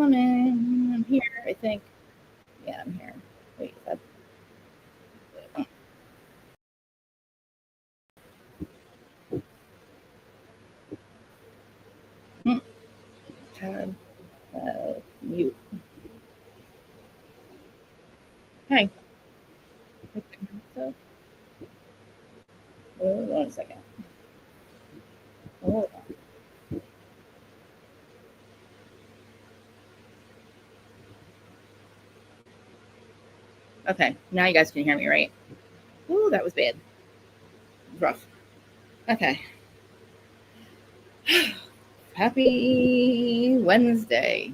coming. I'm here, I think. Yeah, I'm here. Wait, that's... Tab, mute. Hey. Hold on a second. Hold on. Okay, now you guys can hear me, right? Ooh, that was bad. Rough. Okay. Happy Wednesday.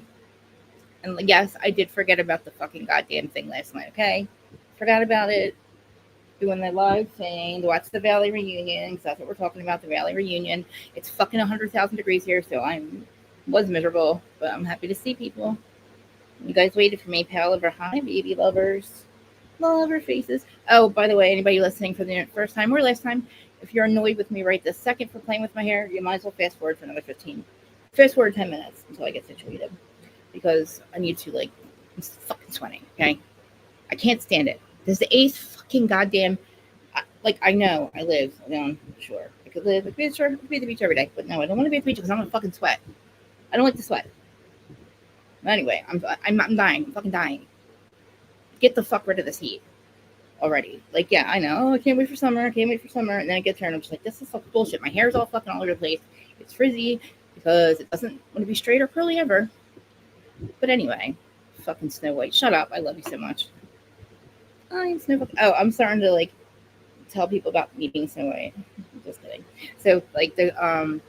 And yes, I did forget about the fucking goddamn thing last night, okay? Forgot about it. Doing the live thing to watch the Valley Reunuion, because that's what we're talking about, the Valley Reunuion. It's fucking 100,000 degrees here, so was miserable, but I'm happy to see people. You guys waited for me, pal. Over. Hi, baby lovers. Lover faces. Oh, by the way, anybody listening for the first time or last time, if you're annoyed with me right this second for playing with my hair, you might as well fast forward for another 10 minutes until I get situated. Because I need to, like, I'm fucking sweating, okay? I can't stand it. This is the eighth fucking goddamn, I know I live down shore. I could live at the beach, or be at the beach every day, but no, I don't want to be at the beach because I'm gonna fucking sweat. I don't like to sweat. But anyway, I'm dying. I'm fucking dying. Get the fuck rid of this heat already. Like, yeah, I know. I can't wait for summer. And then I get there and I'm just like, this is fucking bullshit. My hair's all fucking all over the place. It's frizzy because it doesn't want to be straight or curly ever. But anyway, fucking Snow White. Shut up. I love you so much. I'm Snow White. Oh, I'm starting to, like, tell people about me being Snow White. Just kidding. So, like, the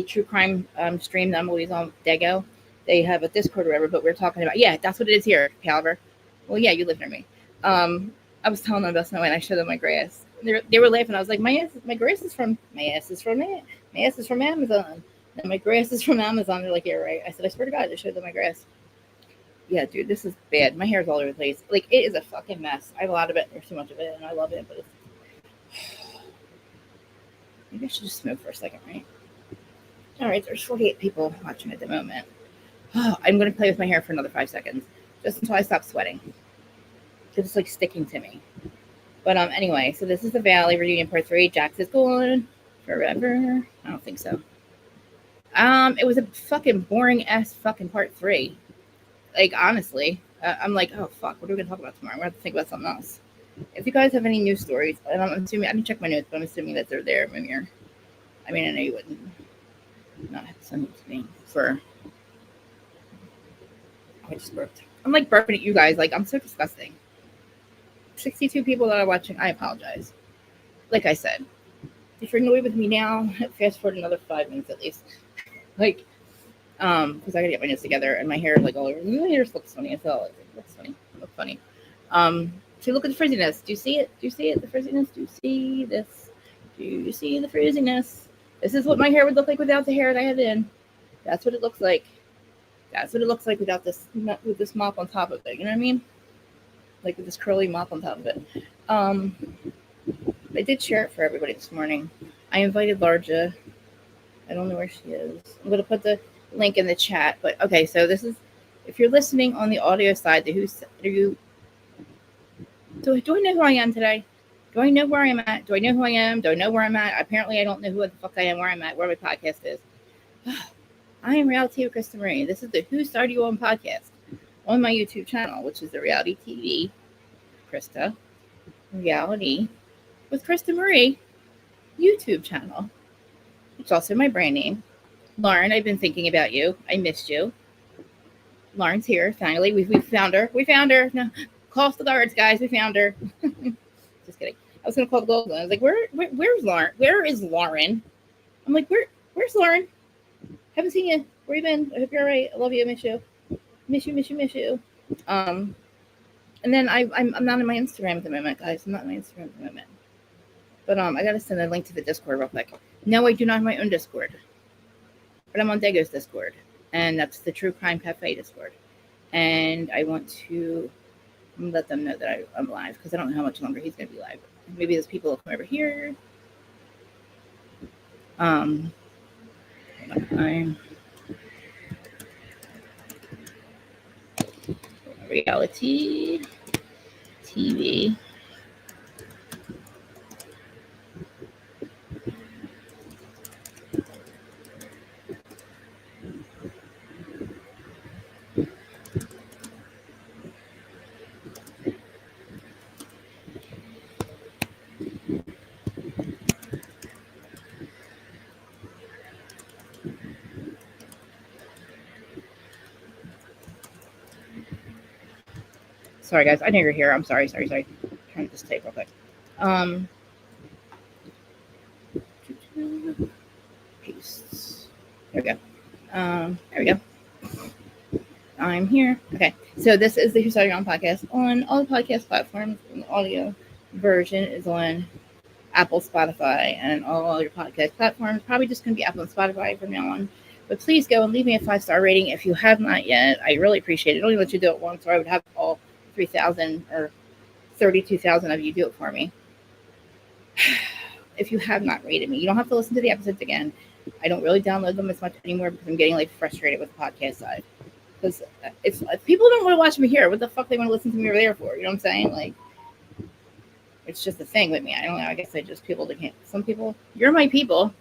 true crime stream that I'm always on, Dago, they have a Discord or whatever, but we're talking about, yeah, that's what it is here, Caliber. Well, yeah, you live near me. I was telling them about Snow White, and I showed them my grass. They were laughing. I was like, my grass is from Amazon. And my grass is from Amazon. They're like, yeah, right. I said, I swear to God, I showed them my grass. Yeah, dude, this is bad. My hair's all over the place. Like, it is a fucking mess. I have a lot of it. There's too much of it, and I love it, but it's... Maybe I should just smoke for a second, right? All right, there's 48 people watching at the moment. I'm going to play with my hair for another 5 seconds, just until I stop sweating. Because it's, like, sticking to me. But anyway, so this is the Valley Reunuion Part 3. Jax is gone forever. I don't think so. It was a fucking boring-ass fucking Part 3. Like, honestly. I'm like, oh, fuck, what are we going to talk about tomorrow? We're going to have to think about something else. If you guys have any news stories, and I'm assuming, I didn't check my notes, but I'm assuming that they're there. I mean, I know you wouldn't not have sent it to me for... I just burped. I'm, like, burping at you guys. Like, I'm so disgusting. 62 people that are watching, I apologize. Like I said, if you're annoyed with me now, fast forward another 5 minutes at least. Like, because I gotta get my notes together, and my hair is like all over. My hair looks funny as hell. It looks funny. It looks funny. So look at the frizziness. Do you see it? Do you see it? The frizziness? Do you see this? Do you see the frizziness? This is what my hair would look like without the hair that I had in. That's what it looks like. That's what it looks like without this, with this mop on top of it. You know what I mean? Like with this curly mop on top of it. I did share it for everybody this morning. I invited Larja. I don't know where she is. I'm going to put the link in the chat. But okay, so this is, if you're listening on the audio side, do I know who I am today? Do I know where I'm at? Do I know who I am? Do I know where I'm at? Apparently, I don't know who the fuck I am, where I'm at, where my podcast is. I am Reality with Krista Marie. This is the Who Started You On podcast on my YouTube channel, which is the Reality TV, Krista, Reality with Krista Marie YouTube channel. It's also my brand name. Lauren, I've been thinking about you. I missed you. Lauren's here, finally. We found her. We found her. No, call the guards, guys. We found her. Just kidding. I was going to call the Gold. I was like, where's Lauren? Where is Lauren? I'm like, where's Lauren? Haven't seen you. Where you been? I hope you're all right. I love you. I miss you. Miss you. And then I'm not on my Instagram at the moment, guys. I'm not on my Instagram at the moment. But I gotta send a link to the Discord real quick. No, I do not have my own Discord. But I'm on Dago's Discord. And that's the True Crime Cafe Discord. And I want to let them know that I'm live, because I don't know how much longer he's gonna be live. Maybe there's people will come over here. reality TV. Sorry, guys. I know you're here. I'm sorry. Trying to just take real quick. Pastes. There we go. There we go. I'm here. Okay. So this is the Who Started Your Own podcast on all the podcast platforms. And the audio version is on Apple, Spotify, and all your podcast platforms. Probably just going to be Apple and Spotify from now on. But please go and leave me a 5-star rating if you have not yet. I really appreciate it. Only let you do it once, or I would have all 3,000 or 32,000 of you do it for me. If you have not rated me, you don't have to listen to the episodes again. I don't really download them as much anymore because I'm getting like frustrated with the podcast side. Because it's people don't want to watch me here. What the fuck they want to listen to me over there for? You know what I'm saying? Like, it's just a thing with me. I don't know. I guess I just people that can't. Some people, you're my people.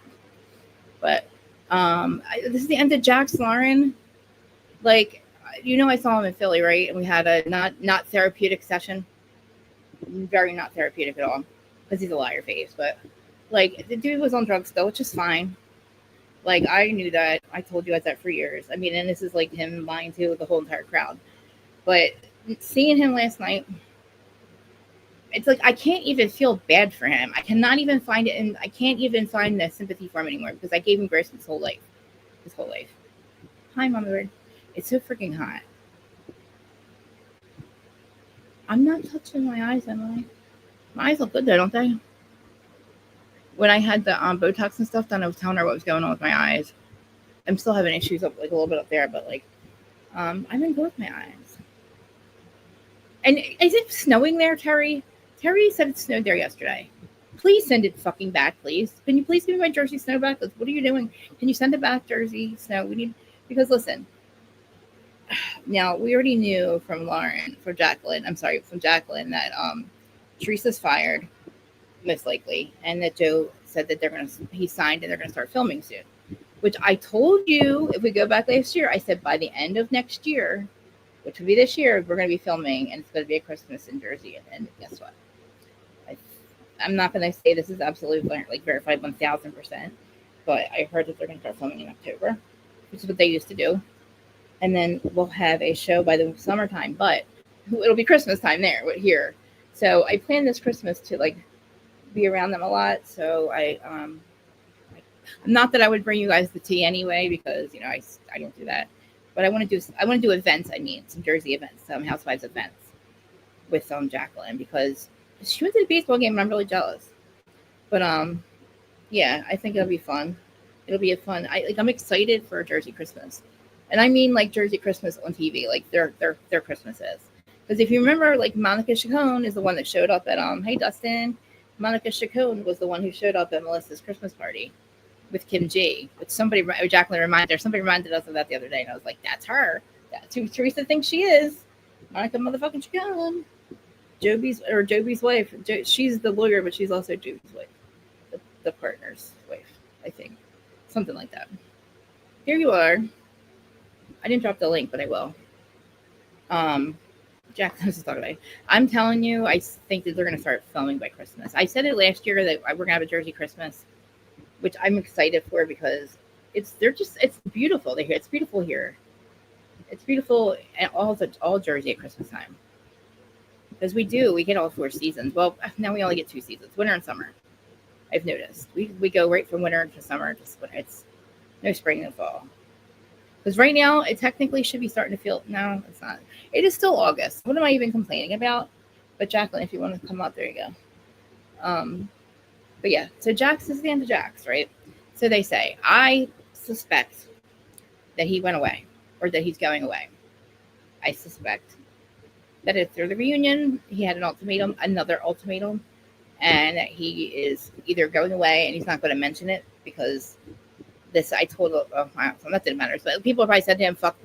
But this is the End of Jax, Lauren. Like, you know, I saw him in Philly, right? And we had a not therapeutic session. Very not therapeutic at all, because he's a liar face. But like, the dude was on drugs still, which is fine. Like, I knew that. I told you guys that for years. I mean, and this is like him lying to the whole entire crowd. But seeing him last night, it's like I can't even feel bad for him. I cannot even find it, and I can't even find the sympathy for him anymore because I gave him grace his whole life. Hi, Mama Bird. It's so freaking hot. I'm not touching my eyes, am I? My eyes look good though, don't they? When I had the Botox and stuff done, I was telling her what was going on with my eyes. I'm still having issues up like a little bit up there, but like I've been good with my eyes. And is it snowing there, Terry? Terry said it snowed there yesterday. Please send it fucking back, please. Can you please give me my Jersey snow back? What are you doing? Can you send it back, Jersey snow? We need, because listen, now we already knew from Jacqueline that Teresa's fired, most likely, and that Joe said that he signed and they're gonna start filming soon. Which I told you, if we go back last year, I said by the end of next year, which will be this year, we're going to be filming, and it's going to be a Christmas in Jersey. And guess what? I'm not going to say this is absolutely like verified 1,000%, but I heard that they're going to start filming in October, which is what they used to do. And then we'll have a show by the summertime, but it'll be Christmas time here. So I plan this Christmas to like be around them a lot. So not that I would bring you guys the tea anyway, because you know I don't do that. But I want to do events. I mean, some Jersey events, some Housewives events with Jacqueline, because she went to the baseball game and I'm really jealous. But yeah, I think it'll be fun. It'll be I'm excited for Jersey Christmas, and I mean like Jersey Christmas on TV, like their Christmas is. Because if you remember, like Monica Chacon is the one that showed up at hey Dustin, Monica Chacon was the one who showed up at Melissa's Christmas party with Kim G, which Jacqueline reminded us of that the other day, and I was like, that's her. That's who Teresa thinks she is. Monica motherfucking Chacon. Joby's wife. She's the lawyer, but she's also Joby's wife. The partner's wife, I think. Something like that. Here you are. I didn't drop the link, but I will. Jacqueline's talking about it. I'm telling you, I think that they're going to start filming by Christmas. I said it last year that we're going to have a Jersey Christmas, which I'm excited for because it's beautiful. It's beautiful here. It's beautiful at all Jersey at Christmas time. Because we get all 4 seasons. Well, now we only get 2 seasons, winter and summer. I've noticed. We go right from winter to summer. It's no spring and fall. Because right now, it technically should be starting to feel, no, it's not. It is still August. What am I even complaining about? But Jacqueline, if you want to come up, there you go. But yeah, so Jax is the End of Jax, right? So they say, I suspect that he went away, or that he's going away. I suspect that after the reunion, he had another ultimatum, and that he is either going away and he's not going to mention it because that didn't matter. But people probably said to him, fuck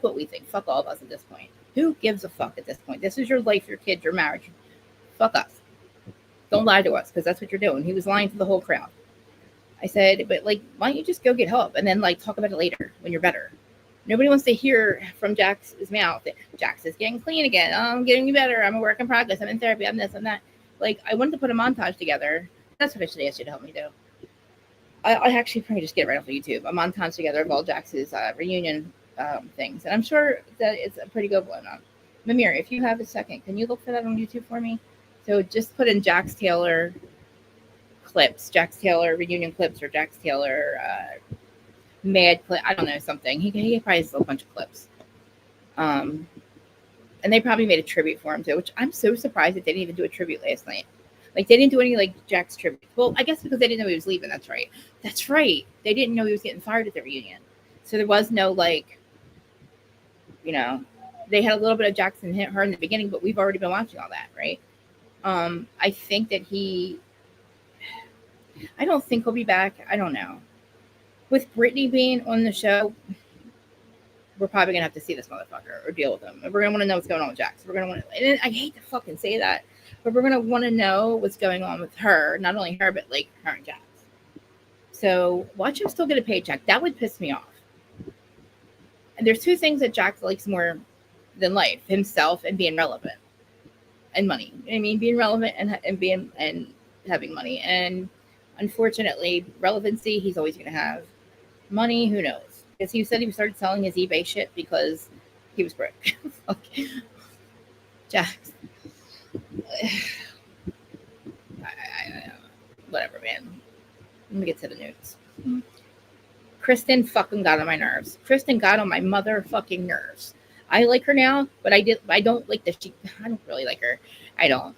what we think. Fuck all of us at this point. Who gives a fuck at this point? This is your life, your kids, your marriage. Fuck us. Don't lie to us, because that's what you're doing. He was lying to the whole crowd. I said, but like, why don't you just go get help and then like talk about it later when you're better? Nobody wants to hear from Jax's mouth that Jax is getting clean again. Oh, I'm getting better. I'm a work in progress. I'm in therapy. I'm this, I'm that. Like, I wanted to put a montage together. That's what I should ask you to help me do. I actually probably just get right off of YouTube. A montage together of all Jax's reunion things. And I'm sure that it's a pretty good one. Mimir, if you have a second, can you look for that on YouTube for me? So just put in Jax Taylor clips, Jax Taylor reunion clips, or Jax Taylor mad clip. I don't know, something. He probably has a bunch of clips. And they probably made a tribute for him too, which I'm so surprised that they didn't even do a tribute last night. Like, they didn't do any like Jax tribute. Well, I guess because they didn't know he was leaving. That's right. That's right. They didn't know he was getting fired at the reunion. So there was no like, you know, they had a little bit of Jax and her in the beginning, but we've already been watching all that, right? I think that I don't think he'll be back. I don't know. With Brittany being on the show, we're probably gonna have to see this motherfucker or deal with him. And we're gonna want to know what's going on with Jax. We're gonna want to, and I hate to fucking say that, but we're gonna want to know what's going on with her. Not only her, but like her and Jax. So watch him still get a paycheck. That would piss me off. And there's two things that Jax likes more than life: himself and being relevant, and money. I mean, being relevant and being and having money. And unfortunately, relevancy, he's always gonna have. Money, who knows? Because he said he started selling his eBay shit because he was broke. Fuck. Jax. Whatever, man. Let me get to the notes. Kristen fucking got on my nerves. Kristen got on my motherfucking nerves. I like her now, but I don't like that I don't really like her. I don't.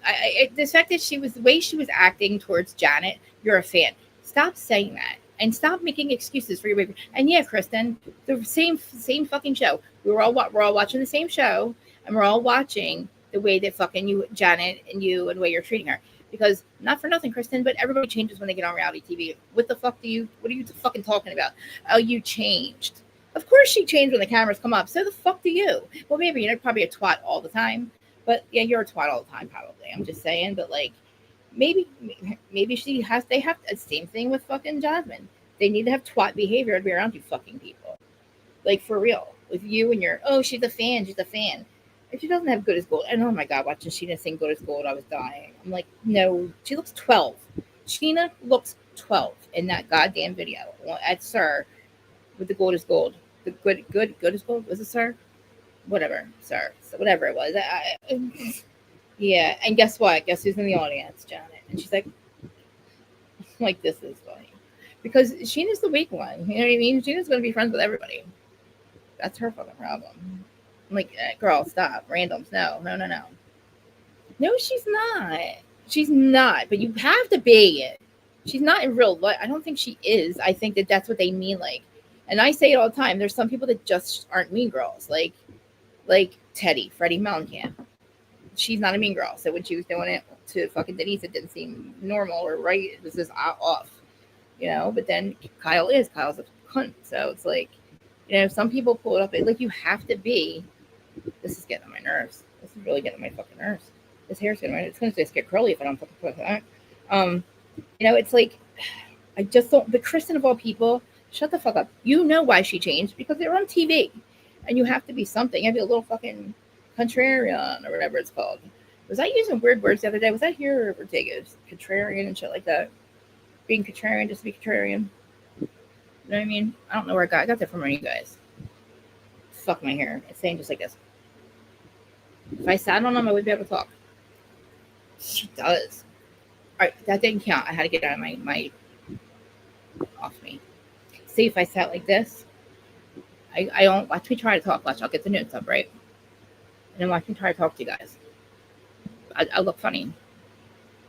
The fact that the way she was acting towards Janet, you're a fan. Stop saying that. And stop making excuses for your baby. And yeah, Kristen, the same fucking show. We're all watching the same show, and we're all watching the way that fucking you, Janet, and the way you're treating her. Because not for nothing, Kristen, but everybody changes when they get on reality TV. What are you fucking talking about? Oh, you changed. Of course she changed when the cameras come up. So the fuck do you? Well, maybe you're probably a twat all the time. But yeah, you're a twat all the time, probably. I'm just saying, but like, maybe they have the same thing with fucking Jasmine. They need to have twat behavior to be around you fucking people. Like, for real. With you and your, oh, she's a fan. If she doesn't have good as gold, and oh my God, watching Sheena sing good as gold, I was dying. I'm like, no, she looks 12. Sheena looks 12 in that goddamn video at Sir with the gold is gold. The good as gold. Was it Sir? Whatever, Sir. So whatever it was. Yeah, and guess what? Guess who's in the audience? Janet. And she's like, this is funny. Because Sheena's the weak one. You know what I mean? Sheena's going to be friends with everybody. That's her fucking problem. I'm like, girl, stop. Randoms. No. No, she's not. She's not. But you have to be it. She's not in real life. I don't think she is. I think that that's what they mean. Like, and I say it all the time. There's some people that just aren't mean girls. Like Teddy, Freddie Mellencamp. She's not a mean girl. So when she was doing it to fucking Denise, it didn't seem normal or right. It was just off, you know. But then Kyle's a cunt. So it's like, you know, some people pull it up. Like, you have to be. This is getting on my nerves. This is really getting on my fucking nerves. This hair's it's going to just get curly if I don't fucking put it on. You know, it's like, I just don't. But Kristen, of all people, shut the fuck up. You know why she changed? Because they're on TV, and you have to be something. You have to be a little fucking contrarian or whatever it's called. Was I using weird words the other day? Was that here or Ortega's? Contrarian and shit like that. Being contrarian just to be contrarian. You know what I mean? I don't know where I got that from one of you guys. Fuck my hair. It's saying just like this. If I sat on them, I would be able to talk. She does. All right, that didn't count. I had to get out of my off me. See, if I sat like this, I don't watch me try to talk. Watch, I'll get the notes up, right? And then watch me try to talk to you guys. I look funny.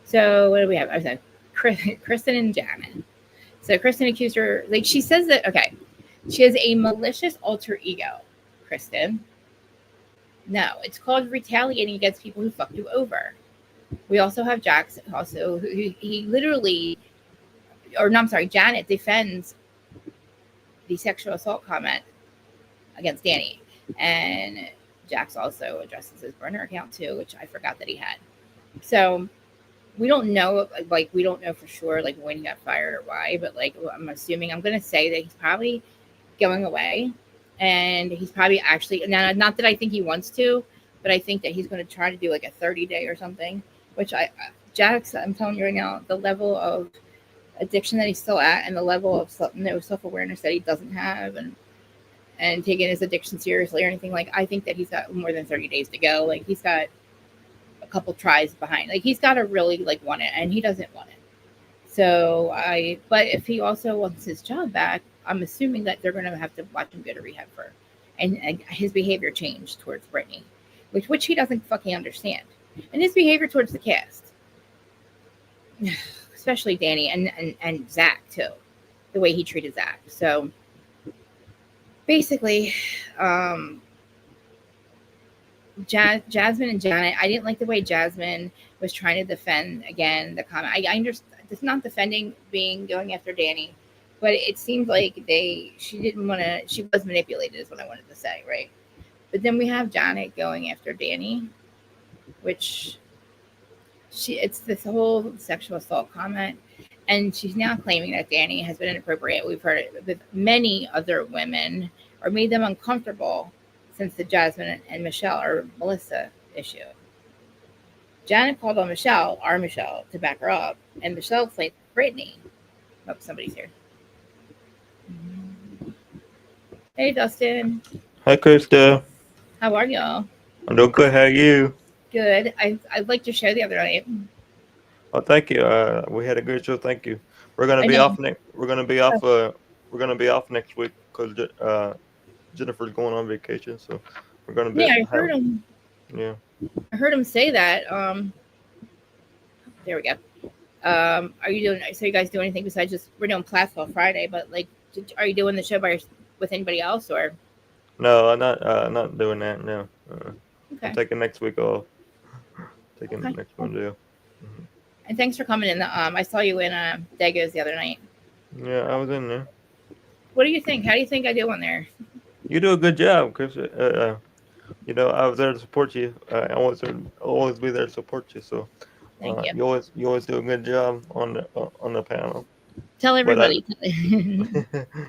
So what do we have? I said Kristen and Janet. So Kristen accused her, like, she says that, okay, she has a malicious alter ego, Kristen. No, it's called retaliating against people who fucked you over. We also have Jax, also, who he literally, or no, I'm sorry, Janet defends the sexual assault comment against Danny. And Jax also addresses his burner account too, which I forgot that he had. So we don't know, like we don't know for sure, like when he got fired or why, but like I'm assuming, I'm gonna say that he's probably going away, and he's probably actually, now not that I think he wants to, but I think that he's going to try to do like a 30-day or something. Which Jax, I'm telling you right now, the level of addiction that he's still at, and the level of self awareness that he doesn't have, and taking his addiction seriously or anything, like I think that he's got more than 30 days to go. Like he's got a couple tries behind. Like he's got to really like want it, and he doesn't want it. So but if he also wants his job back, I'm assuming that they're going to have to watch him go to rehab for, and his behavior changed towards Brittany, which he doesn't fucking understand, and his behavior towards the cast, especially Danny and Zach too, the way he treated Zach. So basically, Jasmine and Janet, I didn't like the way Jasmine was trying to defend again the comment. I understand it's not defending being going after Danny, but it seems like she didn't want to. She was manipulated, is what I wanted to say, right? But then we have Janet going after Danny, which it's this whole sexual assault comment, and she's now claiming that Danny has been inappropriate. We've heard it with many other women, or made them uncomfortable since the Jasmine and Michelle or Melissa issue. Janet called on our Michelle, to back her up, and Michelle played Brittany. Oh, somebody's here. Hey, Dustin. Hi, Krista. How are y'all? I'm doing good. How are you? Good. I liked your show the other night. Oh, thank you. We had a good show. Thank you. We're gonna I be know. off next. We're gonna be off. We're gonna be off next week because Jennifer's going on vacation. So we're gonna be Yeah, I heard him. Yeah. I heard him say that. There we go. Are you doing? So you guys do anything besides just, we're doing Plathville Friday? But like, are you doing the show with anybody else, or? No, I'm not doing that. No. Okay. I'm taking next week off. Taking Okay. the next one too. And thanks for coming in. I saw you in Dago's the other night. Yeah, I was in there. What do you think? How do you think I do on there? You do a good job, Chris. I was there to support you. I always be there to support you. So Thank you. you always do a good job on the panel. Tell But I, everybody.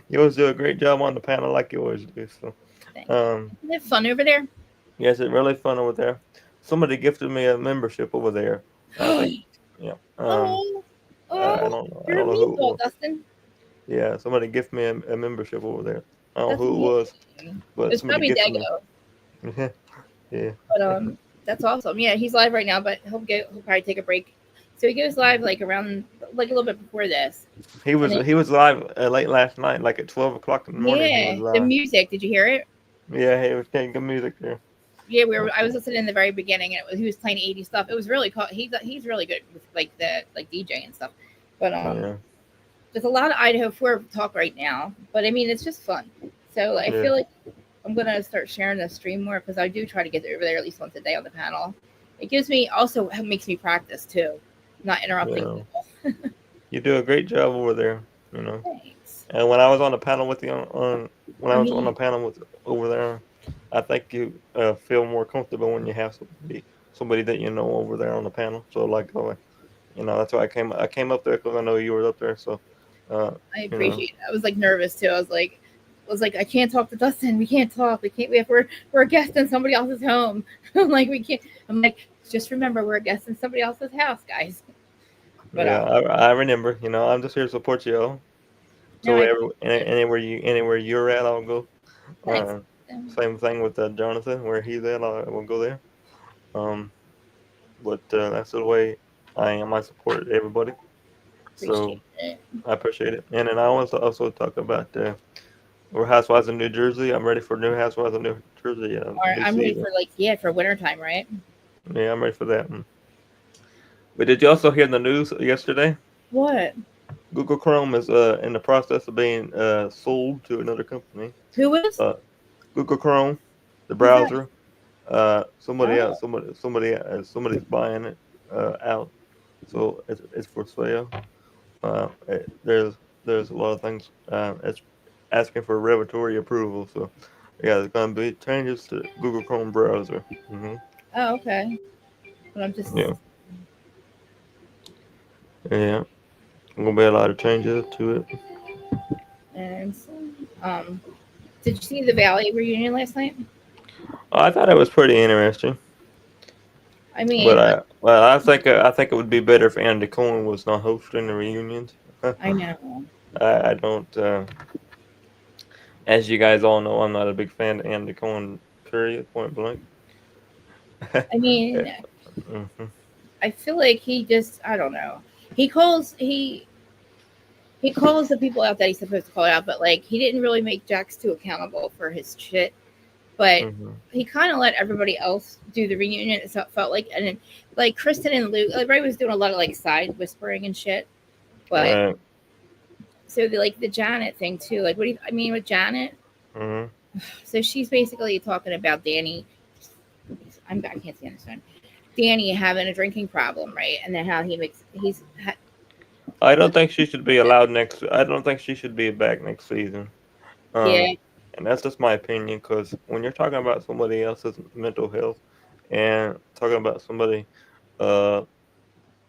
you always do a great job on the panel, like you always do. So, Isn't it fun over there? yes, it's really fun over there. Somebody gifted me a membership over there. I think, yeah. I don't know. I You're a don't know who it meatball, was. Dustin. Yeah, somebody gifted me a membership over there. I don't know That's who it was, amazing. but It's somebody probably gifted me. Dago. Yeah. But that's awesome. Yeah, he's live right now, but he'll probably take a break. So he goes live like around, like a little bit before this. He was live late last night, like at 12 o'clock in the morning. He Yeah, was the live. music. Did you hear it? Yeah, he was playing good music there. Yeah, I was listening in the very beginning, and he was playing 80s stuff. It was really cool. He's really good with like the DJ and stuff. But Yeah. there's a lot of Idaho 4 talk right now. But I mean, it's just fun. So I feel like I'm gonna start sharing the stream more, because I do try to get over there at least once a day on the panel. It makes me practice too, not interrupting people. You do a great job over there. Thanks. And when I was on the panel with you when I was on the Me. panel with over there, I think you feel more comfortable when you have somebody that you know over there on the panel. So that's why I came up there because I know you were up there. So I appreciate it. I was like nervous too. I can't talk to Dustin. We can't talk. We can't. We're a guest in somebody else's home. I'm like, we can't. I'm like, just remember, we're a guest in somebody else's house, guys. But yeah, I remember. I'm just here to support you. no, So I anywhere you're at, I'll go. thanks. Same thing with Jonathan, where he's at, I will go there. Um, but that's the way I am. I support everybody, so Appreciate it. I appreciate it. And then I want to also talk about Real Housewives of New Jersey. I'm ready for New Housewives of New Jersey. New I'm ready season. for winter time, right? Yeah, I'm ready for that. But did you also hear the news yesterday? What? Google Chrome is in the process of being sold to another company. Who is? Google Chrome, the Who's that? browser. Somebody Oh, else, somebody's buying it out, so it's for sale. There's a lot of things. It's asking for regulatory approval, so Yeah, there's gonna be changes to Google Chrome browser. Oh, okay. But I'm just Yeah, yeah. Gonna be a lot of changes to it. and so, um. Did you see the Valley reunion last night? I thought it was pretty interesting, I mean, but I think it would be better if Andy Cohen was not hosting the reunions. I know. I don't. As you guys all know, I'm not a big fan of Andy Cohen. Period. Point blank. I mean, Mhm. I feel like he just I don't know. He calls he calls the people out that he's supposed to call out, but like he didn't really make Jax too accountable for his shit. But Mhm. he kind of let everybody else do the reunion. It felt like and then, like Kristen and Luke, like Ray was doing a lot of like side whispering and shit. But Right. so the Janet thing too. Like what do you, I mean with Janet? Mhm. So she's basically talking about Danny. I can't stand this one. Danny having a drinking problem, right? And then how I don't think she should be allowed next. I don't think she should be back next season. yeah, Um, and that's just my opinion. Because when you're talking about somebody else's mental health and talking about somebody, uh,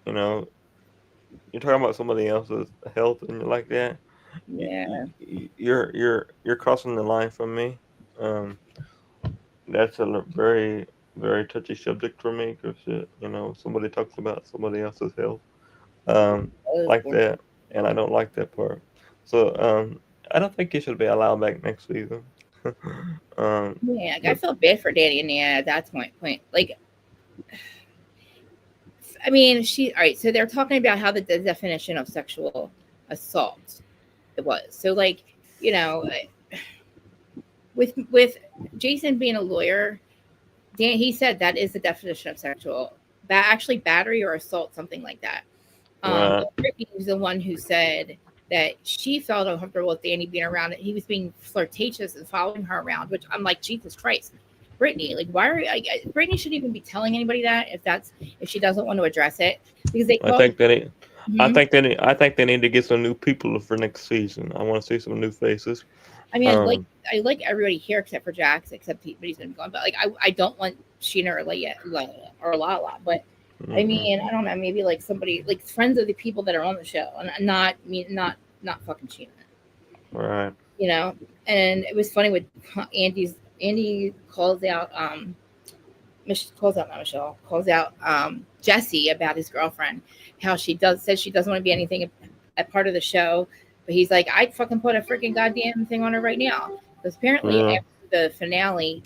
you know, you're talking about somebody else's health and you're like that, yeah, you're crossing the line from me. Um, that's a very very touchy subject for me because somebody talks about somebody else's health um of like course. that, and I don't like that part. So I don't think he should be allowed back next season. Yeah, like, I But feel bad for Danny and yeah, at that point. Like, I mean, she all right. So they're talking about how the definition of sexual assault it was. So like, you know, with Jason being a lawyer, Dan he said that is the definition of sexual, actually battery or assault, something like that. right, But Brittany was the one who said that she felt uncomfortable with Danny being around. He was being flirtatious and following her around, which I'm like, Jesus Christ, Brittany, like, why are Brittany shouldn't even be telling anybody that if she doesn't want to address it because they I both. think that it. Mhm. I think they need to get some new people for next season. I want to see some new faces. I mean, Um, I like everybody here except for Jax, except but he's gonna be gone. But like, I don't want Sheena or Lala, but I mm-mm, mean, I don't know, maybe like somebody like friends of the people that are on the show, and not fucking Sheena, right. you know. And it was funny with Andy calls out calls out not Michelle calls out Jesse about his girlfriend, how she says she doesn't want to be anything a part of the show, but he's like, I'd fucking put a freaking goddamn thing on her right now because apparently Yeah. after the finale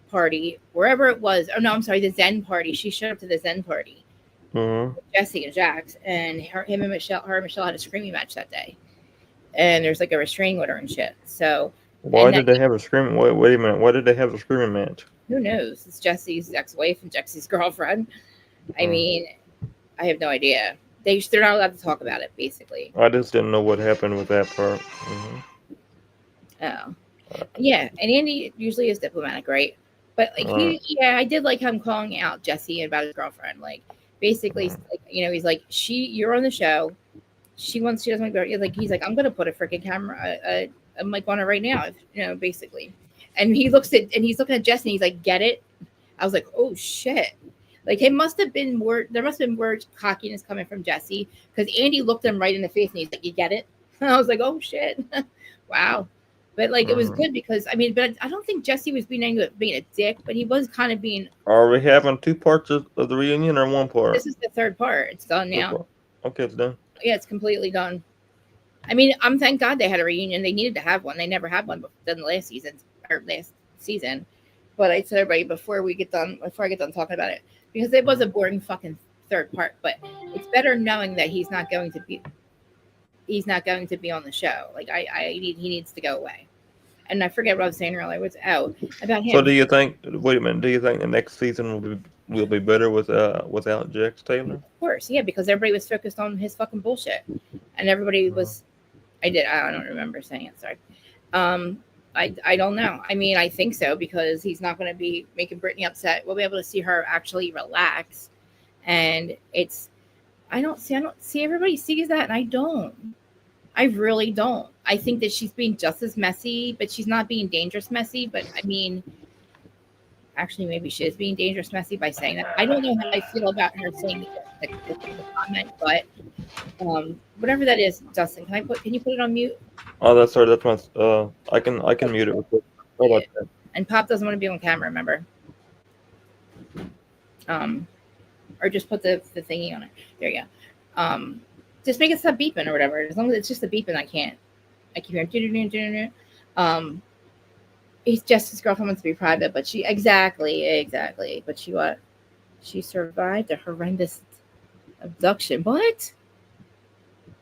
party, wherever it was, oh no, I'm sorry, the Zen party, she showed up to the Zen party Mm-hmm. with Jesse and Jax, and her and Michelle had a screaming match that day, and there's like a restraining order and shit. So, Why and that did they have a screaming? Wait a minute. Why did they have a screaming match? who knows? It's Jesse's ex-wife and Jesse's girlfriend. I Mm. mean, I have no idea. They're not allowed to talk about it, basically. I just didn't know what happened with that part. Hmm. Oh, yeah. And Andy usually is diplomatic, right? But like Right. yeah, I did like him calling out Jesse about his girlfriend. Like basically, Mm. like, he's like, you're on the show. She doesn't want to go. Like he's like, I'm gonna put a freaking camera, a mic on her right now. Basically. And he's looking at Jesse and he's like, get it? I was like, oh shit. Like it must have been more. There must have been more cockiness coming from Jesse because Andy looked him right in the face and he's like, "You get it?" And I was like, "Oh shit, wow!" But like it was Mm. good because I mean, but I don't think Jesse was being a dick, but he was kind of being. Are we having two parts of the reunion or one part? This is the third part. It's done Two now. part. Okay, it's done. Yeah, it's completely done. I mean, I'm thank God they had a reunion. They needed to have one. They never had one done last season. But I told everybody before I get done talking about it, because it was a boring fucking third part. But it's better knowing that he's not going to be on the show. Like he needs to go away. And I forget what I was saying earlier. What's out about So him? do you think? Wait a minute. Do you think the next season will be better without Jax Taylor? Of course, yeah, because everybody was focused on his fucking bullshit, and everybody Mhm. was. I don't remember saying it. Sorry. Um, I don't know. I mean, I think so because he's not going to be making Brittany upset. We'll be able to see her actually relax, and I don't see everybody sees that, and I don't. I really don't. I think that she's being just as messy, but she's not being dangerous messy. But I mean, actually, maybe she is being dangerous messy by saying that. I don't know how I feel about her saying the comment, but whatever that is, Dustin, can you put it on mute? Oh, that's sorry. That's my. I can mute it. Real quick. How about that? And Pop doesn't want to be on camera, remember? Or just put the thingy on it. There you go. Just make it stop beeping or whatever. As long as it's just the beeping, I keep hearing. He's just his girlfriend wants to be private, but she exactly. But she survived a horrendous abduction. What?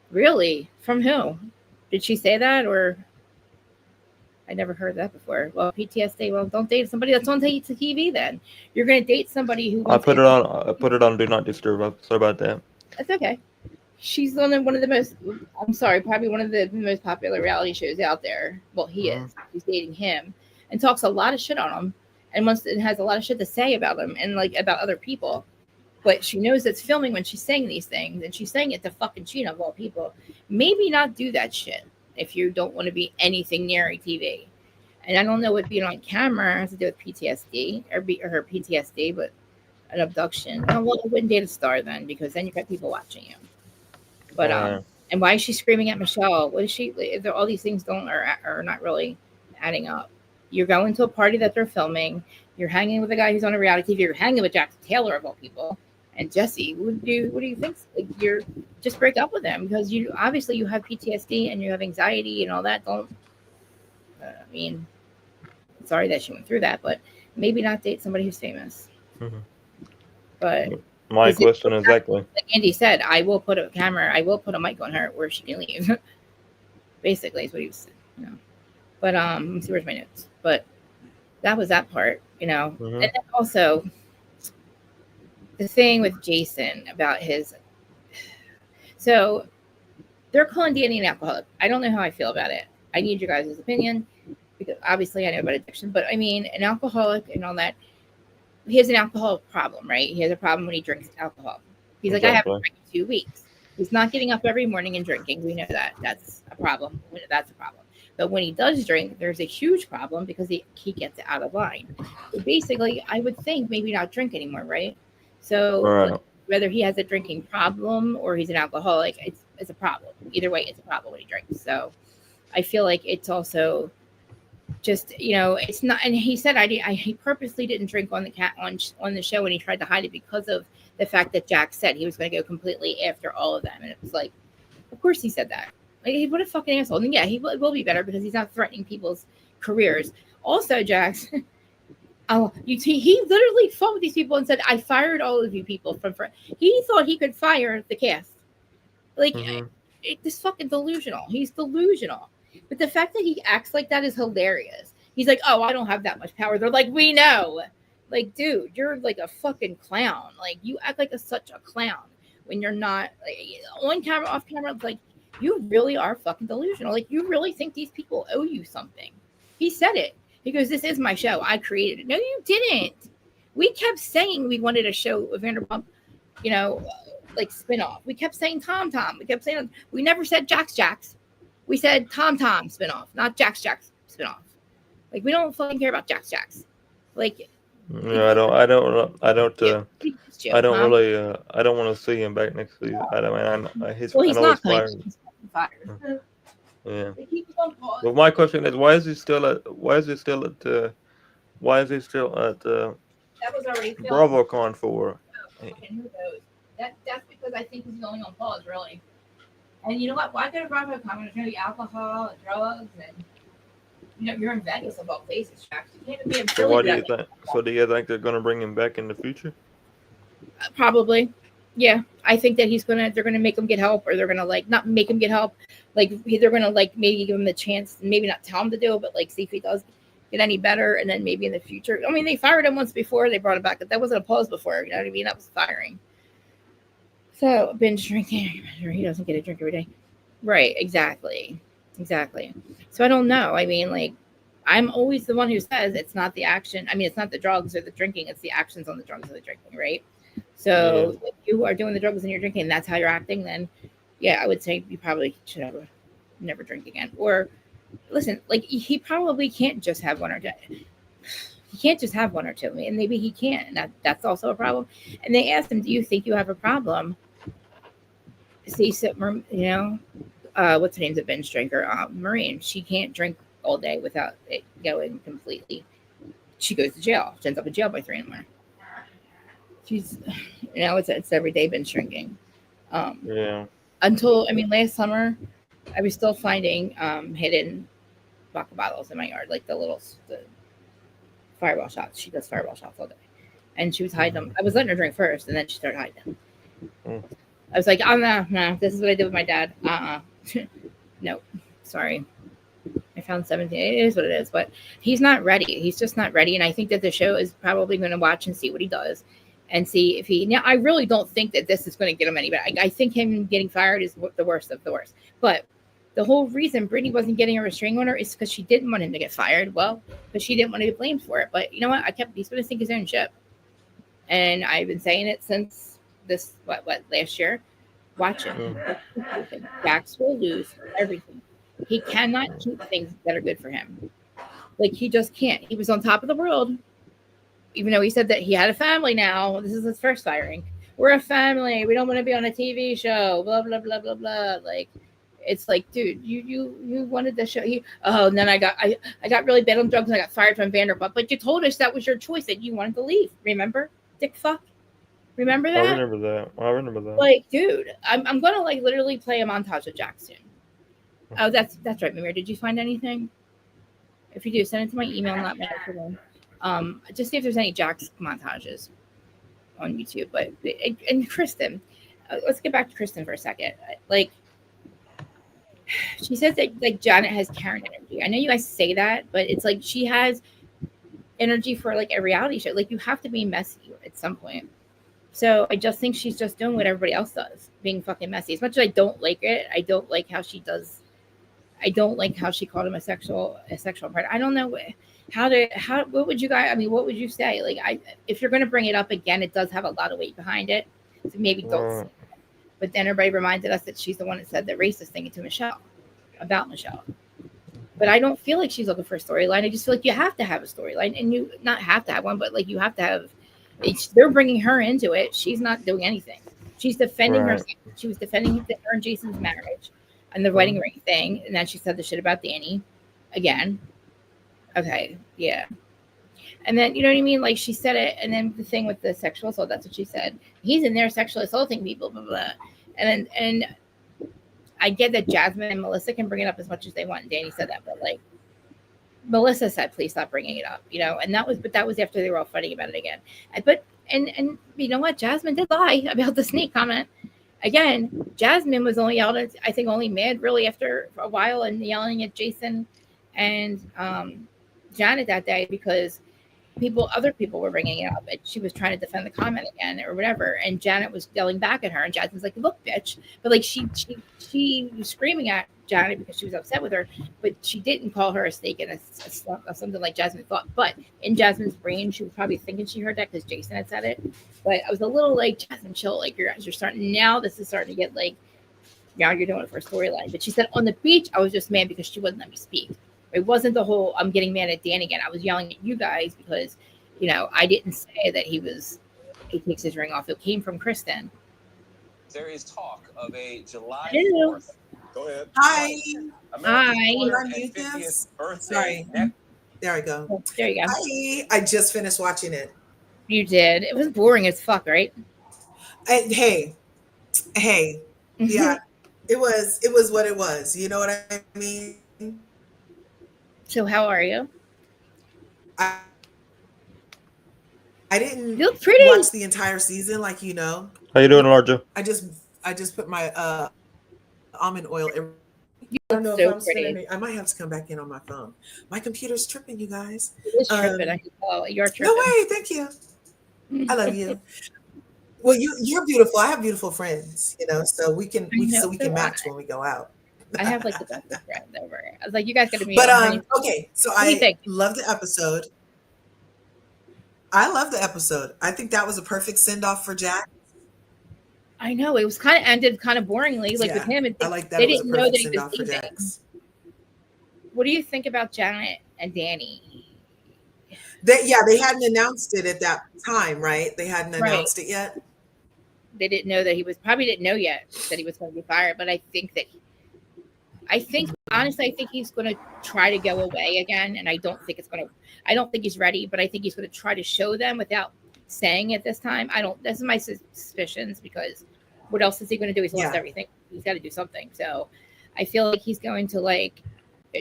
Really? From who? Did she say that or? I never heard that before. Well, PTSD. Well, don't date somebody that's on TV. Then you're going to date somebody who. I put it on. I put it on Do Not Disturb. Sorry about that. That's okay. She's on one of the most. I'm sorry, probably one of the most popular reality shows out there. Well, he is. She's dating him, and talks a lot of shit on him, and has a lot of shit to say about him and like about other people. But she knows it's filming when she's saying these things, and she's saying it to fucking Sheena of all people. Maybe not do that shit if you don't want to be anything near a TV. And I don't know what being on camera has to do with PTSD or her PTSD, but an abduction. Oh, well, I wouldn't date a star then because then you've got people watching you. But and why is she screaming at Michelle? What is she? All these things are not really adding up. You're going to a party that they're filming. You're hanging with a guy who's on a reality TV. You're hanging with Jack Taylor of all people. And Jesse, what do you think? Like, you're just break up with him because you obviously you have PTSD and you have anxiety and all that. Don't. I mean, sorry that she went through that, but maybe not date somebody who's famous. Mm-hmm. But my question exactly. Like Andy said, I will put a mic on her where she can leave. Basically, is what he was saying. You know. But let me see where's my notes. But that was that part, you know. Mm-hmm. And then also the thing with Jason about his. So they're calling Danny an alcoholic. I don't know how I feel about it. I need your guys' opinion because obviously I know about addiction. But I mean, an alcoholic and all that. He has an alcohol problem, right? He has a problem when he drinks alcohol. He's like, I haven't drank in 2 weeks. He's not getting up every morning and drinking. We know that. That's a problem. But when he does drink, there's a huge problem because he gets out of line. So basically, I would think maybe not drink anymore, right? So whether he has a drinking problem or he's an alcoholic, it's a problem. Either way, it's a problem when he drinks. So I feel like it's also just, you know, it's not. And he said he purposely didn't drink on the show when he tried to hide it because of the fact that Jack said he was going to go completely after all of them. And it was like, of course he said that. Like, what a fucking asshole. And yeah, he will be better because he's not threatening people's careers. Also, Jax, he literally fought with these people and said, I fired all of you people from. He thought he could fire the cast. Like, this fucking delusional. He's delusional. But the fact that he acts like that is hilarious. He's like, oh, I don't have that much power. They're like, we know. Like, dude, you're like a fucking clown. Like, you act like such a clown when you're not like, on camera, off camera. It's like, you really are fucking delusional. Like, you really think these people owe you something. He said it. He goes, this is my show. I created it. No, you didn't. We kept saying we wanted a show of Vanderpump, you know, like spinoff. We kept saying Tom. We kept saying, we never said Jax. We said Tom spinoff, not Jax spinoff. Like, we don't fucking care about Jax. Like, no, I don't really. I don't want to see him back next season. I mean, he's not fired. He's fired. Yeah. But my question is, why is he still at that was already BravoCon for? Who knows? That's because I think he's going on pause, really. And you know what? Why go to BravoCon? There's going to be alcohol and drugs, and you know you're in Vegas of all places, Jax. You can't even be in Philly. So what do you think? So do you think they're going to bring him back in the future? Probably. Yeah, I think that they're gonna make him get help, or they're gonna like not make him get help. Like, they're gonna like maybe give him the chance, maybe not tell him to do it, but like see if he does get any better, and then maybe in the future. I mean, they fired him once before, they brought him back. That wasn't a pause before, you know what I mean? That was firing. So binge drinking, he doesn't get a drink every day, right? Exactly. So I don't know. I mean, like, I'm always the one who says it's not the action. I mean, it's not the drugs or the drinking; it's the actions on the drugs or the drinking, right? So if you are doing the drugs and you're drinking, that's how you're acting, then yeah, I would say you probably should have never drink again. Or listen, like he probably can't just have one or two. He can't just have one or two, and maybe he can't. And that's also a problem. And they asked him, "Do you think you have a problem?" See, so, what's her name's a binge drinker? Marine. She can't drink all day without it going completely. She goes to jail. She ends up in jail by 3 in the morning. She's, it's everyday binge drinking. Um, Yeah. until last summer, I was still finding hidden vodka bottles in my yard, like the fireball shots. She does fireball shots all day, and she was hiding them. I was letting her drink first, and then she started hiding them. Mm. I was like, oh no, this is what I did with my dad. No, sorry. I found 17. It is what it is, but he's not ready. He's just not ready. And I think that the show is probably going to watch and see what he does and see if he. Now, I really don't think that this is going to get him any better. I think him getting fired is the worst of the worst. But the whole reason Brittany wasn't getting a restraining order is because she didn't want him to get fired. Well, because she didn't want to get blamed for it. But you know what? He's going to sink his own ship. And I've been saying it since this, last year. Watch him. Jax will lose everything. He cannot keep things that are good for him. Like, he just can't. He was on top of the world, even though he said that he had a family now. This is his first firing. We're a family. We don't want to be on a TV show. Blah, blah, blah, blah, blah. Like, it's like, dude, you wanted the show. And then I got really bad on drugs and I got fired from Vanderbilt. But you told us that was your choice, that you wanted to leave. Remember? Dick fuck. Remember that? I remember that. Like, dude, I'm going to, like, literally play a montage of Jax soon. Oh, that's right, Mimir. Did you find anything? If you do, send it to my email, not my actual one. Just see if there's any Jax montages on YouTube. But and Kristen, let's get back to Kristen for a second. Like, she says that, like, Janet has Karen energy. I know you guys say that, but it's like she has energy for, like, a reality show. Like, you have to be messy at some point. So I just think she's just doing what everybody else does, being fucking messy. As much as I don't like it, I don't like how she does. I don't like how she called him a sexual predator. I don't know what would you guys, what would you say? Like, if you're going to bring it up again, it does have a lot of weight behind it. So maybe don't say it. But then everybody reminded us that she's the one that said the racist thing to Michelle, about Michelle. But I don't feel like she's looking for a storyline. I just feel like you have to have a storyline, and you not have to have one, but like you have to have. They're bringing her into it. She's not doing anything. She's defending herself. She was defending her and Jason's marriage and the wedding ring thing. And then she said the shit about Danny again. Okay. Yeah. And then, you know what I mean? Like, she said it. And then the thing with the sexual assault, that's what she said. He's in there sexually assaulting people, blah, blah, blah. And I get that Jasmine and Melissa can bring it up as much as they want. And Danny said that, but like, Melissa said, please stop bringing it up, and that was after they were all fighting about it again. But you know what? Jasmine did lie about the snake comment. Again, Jasmine was only only mad really after a while and yelling at Jason and Janet that day because other people were bringing it up and she was trying to defend the comment again or whatever. And Janet was yelling back at her and Jasmine's like, look, bitch. But like she was screaming at Janet because she was upset with her, but she didn't call her a snake and a slump or something like Jasmine thought. But in Jasmine's brain, she was probably thinking she heard that because Jason had said it. But I was a little like, Jasmine, chill. Like, you're starting now. This is starting to get like, now you're doing it for a storyline. But she said on the beach, I was just mad because she wouldn't let me speak. It wasn't the whole I'm getting mad at Dan again. I was yelling at you guys because, I didn't say that he takes his ring off. It came from Kristen. There is talk of a July 4th. Go ahead. Hi. Hi. Unmute this. Sorry. There I go. Oh, there you go. Hi. I just finished watching it. You did. It was boring as fuck, right? Hey. Yeah. It was what it was. You know what I mean? So how are you? I didn't you look pretty. Watch the entire season, like How you doing, Larja? I just put my almond oil. You look so pretty. I might have to come back in on my phone. My computer's tripping, you guys. It is tripping. I can tell. You're tripping. No way. Thank you. I love you. Well, you're beautiful. I have beautiful friends, so we can match when we go out. I have like the best friend ever. I was like, you guys got to meet. But okay, so I love the episode. I think that was a perfect send off for Jack. I know it was kind of ended kind of boringly, like with him. And I like that. They It was a didn't know that perfect he send was off for leaving. Jax. What do you think about Janet and Danny? They hadn't announced it at that time, right? They hadn't Right. announced it yet. They didn't know that he was probably didn't know yet that he was going to be fired. But I think honestly, I think he's going to try to go away again. And I don't think he's ready, but I think he's going to try to show them without saying it this time. This is my suspicions, because what else is he going to do? He's lost everything. He's got to do something. So I feel like he's going to like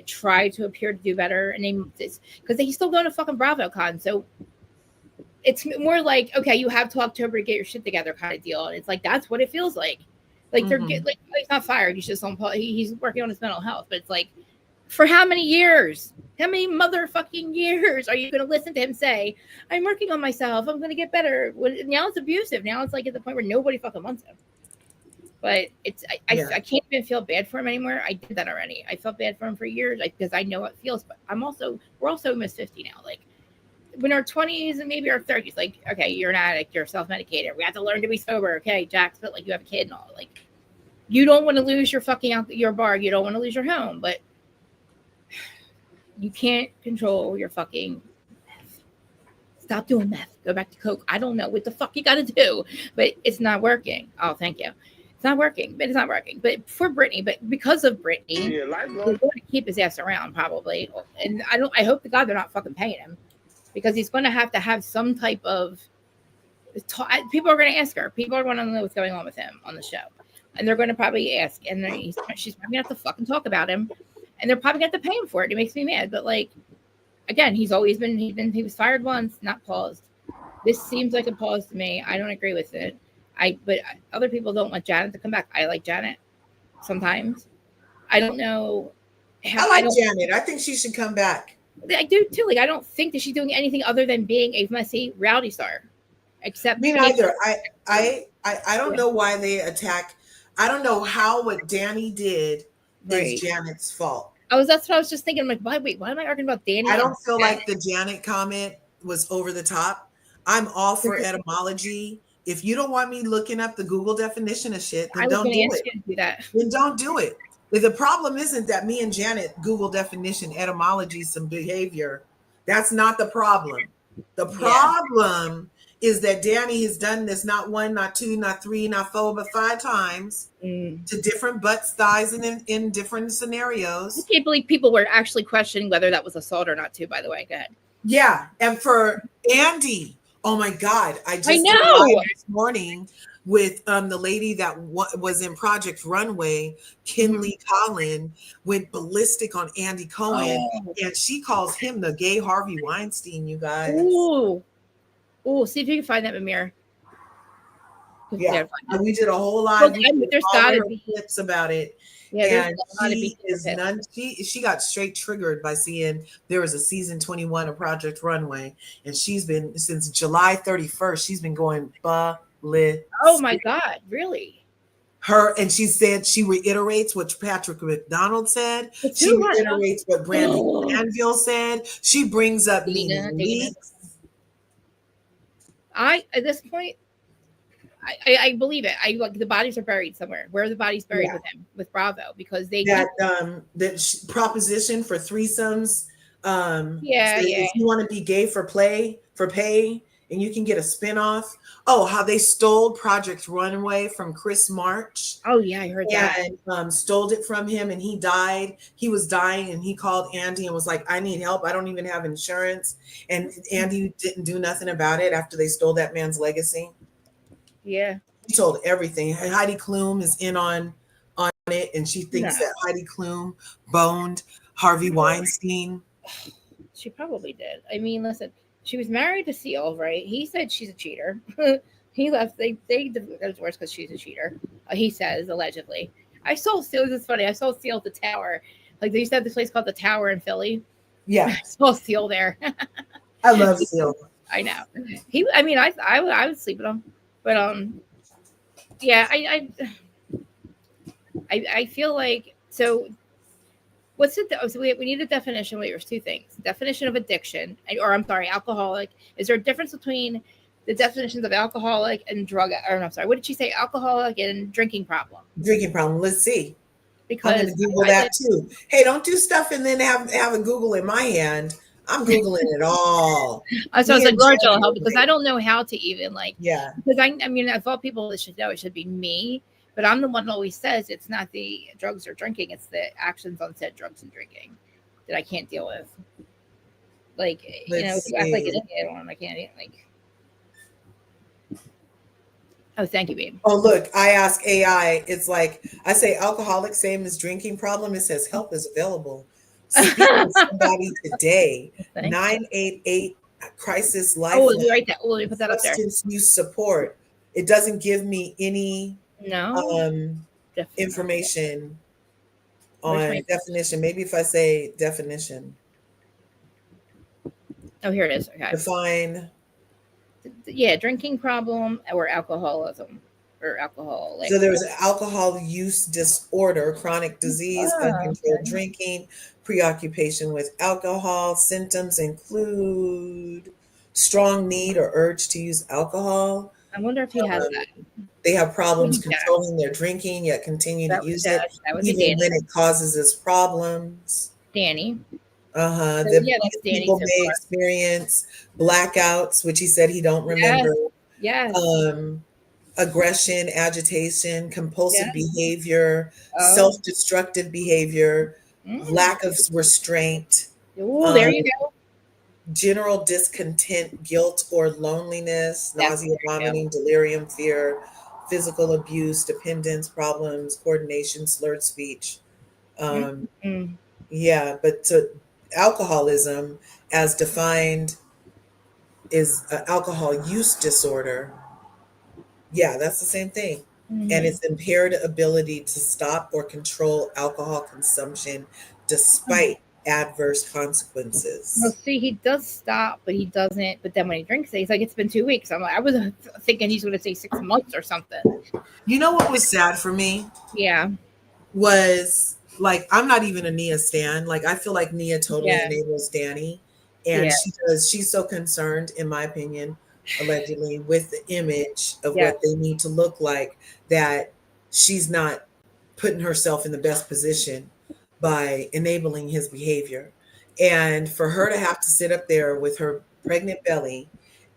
try to appear to do better. And because he's still going to fucking BravoCon. So it's more like, okay, you have till October to get your shit together kind of deal. And it's like, that's what it feels like. Like they're like, he's not fired. He's just he's working on his mental health. But it's like, for how many years? How many motherfucking years are you going to listen to him say, I'm working on myself, I'm going to get better? Now it's abusive. Now it's like at the point where nobody fucking wants him. But I can't even feel bad for him anymore. I did that already. I felt bad for him for years because I know how it feels. But we're also almost 50 now. Like, when our 20s and maybe our 30s, like, okay, you're an addict, you're self-medicated, we have to learn to be sober. Okay, Jax, but like, you have a kid and all. Like, you don't want to lose your your bar, you don't want to lose your home, but you can't control your fucking meth. Stop doing meth. Go back to coke. I don't know what the fuck you got to do, but it's not working. Oh, thank you. It's not working, but it's not working. But for Brittany, but because of Brittany, we're going to keep his ass around probably. And I hope to God they're not fucking paying him, because he's going to have some type of people are going to ask her. People are going to know what's going on with him on the show, and they're going to probably ask, and she's probably going to have to fucking talk about him, and they're probably going to have to pay him for it. It makes me mad, but like, again, he was fired once, not paused. This seems like a pause to me. I don't agree with it. But other people don't want Janet to come back. I like Janet sometimes. I don't know. I like Janet. I think she should come back. I do too. Like, I don't think that she's doing anything other than being a messy rowdy star. Except me neither. I don't know why they attack. I don't know how what Danny did is Janet's fault. That's what I was just thinking. I'm like, why am I arguing about Danny? I don't feel like the Janet comment was over the top. I'm all for etymology. If you don't want me looking up the Google definition of shit, then don't do it. Then don't do it. The problem isn't that me and Janet Google definition etymology some behavior. That's not the problem. The problem is that Danny has done this not one, not two, not three, not four, but 5 times to different butts, thighs, and in different scenarios. I can't believe people were actually questioning whether that was assault or not, too, by the way. Go ahead. Yeah. And for Andy, oh my God, I know this morning with the lady that was in Project Runway, Kinley Collin, went ballistic on Andy Cohen, and she calls him the gay Harvey Weinstein, you guys. Ooh, see if you can find that, Amir. Yeah, we did a whole lot. There's got to be clips about it. Yeah, and she got straight triggered by seeing there was a season 21 of Project Runway, and she's been since July 31st. She's been going ballistic. Oh my God, really? And she said she reiterates what Patrick McDonald said. She reiterates what Brandy Anvil said. She brings up Nina Leakes. At this point, I believe it. The bodies are buried somewhere. Where are the bodies buried with him, with Bravo? Because that proposition for threesomes. If you want to be gay for pay, and you can get a spinoff. Oh, how they stole Project Runway from Chris March. Oh yeah, I heard that. And stole it from him, and he died. He was dying, and he called Andy and was like, "I need help. I don't even have insurance." And Andy didn't do nothing about it after they stole that man's legacy. Yeah, he told everything. Heidi Klum is in on it, and she thinks that Heidi Klum boned Harvey Weinstein. She probably did. I mean, listen, she was married to Seal, right? He said she's a cheater. He left. They divorced because she's a cheater. He says allegedly. I saw Seal. This is funny. I saw Seal at the Tower. Like, they used to have this place called the Tower in Philly. Yeah, I saw Seal there. I love Seal. I know. I would sleep with him. But yeah, I feel like, so what's it? So we need a definition. Wait, there's 2 things: definition of addiction, or I'm sorry, alcoholic. Is there a difference between the definitions of alcoholic and drug, or no, I'm sorry, what did she say? Alcoholic and drinking problem. Drinking problem. Let's see. Because I'm going to Google that too. Hey, don't do stuff and then have a Google in my hand. I'm Googling it all. I was like, Lord, you'll help, because I don't know how to even because I mean, I thought people should know it should be me, but I'm the one who always says it's not the drugs or drinking, it's the actions on said drugs and drinking that I can't deal with. Like, if you act like an idiot on, I can't Oh, thank you, babe. Oh, look, I ask AI. It's like, I say alcoholic, same as drinking problem. It says help is available. Speak to somebody today. 988 crisis lifeline. Oh, you write that. Oh, let me put that up there. Substance use support. It doesn't give me any information on definition. Maybe if I say definition. Oh, here it is. Okay. Define. Yeah, drinking problem or alcoholism or alcohol. So there's alcohol use disorder, chronic disease, uncontrolled drinking, preoccupation with alcohol. Symptoms include strong need or urge to use alcohol. I wonder if he has that. They have problems controlling their drinking, yet continue to use it, even when it causes us problems. Danny. The people may experience blackouts, which he said he don't remember. Yes. Aggression, agitation, compulsive behavior, self-destructive behavior, lack of restraint. Oh, there you go. General discontent, guilt or loneliness, nausea, vomiting, delirium, fear, physical abuse, dependence problems, coordination, slurred speech. Yeah, but alcoholism, as defined, is alcohol use disorder. Yeah, that's the same thing. And it's impaired ability to stop or control alcohol consumption despite adverse consequences. Well, see, he does stop, but he doesn't. But then when he drinks it, he's like, it's been 2 weeks. I'm like, I was thinking he's going to say 6 months or something. You know what was sad for me? Yeah. Was like, I'm not even a Nia stan. Like, I feel like Nia totally enables Danny. And she's so concerned, in my opinion, allegedly, with the image of what they need to look like, that she's not putting herself in the best position by enabling his behavior. And for her to have to sit up there with her pregnant belly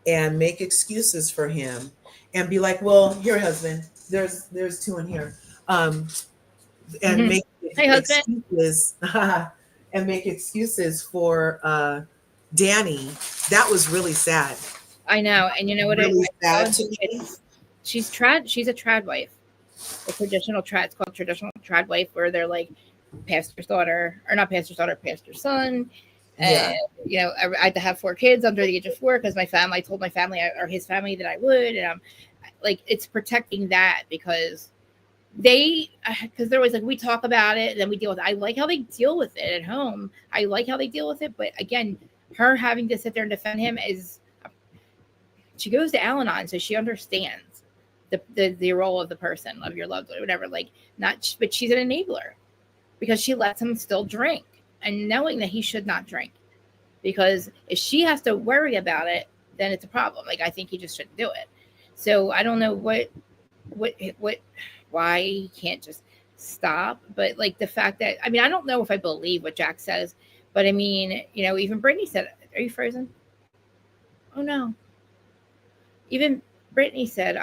and make excuses for him and be like, well, here, husband, there's two in here. And make excuses and make excuses for Danny. That was really sad. I know. And you know what? Really sad to me. She's a trad wife. A traditional trad. It's called traditional trad wife, where they're like pastor's daughter, or not pastor's daughter, pastor's son. And I had to have 4 kids under the age of 4 because I told my family or his family that I would, and I'm like, it's protecting that because there was like, we talk about it and then we deal with it. I like how they deal with it at home. I like how they deal with it, but again, her having to sit there and defend him she goes to Al-Anon, so she understands the role of the person, of your loved one, whatever. Like, but she's an enabler because she lets him still drink, and knowing that he should not drink, because if she has to worry about it, then it's a problem. Like, I think he just shouldn't do it. So I don't know why he can't just stop. But like the fact that, I mean, I don't know if I believe what Jack says, but I mean, even Brittany said, are you frozen? Oh no. Even Brittany said,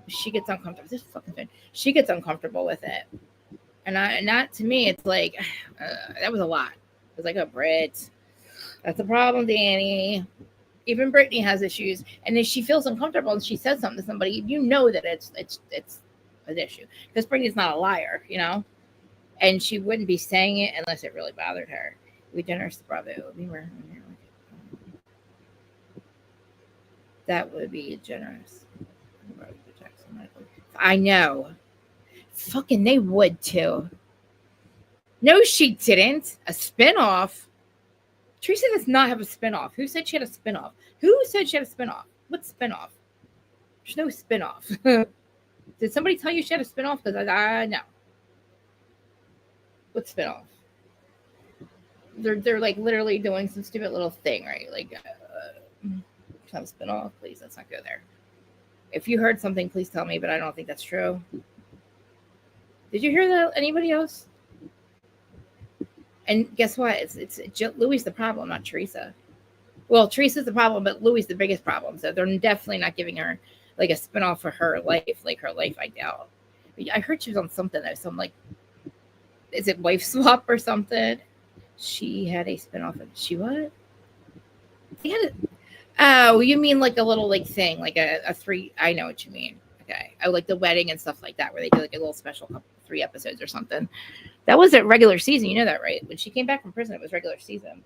she gets uncomfortable. This fucking thing. She gets uncomfortable with it. And that to me, it's like, that was a lot. It was like, oh, Britt, that's a problem, Danny. Even Brittany has issues. And if she feels uncomfortable and she says something to somebody, that it's an issue. Because Brittany's not a liar, and she wouldn't be saying it unless it really bothered her. We generous Bravo. That would be generous. I know. Fucking they would too. No, she didn't. A spinoff. Teresa does not have a spinoff. Who said she had a spinoff? Who said she had a spinoff? What spinoff? There's no spinoff. Did somebody tell you she had a spinoff? Because I know. What spinoff? They're like literally doing some stupid little thing, right? Like Lifetime spinoff. Please, let's not go there. If you heard something, please tell me, but I don't think that's true. Did you hear that? Anybody else? And guess what? It's Louis the problem, not Teresa. Well, Teresa's the problem, but Louis the biggest problem. So they're definitely not giving her like a spinoff for her life. Like her life, I doubt. I heard she was on something though. Some like, is it Wife Swap or something? She had a spinoff. She what? They had a, oh, you mean like a little like thing, like a 3? I know what you mean. Okay, I like the wedding and stuff like that, where they do like a little special 3 episodes or something. That was a regular season, you know that, right? When she came back from prison, it was regular season.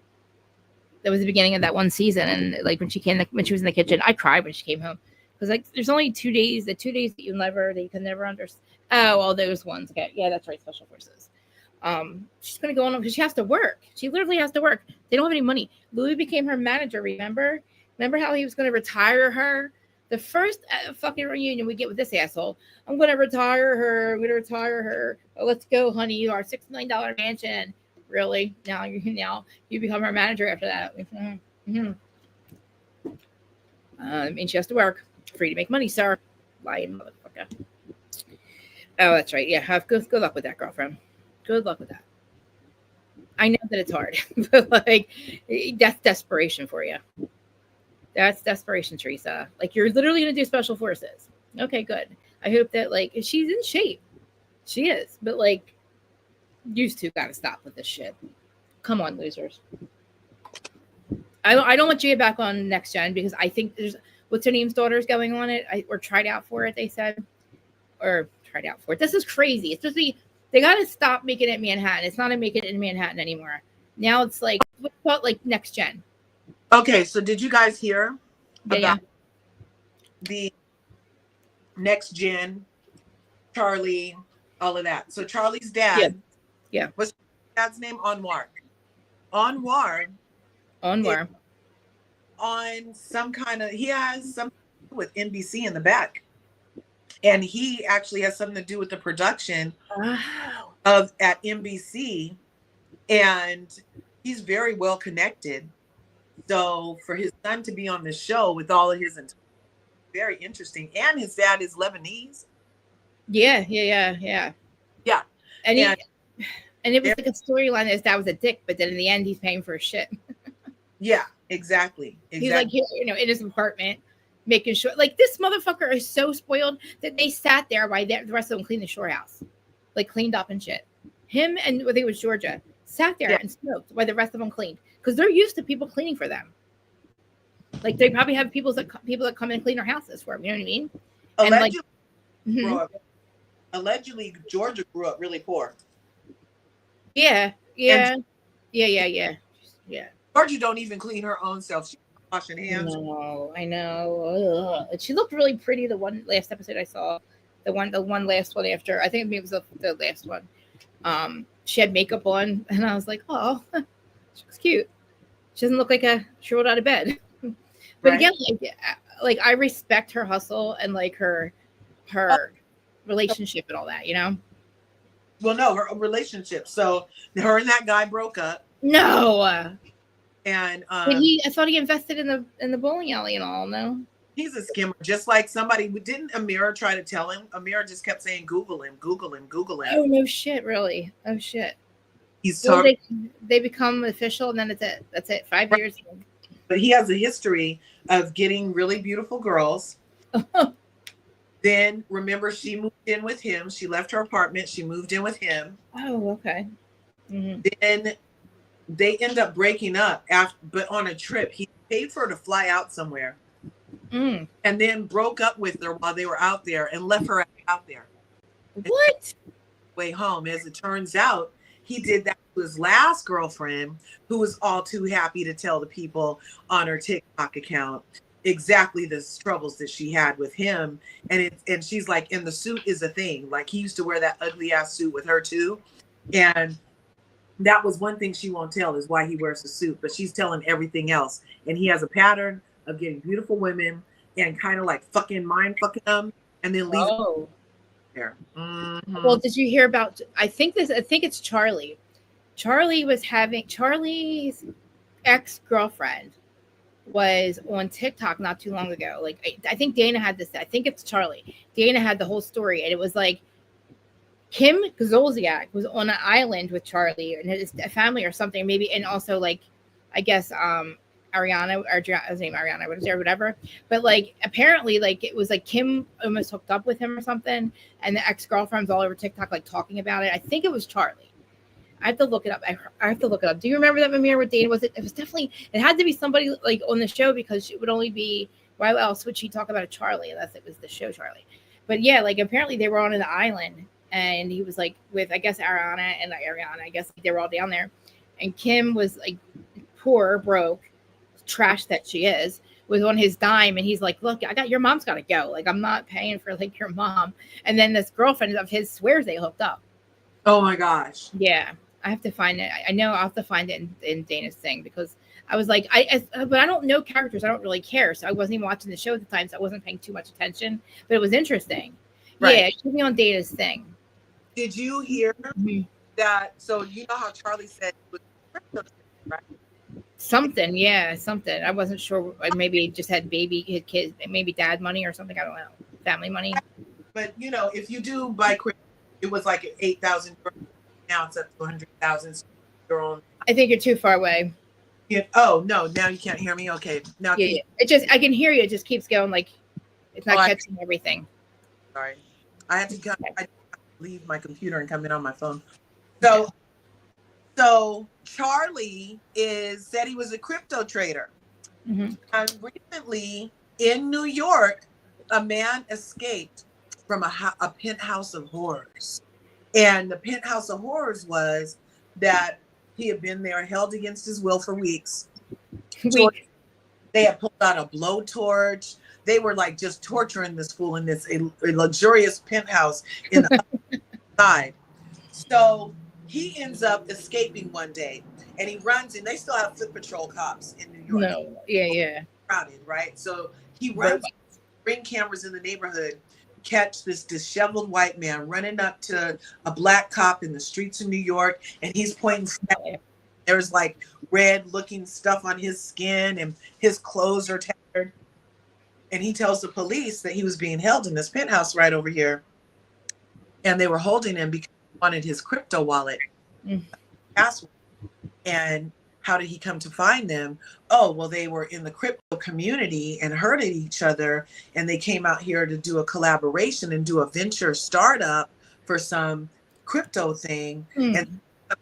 That was the beginning of that one season, and like when she was in the kitchen, I cried when she came home because like there's only 2 days, the 2 days that you can never understand. Oh, well, those ones. Okay, yeah, that's right, special forces. She's gonna go on because she has to work. She literally has to work. They don't have any money. Louis became her manager. Remember how he was going to retire her? The first fucking reunion we get with this asshole. I'm going to retire her. Oh, let's go, honey. Our $6 million mansion. Really? Now you become her manager after that. Mm-hmm. I mean, she has to work. Free to make money, sir. Lying motherfucker. Oh, that's right. Yeah, have good luck with that, girlfriend. Good luck with that. I know that it's hard, but like that's desperation for you. That's desperation, Teresa. Like you're literally gonna do special forces. Okay, good. I hope that like she's in shape. She is, but like you two gotta stop with this shit. Come on, losers. I don't want you to get back on Next Gen because I think there's what's her name's daughter's going on it or tried out for it. They said or tried out for it. This is crazy. It's just they got to stop making it Manhattan. It's not a Make It in Manhattan anymore. Now it's like, what's called like Next Gen. Okay, so did you guys hear about the Next Gen, Charlie, all of that? So Charlie's dad, what's his dad's name? Anwar. On some kind of, he has something with NBC in the back. And he actually has something to do with the production at NBC, and he's very well connected. So for his son to be on the show with all of his, very interesting. And his dad is Lebanese. Yeah. And it was like a storyline that his dad was a dick, but then in the end, he's paying for his shit. Yeah, exactly. He's like, in his apartment. Making sure, like this motherfucker is so spoiled that they sat there while the rest of them cleaned the shore house, like cleaned up and shit. Him and I think it was Georgia sat there and smoked while the rest of them cleaned because they're used to people cleaning for them. Like they probably have people that come and clean their houses for them. You know what I mean? Allegedly, Georgia grew up really poor. Yeah. Georgia don't even clean her own self. She's washing hands. No, I know. Ugh. She looked really pretty. The one last episode I saw, the one last one after. I think maybe it was the last one. She had makeup on, and I was like, oh, she looks cute. She doesn't look like she rolled out of bed. But again, like I respect her hustle and like her relationship and all that, you know. Well, no, her relationship. So her and that guy broke up. No. And I thought he invested in the bowling alley and all. No, he's a scammer. Just like somebody didn't Amira try to tell him. Amira just kept saying, "Google him." Oh no, shit! Really? Oh shit! He's they become official, and then that's it. 5 years. But he has a history of getting really beautiful girls. Then remember, she moved in with him. She left her apartment. She moved in with him. Oh, okay. Mm-hmm. Then they end up breaking up but on a trip. He paid for her to fly out somewhere. And then broke up with her while they were out there and left her out there. What? Way home. As it turns out, he did that to his last girlfriend, who was all too happy to tell the people on her TikTok account exactly the troubles that she had with him. And she's like, and the suit is a thing. Like he used to wear that ugly ass suit with her too. And that was one thing she won't tell is why he wears the suit, but she's telling everything else. And he has a pattern of getting beautiful women and kind of like mind fucking them and then leave there. Mm-hmm. Well, did you hear about, I think it's Charlie. Charlie's ex-girlfriend was on TikTok not too long ago. Like I think Dana had this. I think it's Charlie. Dana had the whole story, and it was like Kim Zolciak was on an island with Charlie and his family or something, maybe, and also like I guess Ariana or his name Ariana, whatever. But like apparently, like it was like Kim almost hooked up with him or something, and the ex-girlfriend's all over TikTok like talking about it. I think it was Charlie. I have to look it up. I have to look it up. Do you remember that Mimir with Dana? Was it? It was definitely. It had to be somebody like on the show because it would only be. Why else would she talk about a Charlie unless it was the show Charlie? But yeah, like apparently they were on an island and he was like with I guess Ariana and Ariana. I guess they were all down there, and Kim was like poor, broke, trash that she is. Was on his dime and he's like, look, I got your mom's got to go. Like I'm not paying for like your mom. And then this girlfriend of his swears they hooked up. Oh my gosh. Yeah. I have to find it. I know I'll have to find it in Dana's thing because I was like, but I don't know characters. I don't really care. So I wasn't even watching the show at the time. So I wasn't paying too much attention, but it was interesting. Right. Yeah. Keep me on Dana's thing. Did you hear that? So you know how Charlie said it was crypto, right? Something. Yeah. Something. I wasn't sure. Maybe he just had his kids, maybe dad money or something. I don't know. Family money. But you know, if you do buy crypto, it was like 8,000. Now it's up to 100,000. I think you're too far away. Yeah. Oh no! Now you can't hear me. Okay. Now. Yeah. I can hear you. It just keeps going. Like it's not catching everything. Sorry, I had to come. Okay. I leave my computer and come in on my phone. So Charlie said he was a crypto trader, and recently in New York, a man escaped from a penthouse of horrors. And the penthouse of horrors was that he had been there held against his will for weeks. They had pulled out a blowtorch. They were like just torturing this fool in this a luxurious penthouse in the side. So he ends up escaping one day and he runs in. They still have foot patrol cops in New York. No, yeah. Crowded, right? So he runs, ring cameras in the neighborhood, catch this disheveled white man running up to a black cop in the streets of New York, and he's pointing. There's like red looking stuff on his skin and his clothes are tattered. And he tells the police that he was being held in this penthouse right over here. And they were holding him because he wanted his crypto wallet. Password. And how did he come to find them? Oh, well, they were in the crypto community and heard of each other. And they came out here to do a collaboration and do a venture startup for some crypto thing. And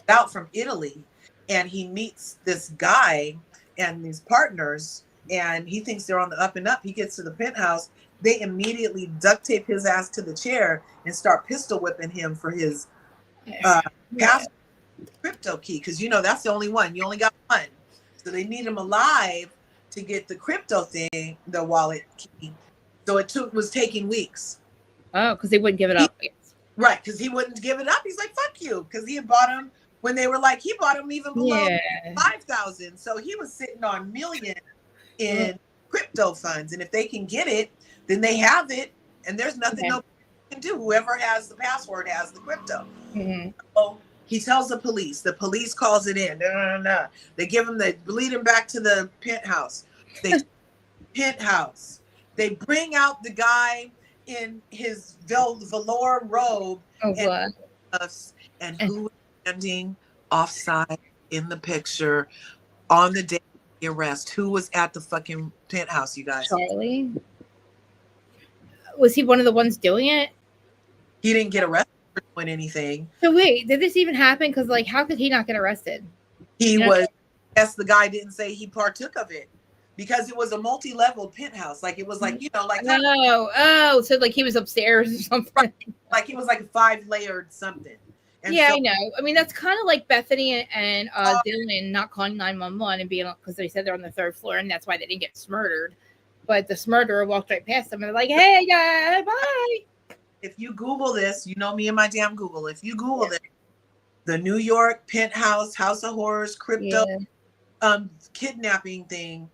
out from Italy. And he meets this guy and these partners. And he thinks they're on the up and up. He gets to the penthouse. They immediately duct tape his ass to the chair and start pistol whipping him for his password. Crypto key, because you know that's the only one. You only got one, so they need him alive to get the crypto thing, the wallet key. So it was taking weeks. Oh, because they wouldn't give it up. Right, because he wouldn't give it up. He's like, "Fuck you," because he had bought him when they were like, he bought him even below 5,000. So he was sitting on millions in crypto funds, and if they can get it, then they have it, and there's nothing nobody can do. Whoever has the password has the crypto. So he tells the police. The police calls it in. They give him lead him back to the penthouse. They bring out the guy in his velour robe and who was standing offside in the picture on the day of the arrest. Who was at the fucking penthouse, you guys? Charlie. Was he one of the ones doing it? He didn't get arrested for doing anything. So wait, did this even happen? Because like, how could he not get arrested? He was. Yes, the guy didn't say he partook of it because it was a multi-level penthouse. Like it was like like so like he was upstairs or something. Right. Like it was like a 5-layered something. And yeah, I know. I mean, that's kind of like Bethany and Dylan not calling 911 and being because they said they're on the 3rd floor and that's why they didn't get smurdered. But the smurderer walked right past them and they're like, "Hey, guys, bye." If you Google this, you know me and my damn Google. If you Google this, the New York penthouse, House of Horrors, crypto, kidnapping thing,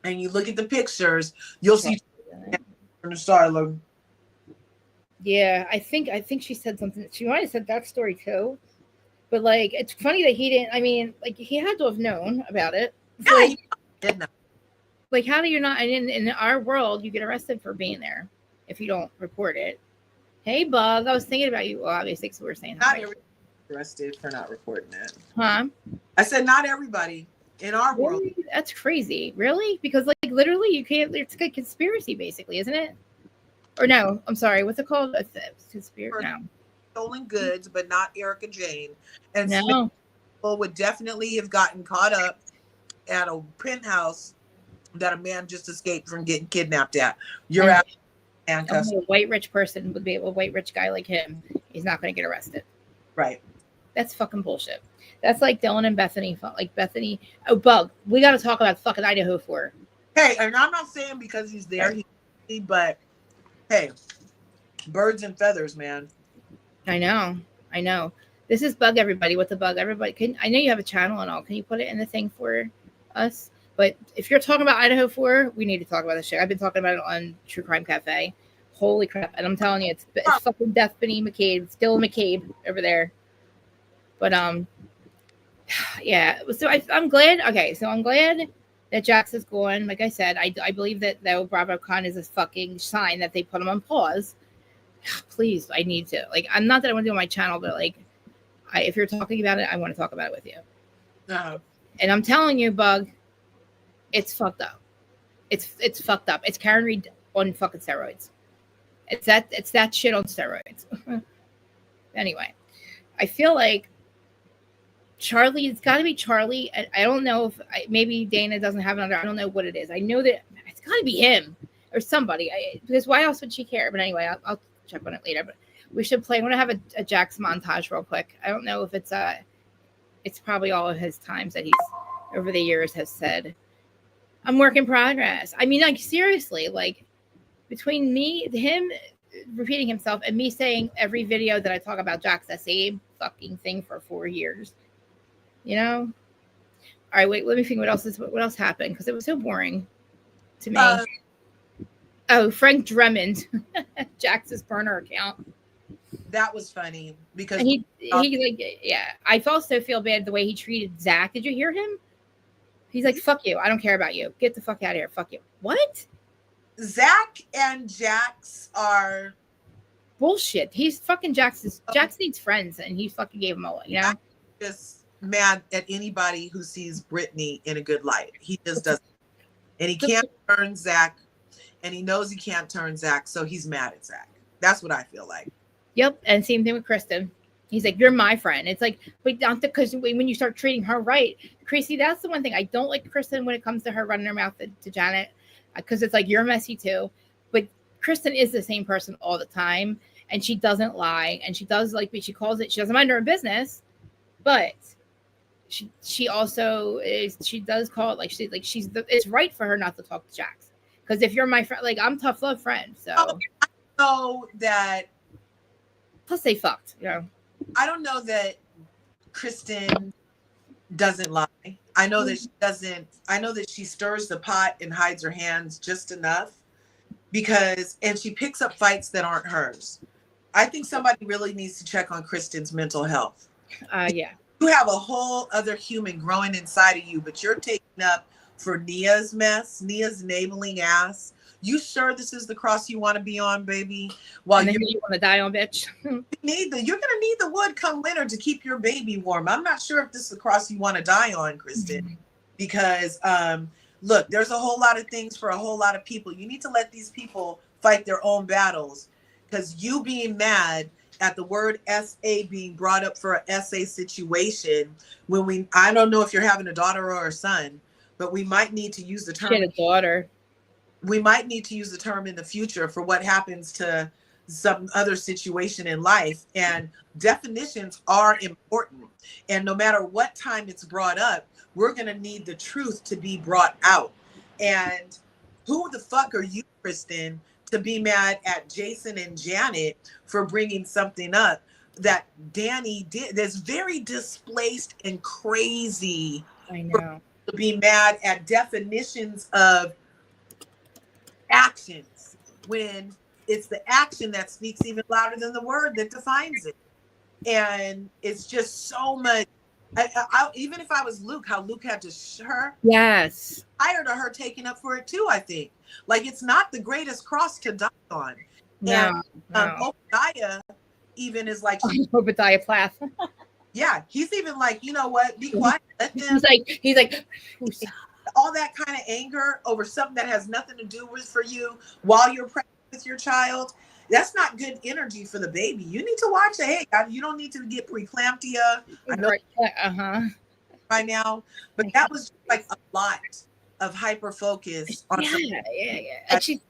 and you look at the pictures, you'll see the asylum. Yeah, I think she said something. She might have said that story too. But like, it's funny that he didn't. I mean, like he had to have known about it. Yeah, he did know. Like, how do you not? And in our world, you get arrested for being there if you don't report it. Hey, Bug, I was thinking about you. Well, obviously, because we were saying not everybody arrested for not reporting it. Huh? I said not everybody in our world. Really? That's crazy. Really? Because like literally, you can't. It's a conspiracy, basically, isn't it? Or no? I'm sorry. What's it called? A conspiracy? No. Stolen goods, but not Erica Jane. And No. people would definitely have gotten caught up at a penthouse that a man just escaped from getting kidnapped at. You're out handcuffs. A white rich person would be a white rich guy like him. He's not going to get arrested. Right. That's fucking bullshit. That's like Dylan and Bethany. Like Bethany. Oh, Bug. We got to talk about fucking Idaho 4. Hey, and I'm not saying because he's there, but hey, birds and feathers, man. I know. This is Bug, everybody. With the Bug, everybody. I know you have a channel and all. Can you put it in the thing for us? But if you're talking about Idaho 4, we need to talk about this shit. I've been talking about it on True Crime Cafe. Holy crap. And I'm telling you, it's fucking Bethany McCabe. Still McCabe over there. But, yeah. So I'm glad. Okay, so I'm glad that Jax is gone. Like I said, I believe that BravoCon is a fucking sign that they put him on pause. Please, I need to. Like, I'm not that I want to do on my channel, but like, if you're talking about it, I want to talk about it with you. No. And I'm telling you, Bug, it's fucked up. It's fucked up. It's Karen Reed on fucking steroids. It's that shit on steroids. Anyway, I feel like Charlie, it's got to be Charlie. I don't know if maybe Dana doesn't have another. I don't know what it is. I know that it's got to be him or somebody. Because why else would she care? But anyway, I'll check on it later. But we should play. I want to have a Jax montage real quick. I don't know if it's probably all of his times that he's over the years has said, I'm work in progress. I mean, like, seriously, like, between him repeating himself and me saying every video that I talk about Jax, the same fucking thing for 4 years. You know? All right, wait, let me think what else happened, because it was so boring to me. Frank Drummond, Jax's burner account. That was funny because and he like, yeah. I also feel bad the way he treated Zach. Did you hear him? He's like, fuck you. I don't care about you. Get the fuck out of here. Fuck you. What? Zach and Jax are bullshit. He's fucking Jax needs friends, and he fucking gave them away. You know? I'm just mad at anybody who sees Brittany in a good light. He just doesn't. And he can't turn Zach, and he knows he can't turn Zach, so he's mad at Zach. That's what I feel like. Yep. And same thing with Kristen. He's like, you're my friend. It's like, wait, not because when you start treating her right, Chrissy, that's the one thing I don't like Kristen when it comes to her running her mouth to Janet, because it's like, you're messy too. But Kristen is the same person all the time, and she doesn't lie, and she does, like, she calls it, she doesn't mind her own business, but she also is, she does call it like it's right for her not to talk to Jax, because if you're my friend, like, I'm tough love friend, so I know that. Plus they fucked, you know. I don't know that Kristen doesn't lie. I know that she doesn't. I know that she stirs the pot and hides her hands just enough and she picks up fights that aren't hers. I think somebody really needs to check on Kristen's mental health. Yeah. You have a whole other human growing inside of you, but you're taking up for Nia's mess, Nia's enabling ass. You sure this is the cross you want to be on, baby? While you want to die on, bitch. you're gonna need the wood come winter to keep your baby warm. I'm not sure if this is the cross you want to die on, Kristen, because look, there's a whole lot of things for a whole lot of people. You need to let these people fight their own battles, because you being mad at the word SA being brought up for an SA situation when I don't know if you're having a daughter or a son, but we might need to use the term. She had a daughter. We might need to use the term in the future for what happens to some other situation in life. And definitions are important. And no matter what time it's brought up, we're going to need the truth to be brought out. And who the fuck are you, Kristen, to be mad at Jason and Janet for bringing something up that Danny did that's very displaced and crazy? I know. To be mad at definitions of actions when it's the action that speaks even louder than the word that defines it. And it's just so much Even if I was Luke, how Luke had to her. Yes. Tired of her taking up for it too, I think. Like, it's not the greatest cross to die on. No. And Obadiah even is like, Obadiah Plath. yeah, he's even like, you know what? Be quiet. Let them. He's like, all that kind of anger over something that has nothing to do with for you while you're pregnant with your child. That's not good energy for the baby. You need to watch it. Hey, you don't need to get preeclampsia. I know by now, but that was just like a lot of hyper focus on yeah. And she's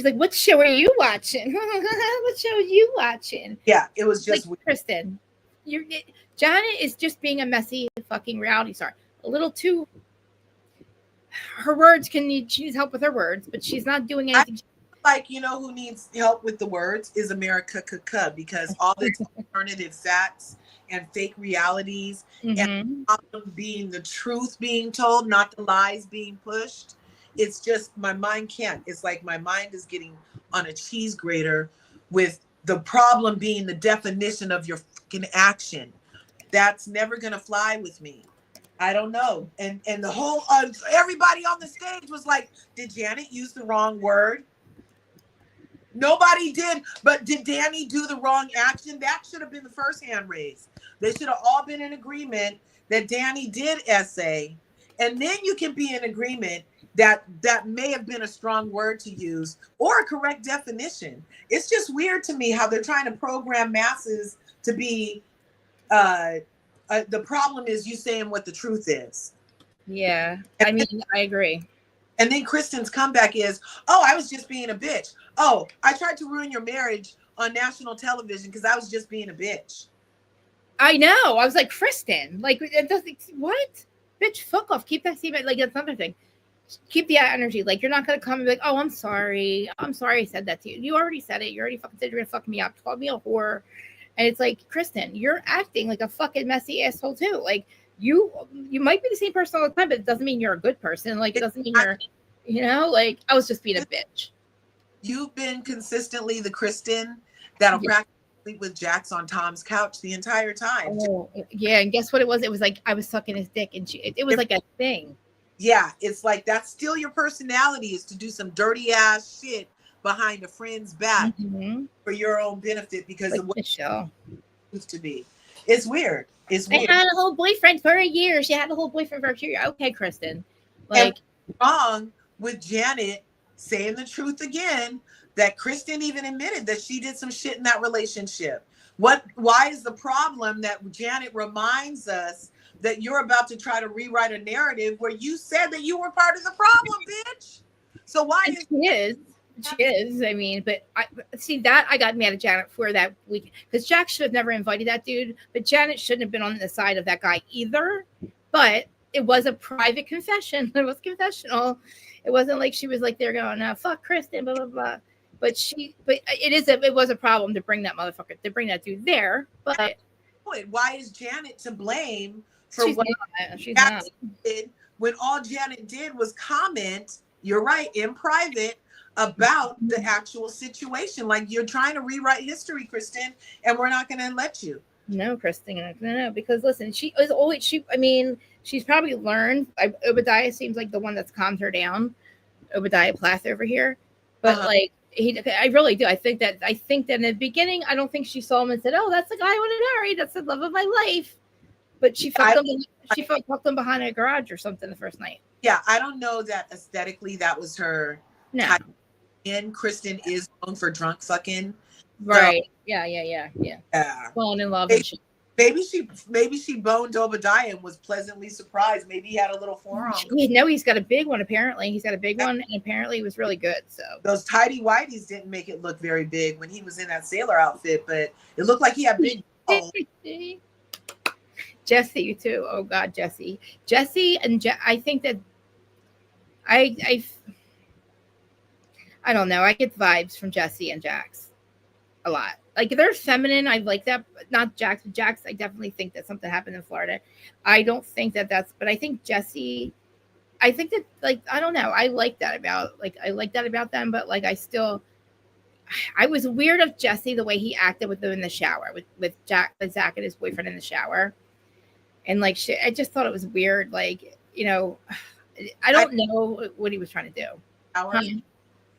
like, what show are you watching? What show are you watching? Yeah, it was just like, Kristen. Janet is just being a messy fucking reality star. A little too. Her words she needs help with her words, but she's not doing anything. Like, you know who needs help with the words is America, because all this alternative facts and fake realities and being the truth being told, not the lies being pushed. It's just my mind can't. It's like my mind is getting on a cheese grater with the problem being the definition of your fucking action. That's never going to fly with me. I don't know. And the whole, everybody on the stage was like, did Janet use the wrong word? Nobody did, but did Danny do the wrong action? That should have been the first hand raised. They should have all been in agreement that Danny did essay. And then you can be in agreement that may have been a strong word to use or a correct definition. It's just weird to me how they're trying to program masses to be, the problem is you saying what the truth is. Yeah, I mean, I agree. And then Kristen's comeback is, oh, I was just being a bitch. Oh, I tried to ruin your marriage on national television because I was just being a bitch. I know. I was like, Kristen, like, it doesn't, what? Bitch, fuck off. Keep that statement. Like, that's another thing. Keep the energy. Like, you're not going to come and be like, oh, I'm sorry. I'm sorry I said that to you. You already said it. You already fucking said you're going to fuck me up. You called me a whore. And it's like, Kristen, you're acting like a fucking messy asshole too. Like, you might be the same person all the time, but it doesn't mean you're a good person. Like, it doesn't mean you're, you know, like, I was just being a bitch. You've been consistently the Kristen that'll practice sleep with Jax on Tom's couch the entire time. Oh, yeah, and guess what it was? It was like I was sucking his dick, and it was like a thing. Yeah, it's like that's still your personality, is to do some dirty ass shit behind a friend's back for your own benefit because like of what the show used to be. It's weird. It's weird. I had a whole boyfriend for a year. She had a whole boyfriend for a year. Okay, Kristen. Like, and wrong with Janet saying the truth again, that Kristen even admitted that she did some shit in that relationship. Why is the problem that Janet reminds us that you're about to try to rewrite a narrative where you said that you were part of the problem, bitch? So why She is. I mean, but I got mad at Janet for that week because Jack should have never invited that dude, but Janet shouldn't have been on the side of that guy either. But it was a private confession. It was confessional. It wasn't like she was like they're going, no, fuck Kristen, blah blah blah. But it was a problem to bring that dude there. But why is Janet to blame for she's what she's not. Did when all Janet did was comment? You're right, in private about the actual situation. Like, you're trying to rewrite history, Kristen, and we're not going to let you. No, Kristen, no, because listen, she's probably learned. Obadiah seems like the one that's calmed her down. Obadiah Plath over here, but like I really do. I think that in the beginning, I don't think she saw him and said, "Oh, that's the guy I want to marry. That's the love of my life." But she fucked him behind a garage or something the first night. Yeah, I don't know that aesthetically that was her. No. Type. And Kristen is known for drunk fucking. Right. So, yeah. Falling in love. Maybe she boned Obadiah and was pleasantly surprised. Maybe he had a little forearm. No, he's got a big one. Apparently, he's got a big one, and apparently, it was really good. So those tidy whities didn't make it look very big when he was in that sailor outfit, but it looked like he had big balls. Jesse too. Oh God, Jesse and I think that I don't know. I get vibes from Jesse and Jax a lot. Like, they're feminine. I like that. Not Jax, but Jax, I definitely think that something happened in Florida. I don't think that's, but I think Jesse, I think that, like, I don't know. I like that about them, but like, I was weird of Jesse the way he acted with them in the shower with Zach and his boyfriend in the shower, and like shit. I just thought it was weird. Like, you know, I don't know what he was trying to do.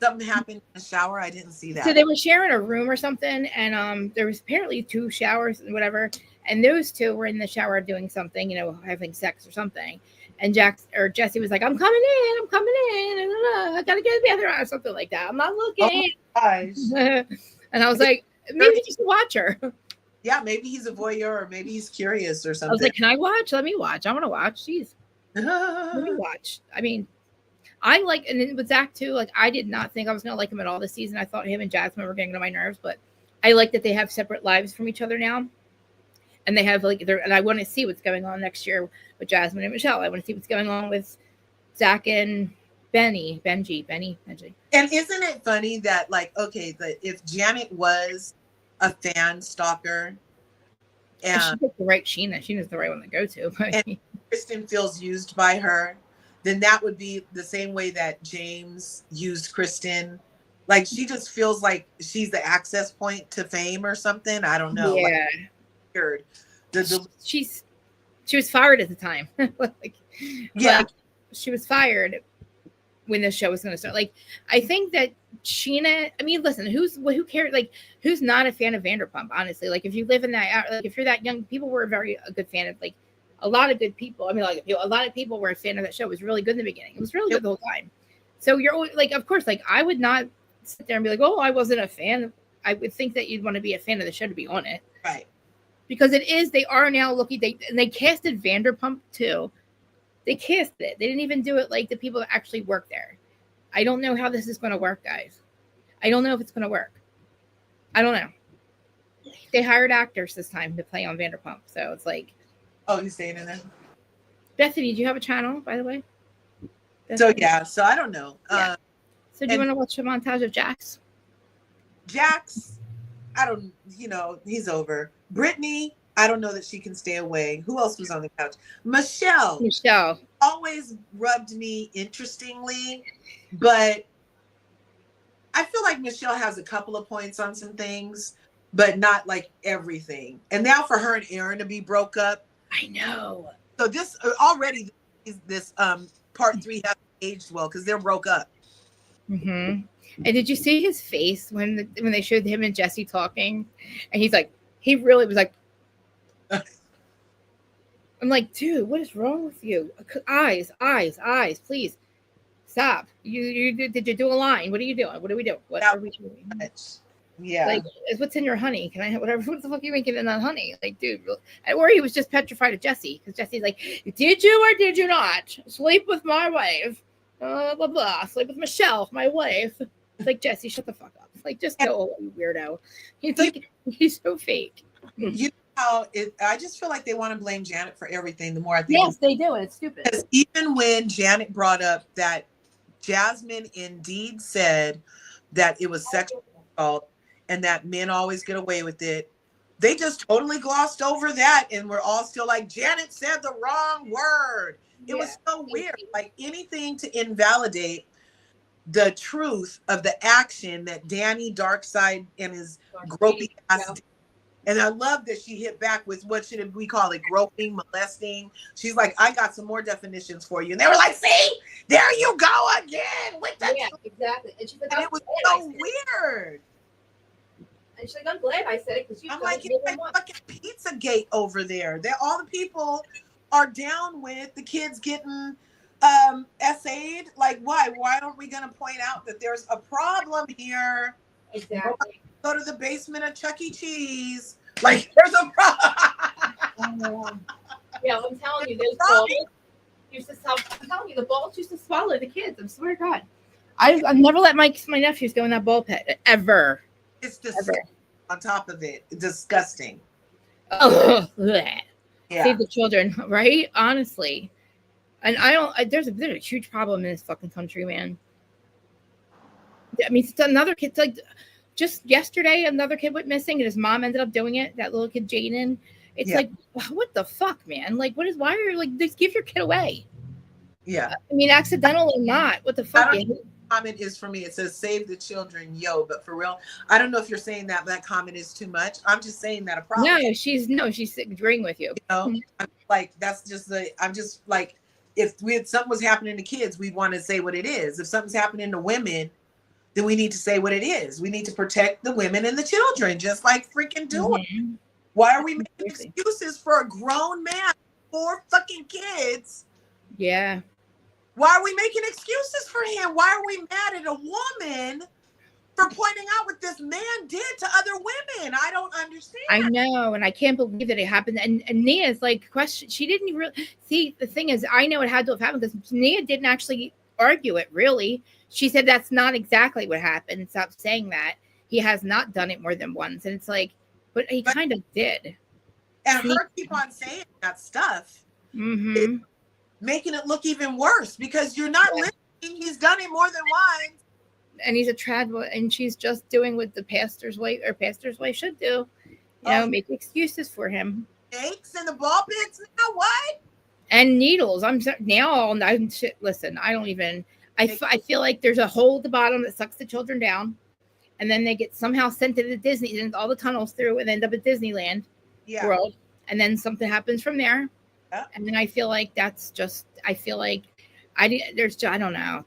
Something happened in the shower. I didn't see that. So they were sharing a room or something, and there was apparently 2 showers and whatever, and those 2 were in the shower doing something, you know, having sex or something. And Jesse was like, I'm coming in, I gotta get in the bathroom or something like that. I'm not looking. Oh my gosh. And I was like, maybe just watch her. Yeah, maybe he's a voyeur, or maybe he's curious or something. I was like, can I watch? Let me watch. I want to watch. Jeez. Let me watch. I mean, I like, and then with Zach too, like I did not think I was gonna like him at all this season. I thought him and Jasmine were getting on my nerves, but I like that they have separate lives from each other now. And they have like and I want to see what's going on next year with Jasmine and Michelle. I want to see what's going on with Zach and Benji. And isn't it funny that, like, okay, if Janet was a fan stalker, and she picked the right Sheena's the right one to go to, and Kristen feels used by her, then that would be the same way that James used Kristen. Like, she just feels like she's the access point to fame or something. I don't know. Yeah. Like, she was fired at the time. Like, yeah, like, she was fired when the show was going to start. Like, I think that Sheena, I mean, listen, who cares? Like, who's not a fan of Vanderpump? Honestly, like, if you live in that, like, if you're that young, people were a good fan of, like, a lot of good people. I mean, like, a lot of people were a fan of that show. It was really good in the beginning. It was really good the whole time. So you're always, like, of course, like, I would not sit there and be like, oh, I wasn't a fan. I would think that you'd want to be a fan of the show to be on it, right? Because they are now looking. They casted Vanderpump too. They cast it. They didn't even do it like the people that actually work there. I don't know how this is going to work, guys. I don't know if it's going to work. I don't know. They hired actors this time to play on Vanderpump, so it's like. Oh, he's staying in there. Bethany, do you have a channel, by the way? Bethany? So yeah, so I don't know. Yeah. So do you want to watch a montage of Jax? Jax, I don't. You know, he's over. Brittany, I don't know that she can stay away. Who else was on the couch? Michelle always rubbed me interestingly, but I feel like Michelle has a couple of points on some things, but not like everything. And now for her and Aaron to be broke up. I know. So this already this part 3 hasn't aged well because they're broke up. Mm-hmm. And did you see his face when they showed him and Jesse talking? And he's like, he really was like, I'm like, dude, what is wrong with you? Eyes, please stop. Did you do a line? What are you doing? What are we doing? What are we doing? Yeah. Like, what's in your honey? Can I have whatever? What the fuck are you making in that honey? Like, dude. Or he was just petrified of Jesse because Jesse's like, did you or did you not sleep with my wife? Blah, blah. Sleep with Michelle, my wife. It's like, Jesse, shut the fuck up. Like, just go away, you weirdo. He's like, he's so fake. You know how I just feel like they want to blame Janet for everything. The more I think, yes, they do, and it's stupid. Because even when Janet brought up that Jasmine indeed said that it was sexual assault and that men always get away with it, they just totally glossed over that, and we're all still like, Janet said the wrong word. It was so weird. Like, anything to invalidate the truth of the action that Danny Darkside and his groping ass did. And I love that she hit back with, what should we call it? Groping, molesting. She's like, I got some more definitions for you. And they were like, see, there you go again with that. Yeah, exactly. And she's like, and it was so weird. And she's like, I'm glad I said it because I'm like, it's like fucking Pizzagate over there. All the people are down with the kids getting essayed. Like, why? Why aren't we going to point out that there's a problem here? Exactly. Go to the basement of Chuck E. Cheese. Like, there's a problem. Yeah, I'm telling you, those balls used to I'm telling you, the balls used to swallow the kids. I swear to God. I've never let my nephews go in that ball pit ever. It's disgusting. On top of it, disgusting. Oh, yeah. Save the children, right? Honestly, and there's a huge problem in this fucking country, man. I mean, it's another kid. Like, just yesterday, another kid went missing, and his mom ended up doing it. That little kid, Jaden. It's like, what the fuck, man? Like, why are you like, just give your kid away? Yeah. I mean, accidental or not, what the fuck? comment is for me. It says save the children, yo. But for real, I don't know if you're saying that comment is too much. I'm just saying that a problem. She's agreeing with you. You know, I'm like, that's just I'm just like, if something was happening to kids, we want to say what it is. If something's happening to women, then we need to say what it is. We need to protect the women and the children, just like freaking doing. Mm-hmm. Why are we making excuses for a grown man, 4 fucking kids? Yeah. Why are we making excuses for him? Why are we mad at a woman for pointing out what this man did to other women? I don't understand. I know, and I can't believe that it happened. And Nia's like, question. She didn't really see. The thing is, I know it had to have happened because Nia didn't actually argue it. Really, she said that's not exactly what happened. Stop saying that. He has not done it more than once, and it's like, but he kind of did. And her keep on saying that stuff. Mm-hmm. Making it look even worse because you're not listening. He's done it more than once. And he's a trad, and she's just doing what the pastor's wife should do. You know, make excuses for him. Snakes in the ball pits now, what? And needles. Listen, I don't even. I feel like there's a hole at the bottom that sucks the children down, and then they get somehow sent to the Disney, and all the tunnels through, and end up at Disneyland World, and then something happens from there. Yeah. And then I feel like I don't know.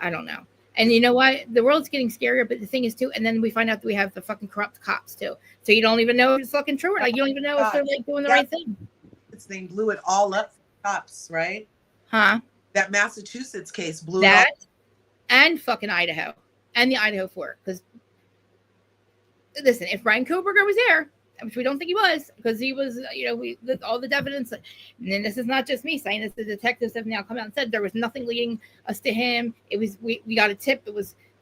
I don't know. And you know what? The world's getting scarier, but the thing is too, and then we find out that we have the fucking corrupt cops too. So you don't even know if it's fucking true or like you don't even know if they're like doing the right thing. This thing blew it all up for cops, right? Huh? That Massachusetts case blew that it all. And fucking Idaho. And the Idaho 4. Because listen, if Brian Koberger was there, which we don't think he was, because he was, all the evidence. And then this is not just me saying this. The detectives have now come out and said there was nothing leading us to him. It was we got a tip.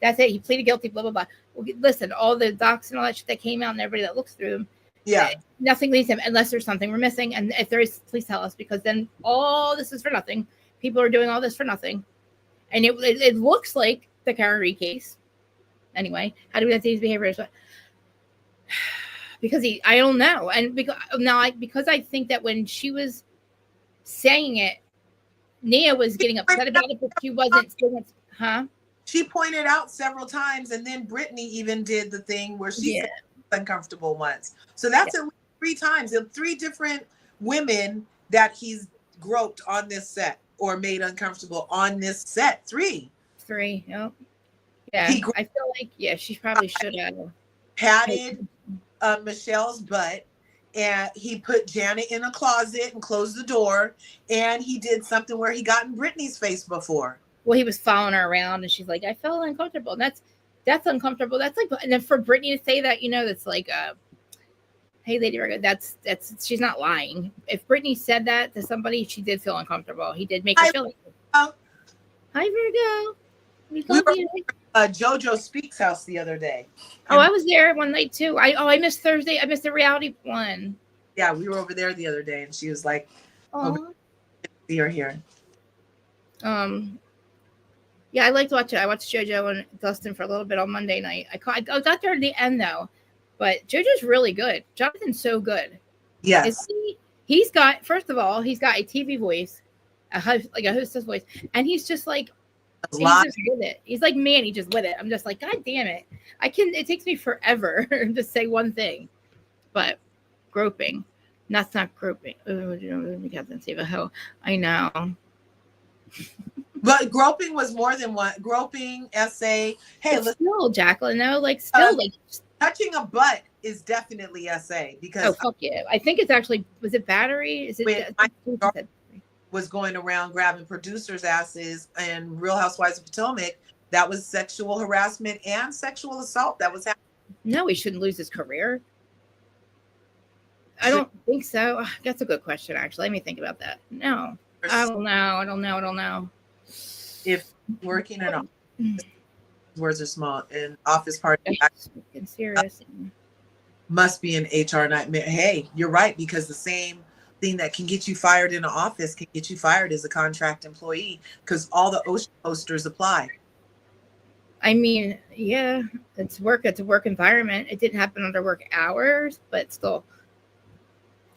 That's it. He pleaded guilty. Blah blah blah. Well, listen, all the docs and all that shit that came out and everybody that looks through them. Yeah. Nothing leads him unless there's something we're missing. And if there is, please tell us, because then all this is for nothing. People are doing all this for nothing. And it looks like the Karen Reed case. Anyway, how do we get these behaviors? Because I don't know. And because I think that when she was saying it, Nia was getting upset about it, but she wasn't. She pointed out several times, and then Brittany even did the thing where she said uncomfortable once. So that's at least 3 times. 3 different women that he's groped on this set or made uncomfortable on this set. 3. Yep. Yeah. I feel like she probably should have patted Michelle's butt, and he put Janet in a closet and closed the door, and he did something where he got in Brittany's face before. Well, he was following her around, and she's like, I felt uncomfortable. And that's uncomfortable. That's like, and then for Brittany to say that, that's like, hey, Lady Virgo, that's she's not lying. If Brittany said that to somebody, she did feel uncomfortable. He did make her feel like, hi Virgo. We love you. JoJo Speaks house the other day. Oh, I was there one night too. I missed Thursday. I missed the reality one. Yeah, we were over there the other day, and she was like, "Oh, see her here." Yeah, I liked watching it. I watched JoJo and Dustin for a little bit on Monday night. I got there at the end though, but JoJo's really good. Jonathan's so good. Yes, he's got. First of all, he's got a TV voice, a hostess voice, and he's just like. He's just with it. He's like Manny, just with it. I'm just like, God damn it. It takes me forever to say one thing. But groping. That's not groping. I know. But groping was more than one. Groping, essay. Hey, let's still, Jacqueline, no, like still like touching a butt is definitely essay because fuck yeah. I think it's actually was it battery? Is it was going around grabbing producers' asses and Real Housewives of Potomac, that was sexual harassment and sexual assault that was happening. No, he shouldn't lose his career. I don't think so. That's a good question, actually. Let me think about that. No. I don't know. If working in an office, words are small, and office party serious. Must be an HR nightmare. Hey, you're right, because the same thing that can get you fired in an office can get you fired as a contract employee because all the OSHA posters apply. I mean, yeah, it's work. It's a work environment. It didn't happen under work hours, but still.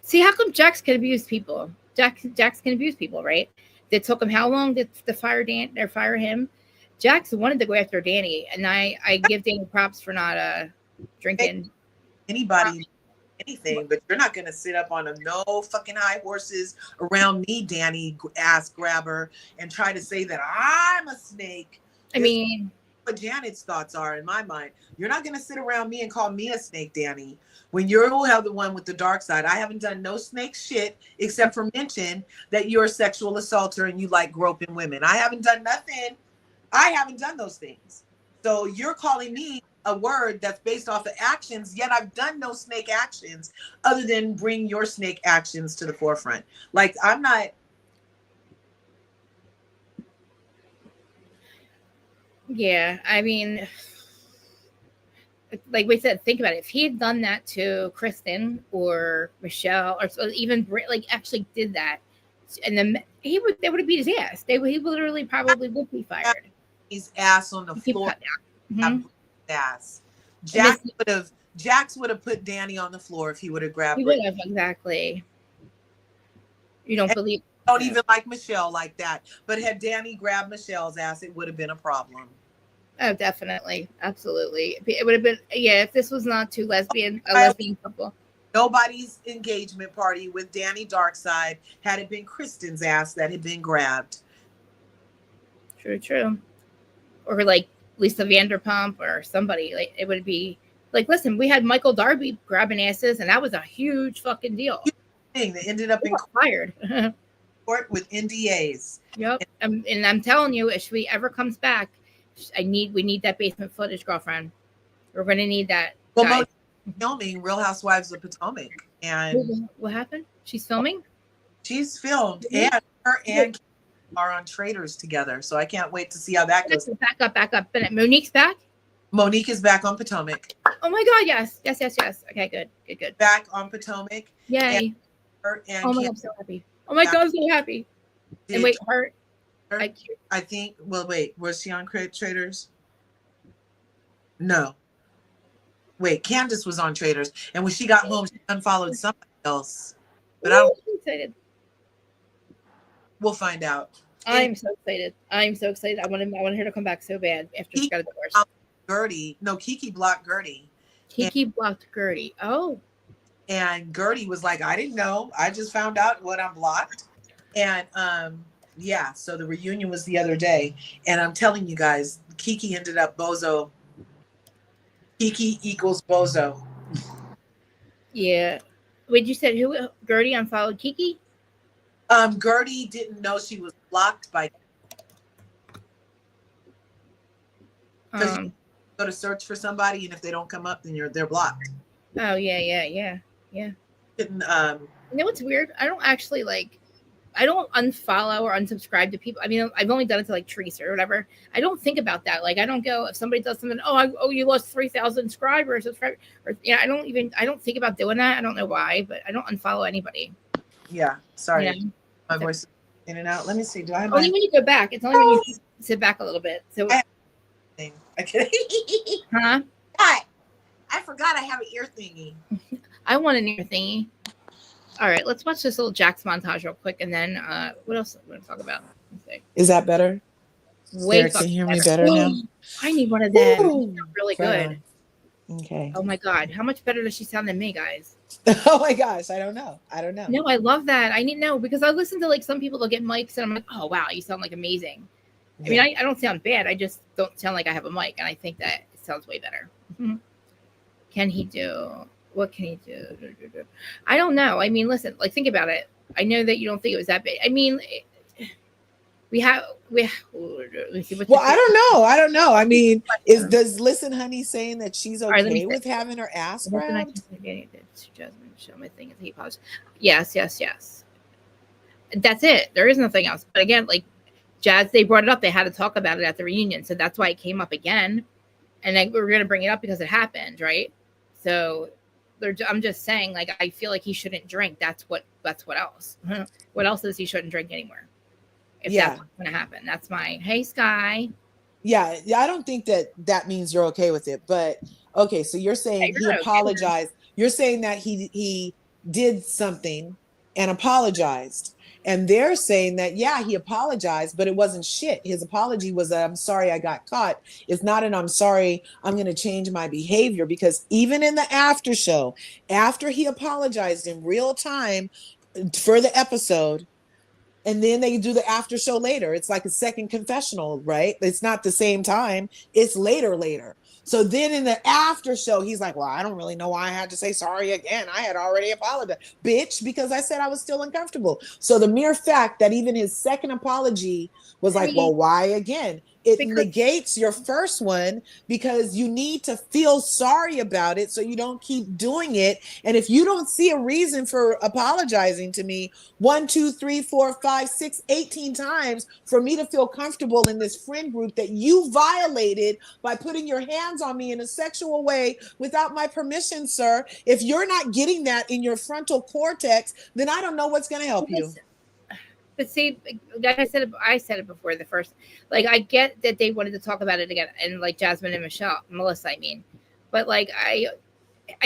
See, how come Jax can abuse people? Jax can abuse people, right? It took him how long to fire Dan or fire him? Jax wanted to go after Danny, and I give Danny props for not drinking. Anybody, anything, but you're not gonna sit up on a no fucking high horses around me, Danny ass grabber, and try to say that I'm a snake. I mean, what Janet's thoughts are in my mind. You're not gonna sit around me and call me a snake, Danny. When you're the one with the dark side, I haven't done no snake shit except for mention that you're a sexual assaulter and you like groping women. I haven't done nothing. I haven't done those things. So you're calling me a word that's based off of actions, yet I've done no snake actions other than bring your snake actions to the forefront. Like, I'm not. Yeah, I mean, like we said, think about it. If he had done that to Kristen or Michelle, or even like actually did that, and then they would have beat his ass. He literally probably would be fired. His ass on the floor. Mm-hmm. Ass. Jax would have put Danny on the floor if he would have grabbed. He would have, exactly. You don't believe? Don't even like Michelle like that. But had Danny grabbed Michelle's ass, it would have been a problem. Oh, definitely, absolutely. It would have been, yeah. If this was not a lesbian couple. Nobody's engagement party with Danny Darkside had it been Kristen's ass that had been grabbed. True. Or like Lisa Vanderpump or somebody. Like, it would be like, listen, we had Michael Darby grabbing asses, and that was a huge fucking deal. Thing that ended up in fired. Court with NDAs. Yep. And I'm telling you, if she ever comes back, we need that basement footage, girlfriend. We're gonna need that. Well, filming Real Housewives of Potomac, and what happened? She's filming. She's filmed, and her and are on Traitors together. So I can't wait to see how that goes. Back up. Monique's back. Monique is back on Potomac. Oh my God! Yes. Okay, good. Back on Potomac. Yay! And her and oh my God, I'm so happy. Oh my God, I'm so happy. And wait, her. I think. Well, wait. Was she on Traitors? No. Wait, Candace was on Traitors, and when she got home, she unfollowed somebody else. But I'm excited. We'll find out. I'm so excited. I want her to come back so bad after she got a divorce. Gertie. No, Kiki blocked Gertie. Blocked Gertie. Oh. And Gertie was like, I didn't know. I just found out what I'm blocked. And yeah, so the reunion was the other day. And I'm telling you guys, Kiki ended up bozo. Kiki equals bozo. Yeah. Wait, you said who? Gertie unfollowed Kiki? Gertie didn't know she was blocked by. Because you go to search for somebody, and if they don't come up, then they're blocked. Oh yeah. Didn't, you know what's weird? I don't actually I don't unfollow or unsubscribe to people. I mean, I've only done it to like Teresa or whatever. I don't think about that. Like, I don't go if somebody does something. Oh, you lost 3,000 subscribers. Or I don't think about doing that. I don't know why, but I don't unfollow anybody. Yeah, sorry, you know? My voice is in and out. Let me see. Do I have only when you go back? It's only when you sit back a little bit. So, huh? I forgot I have an ear thingy. I want an ear thingy. All right, let's watch this little Jax montage real quick, and then what else am I going to talk about? Is that better? Wait, can you hear me better now? I need one of them. Really good. Okay. Oh my God, how much better does she sound than me, guys? Oh my gosh, I don't know. No, I love that. I need to know because I listen to like some people that get mics, and I'm like, oh wow, you sound like amazing. Yeah. I mean, I don't sound bad. I just don't sound like I have a mic, and I think that it sounds way better. Mm-hmm. What can he do? I don't know. I mean, listen, like think about it. I know that you don't think it was that big. I mean, I don't know. I mean, does Listen Honey saying that she's okay with having her ass grabbed? Show my thing is he paused. Yes. That's it. There is nothing else. But again, like Jazz, they brought it up. They had to talk about it at the reunion, so that's why it came up again. And then we were going to bring it up because it happened, right? So I'm just saying, like, I feel like he shouldn't drink. That's what else. What else is he shouldn't drink anymore? If that's what's going to happen. That's my, hey, Sky. Yeah, I don't think that means you're okay with it. But, okay, so you're saying he apologized. You're saying that he did something and apologized. And they're saying that, yeah, he apologized, but it wasn't shit. His apology was, I'm sorry I got caught. It's not an I'm sorry, I'm going to change my behavior. Because even in the after show, after he apologized in real time for the episode, and then they do the after show later. It's like a second confessional, right? It's not the same time. It's later. So then in the after show, he's like, well, I don't really know why I had to say sorry again. I had already apologized, bitch, because I said I was still uncomfortable. So the mere fact that even his second apology was like, well, why again? It negates your first one because you need to feel sorry about it so you don't keep doing it. And if you don't see a reason for apologizing to me 1, 2, 3, 4, 5, 6, 18 times for me to feel comfortable in this friend group that you violated by putting your hands on me in a sexual way without my permission, sir, if you're not getting that in your frontal cortex, then I don't know what's going to help you. But see, like I said it before the first, like, I get that they wanted to talk about it again, and like Jasmine and Melissa, I mean, but like, I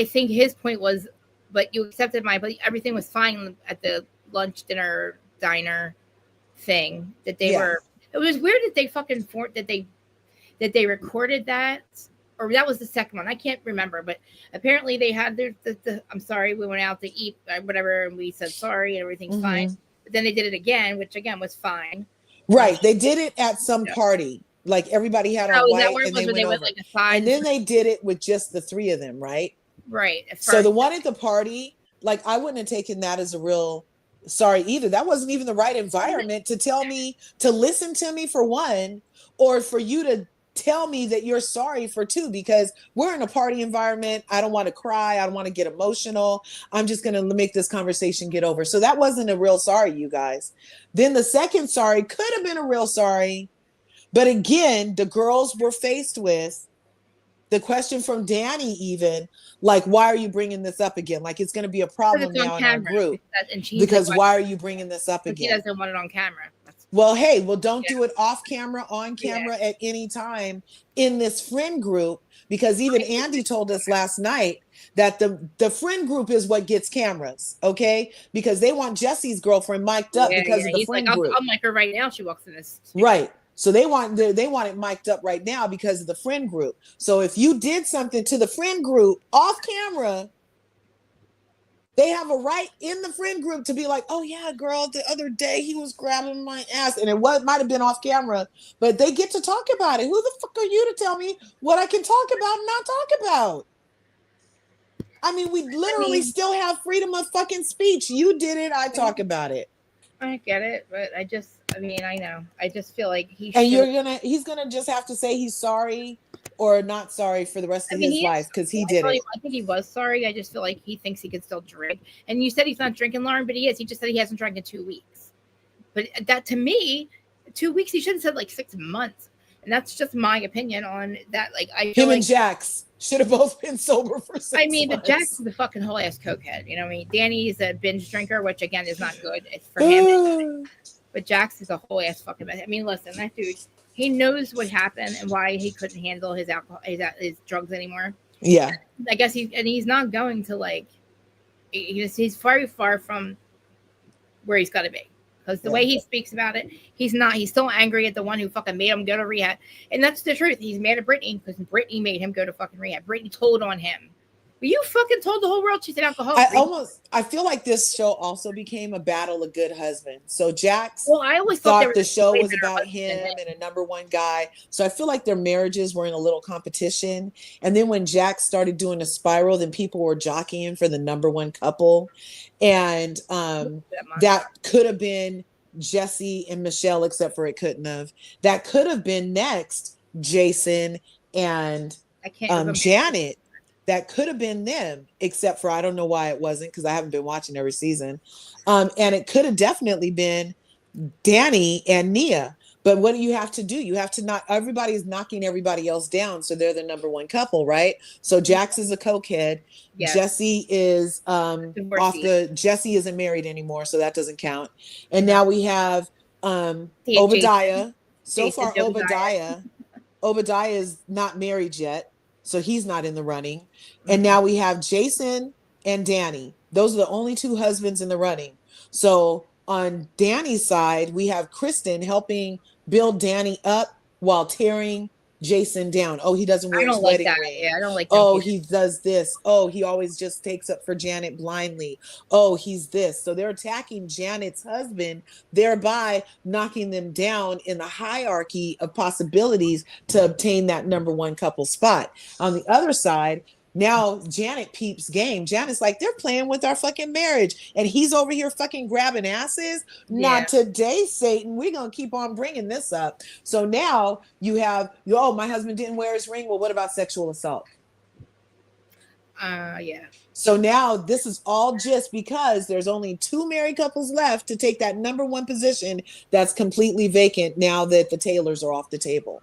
think his point was, but you accepted but everything was fine at the lunch, dinner, diner thing that they were, it was weird that they fucking that they recorded that, or that was the second one. I can't remember, but apparently they had the I'm sorry, we went out to eat, whatever, and we said sorry and everything's fine. But then they did it again, which again was fine. Right. They did it at some party. Like everybody had on white and they went over. Like and then they did it with just the three of them, right? Right. So the one at the party, like I wouldn't have taken that as a real sorry either. That wasn't even the right environment to tell me to listen to me for one, or for you to tell me that you're sorry for two, because we're in a party environment. I don't want to cry. I don't want to get emotional. I'm just going to make this conversation get over. So that wasn't a real sorry, you guys. Then the second sorry could have been a real sorry. But again, the girls were faced with the question from Danny, even like, why are you bringing this up again? Like, it's going to be a problem now in our group. Because like, why are you bringing this up again? He doesn't want it on camera. Well, hey, don't do it off camera, on camera at any time in this friend group, because even Andy told us last night that the friend group is what gets cameras, okay? Because they want Jesse's girlfriend mic'd up because of the friend group. I'll mic her right now. She walks in this. Right. So they want it mic'd up right now because of the friend group. So if you did something to the friend group off camera, they have a right in the friend group to be like, oh yeah, girl, the other day he was grabbing my ass, and it might have been off camera, but they get to talk about it. Who the fuck are you to tell me what I can talk about and not talk about? I mean, we literally still have freedom of fucking speech. You did it, I talk about it. I get it, but I know. I just feel like he's gonna just have to say he's sorry or not sorry for the rest of his life, because he did it. I think he was sorry. I just feel like he thinks he could still drink. And you said he's not drinking, Lauren, but he is. He just said he hasn't drank in 2 weeks. But that, to me, 2 weeks, he should have said like 6 months. And that's just my opinion on that. Like, him and Jax should have both been sober for 6 months. I mean, but Jax is the fucking whole ass cokehead. You know what I mean? Danny's a binge drinker, which again is not good for him. But Jax is a whole ass fucking mess. I mean, listen, that dude, he knows what happened and why he couldn't handle his alcohol, his drugs anymore. Yeah. I guess he's not going to, like, he's very far from where he's got to be. Because the way he speaks about it, he's still angry at the one who fucking made him go to rehab. And that's the truth. He's mad at Brittany because Brittany made him go to fucking rehab. Brittany told on him. But you fucking told the whole world she's an alcoholic. I feel like this show also became a battle of good husbands. So Jax I always thought the show was about him and a number one guy. So I feel like their marriages were in a little competition. And then when Jax started doing a spiral, then people were jockeying for the number one couple. And that could have been Jesse and Michelle, except for it couldn't have. That could have been next Jason and Janet. That could have been them, except for I don't know why it wasn't, because I haven't been watching every season. And it could have definitely been Danny and Nia. But what do you have to do? You have to everybody's knocking everybody else down. So they're the number one couple, right? So Jax is a cokehead. Yes. Jesse is Jesse isn't married anymore, so that doesn't count. And now we have Obadiah. So far, Obadiah is not married yet. So he's not in the running. And now we have Jason and Danny. Those are the only two husbands in the running. So on Danny's side, we have Kristen helping build Danny up while tearing Jason down. Oh, he doesn't wear I his don't like wedding that. ring. Yeah, I don't like. Oh, he does this. Oh, he always just takes up for Janet blindly. Oh, he's this. So they're attacking Janet's husband, thereby knocking them down in the hierarchy of possibilities to obtain that number one couple spot. On the other side, now Janet peeps game. Janet's like, they're playing with our fucking marriage. And he's over here fucking grabbing asses. Not today, Satan. We're going to keep on bringing this up. So now you have, oh, my husband didn't wear his ring. Well, what about sexual assault? Yeah. So now this is all just because there's only 2 married couples left to take that number one position that's completely vacant now that the Taylors are off the table.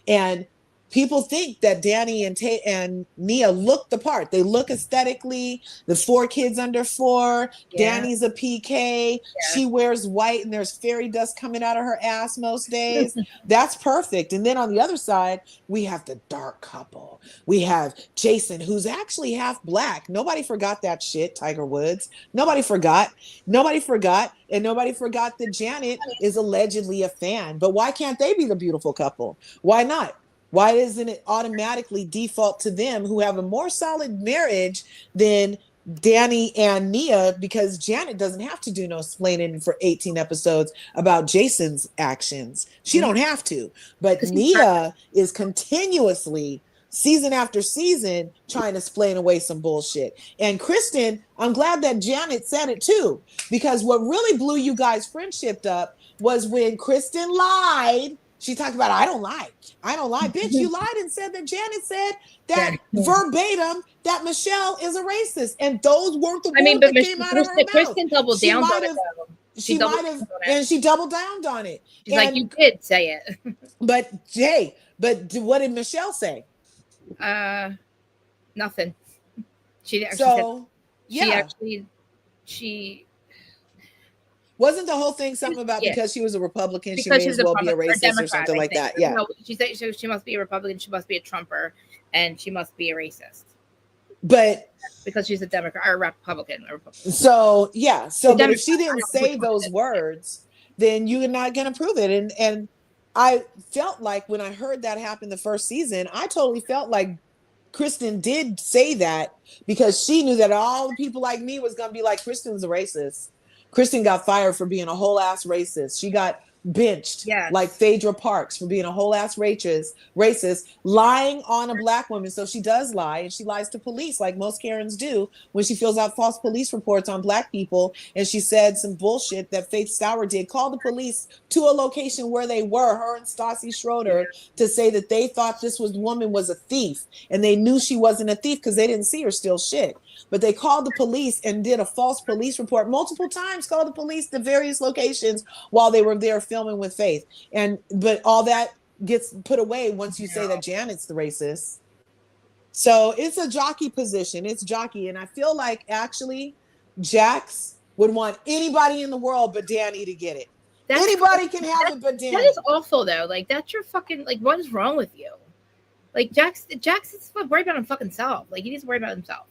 And people think that Danny and Nia look the part. They look aesthetically. The 4 kids under 4. Yeah. Danny's a PK. Yeah. She wears white and there's fairy dust coming out of her ass most days. That's perfect. And then on the other side, we have the dark couple. We have Jason, who's actually half black. Nobody forgot that shit, Tiger Woods. Nobody forgot. Nobody forgot. And nobody forgot that Janet is allegedly a fan. But why can't they be the beautiful couple? Why not? Why isn't it automatically default to them who have a more solid marriage than Danny and Nia? Because Janet doesn't have to do no explaining for 18 episodes about Jason's actions. She don't have to. But Nia is continuously, season after season, trying to explain away some bullshit. And Kristen, I'm glad that Janet said it too. Because what really blew you guys' friendship up was when Kristen lied. She talked about, I don't lie. I don't lie. Bitch, you lied and said that Janet said that verbatim that Michelle is a racist. And those weren't the words that came out of her mouth. Kristen doubled down on it. She might have, and she doubled down on it. She's like, you did say it. But what did Michelle say? Nothing. She actually wasn't the whole thing something about because she was a Republican, because she may as well be a racist or something like that? Yeah. No, she said she must be a Republican, she must be a Trumper, and she must be a racist. But because she's a Democrat or a Republican. So yeah. So but if she didn't say those words, then you're not gonna prove it. And I felt like when I heard that happen the first season, I totally felt like Kristen did say that because she knew that all the people like me was gonna be like, Kristen's a racist. Kristen got fired for being a whole ass racist. She got benched like Phaedra Parks for being a whole ass racist, lying on a black woman. So she does lie, and she lies to police like most Karens do when she fills out false police reports on black people. And she said some bullshit that Faith Stour did, call the police to a location where they were, her and Stassi Schroeder, to say that they thought this woman was a thief, and they knew she wasn't a thief because they didn't see her steal shit. But they called the police and did a false police report multiple times, called the police to various locations while they were there filming with Faith. But all that gets put away once you say that Janet's the racist. So it's a jockey position. It's jockey. And I feel like actually Jax would want anybody in the world but Danny to get it. Anybody can have it but Danny. That is awful though. Like that's your fucking, like, what is wrong with you? Like Jax is worried about himself. Like he needs to worry about himself.